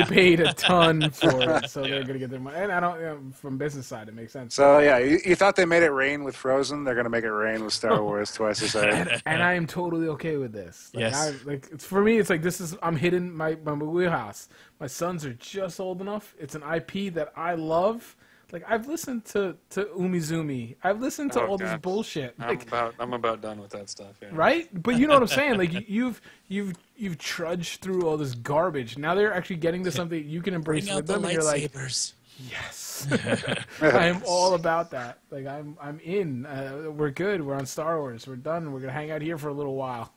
paid a ton for it, so they're going to get their money. And I don't, from business side, it makes sense. So yeah, you thought they made it rain with Frozen? They're going to make it rain with Star Wars twice as hard. And I am totally okay with this. Like, yes. For me, it's like I'm hitting my wheelhouse. My sons are just old enough. It's an IP that I love. Like I've listened to Umizoomi. I've listened to all this bullshit. Like, I'm about done with that stuff. Yeah. Right? But you know what I'm saying? Like you've trudged through all this garbage. Now they're actually getting to something you can embrace with them, and you're like, yes, I am all about that. Like I'm in. We're good. We're on Star Wars. We're done. We're gonna hang out here for a little while.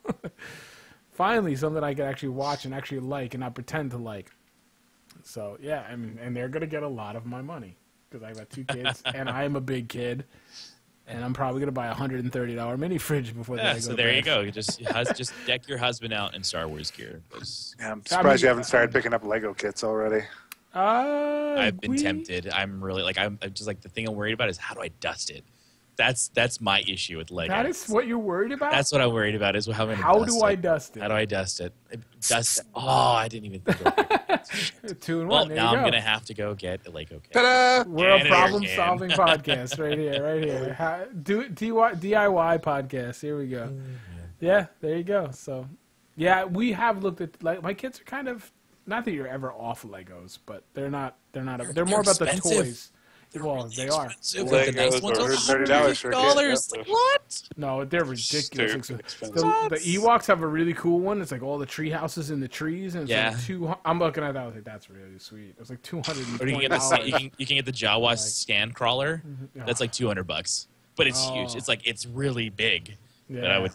Finally, something I can actually watch and actually like, and not pretend to like. So yeah, I mean, and they're gonna get a lot of my money. Because I've got 2 kids, and I'm a big kid, and I'm probably going to buy a $130 mini fridge before they go so to there bed. you go. You just deck your husband out in Star Wars gear. I'm surprised you haven't started picking up Lego kits already. I've been tempted. I'm really I'm just like the thing I'm worried about is how do I dust it? That's my issue with Lego. That is what you're worried about? That's what I'm worried about is how do I dust it? How do I dust it? I didn't even think of it. 2 in 1. Well, there now you I'm go. going to have to go get a Lego kit. Ta-da! We're a problem-solving podcast right here. DIY podcast. Here we go. Yeah, there you go. So, yeah, we have looked at my kids are kind of not that you're ever off Legos, but they're not. They're more about the toys. Well, they are. Like the nice ones are $30 for a kit. Like, what? No, they're ridiculous. Expensive. The Ewoks have a really cool one. It's like all the tree houses in the trees, and it's like I'm looking at that. I was like, that's really sweet. It was like $220. Or you can get the Jawa stand crawler. That's like $200, but it's huge. It's like it's really big. Yeah. But I would.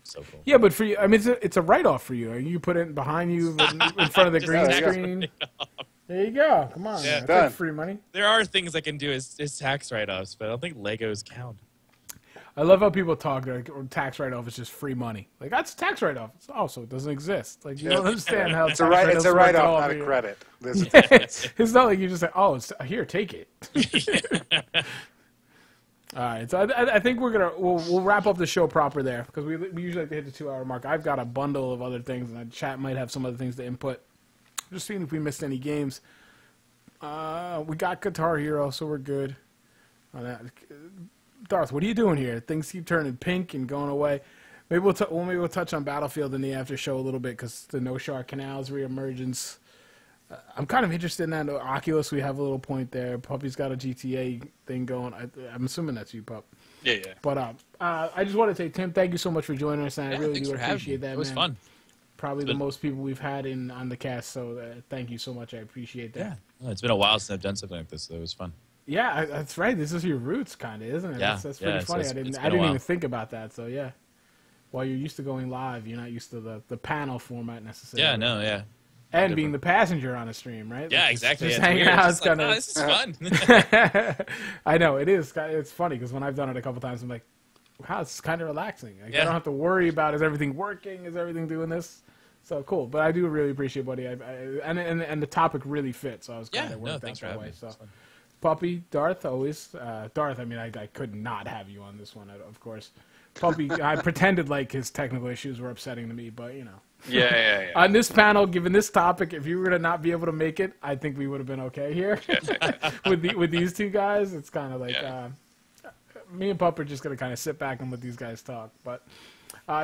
So cool. Yeah, but for you, I mean, it's a write-off for you. You put it behind you in front of the green screen. There you go. Come on. Yeah, that's free money. There are things I can do as tax write-offs, but I don't think Legos count. I love how people talk like tax write-off is just free money. Like, that's a tax write-off. So it doesn't exist. Like, you don't understand how it's a write-off, not a credit. It's not like you just say, here, take it. All right, so I think we'll wrap up the show proper there because we usually like to hit the 2-hour mark. I've got a bundle of other things, and the chat might have some other things to input. Just seeing if we missed any games. We got Guitar Hero, so we're good on that. Darth, what are you doing here? Things keep turning pink and going away. Maybe we'll touch on Battlefield in the after show a little bit because the No Shark Canal's reemergence. I'm kind of interested in that. Oculus, we have a little point there. Puppy's got a GTA thing going. I'm assuming that's you, Pup. Yeah. But I just want to say, Tim, thank you so much for joining us, and I really do appreciate that. It was fun. Probably the most people we've had on the cast, so thank you so much. I appreciate that. Yeah, it's been a while since I've done something like this, so it was fun. Yeah, that's right. This is your roots, kind of, isn't it? Yeah, that's pretty funny. I didn't even think about that. So yeah, while you're used to going live, you're not used to the panel format necessarily. Yeah, no, yeah. And being the passenger on a stream, right? Yeah, exactly. Just hanging out. It's kind of. This is fun. I know it is. It's funny because when I've done it a couple times, I'm like, wow, it's kind of relaxing. Like, I don't have to worry about is everything working, is everything doing this. So cool, but I do really appreciate, buddy. And the topic really fits, so I was glad it worked thanks out for that way. having me. So, Puppy, Darth, always Darth. I mean, I could not have you on this one, of course. Puppy, I pretended like his technical issues were upsetting to me, but you know. Yeah. On this panel, given this topic, if you were to not be able to make it, I think we would have been okay here. with these two guys, it's kind of like me and Pup are just gonna kind of sit back and let these guys talk, but.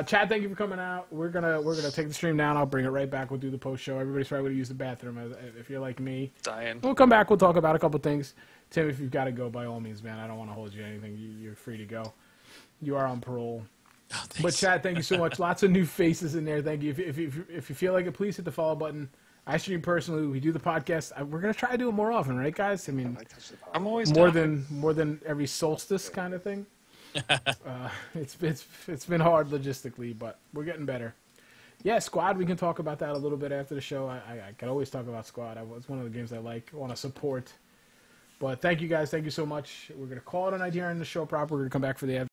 Chad, thank you for coming out. We're gonna take the stream down. I'll bring it right back. We'll do the post show. Everybody's probably gonna use the bathroom if you're like me. Dying. We'll come back. We'll talk about a couple things. Tim, if you've got to go, by all means, man. I don't want to hold you to anything. You're free to go. You are on parole. Oh, but Chad, thank you so much. Lots of new faces in there. Thank you. If you feel like it, please hit the follow button. I stream personally. We do the podcast. We're gonna try to do it more often, right, guys? I mean, I'm always more down. than every solstice kind of thing. It's been hard logistically, but we're getting better. Yeah, Squad, we can talk about that a little bit after the show. I can always talk about Squad. It's one of the games I want to support. But thank you guys. Thank you so much. We're going to call it a night here on the show proper. We're going to come back for the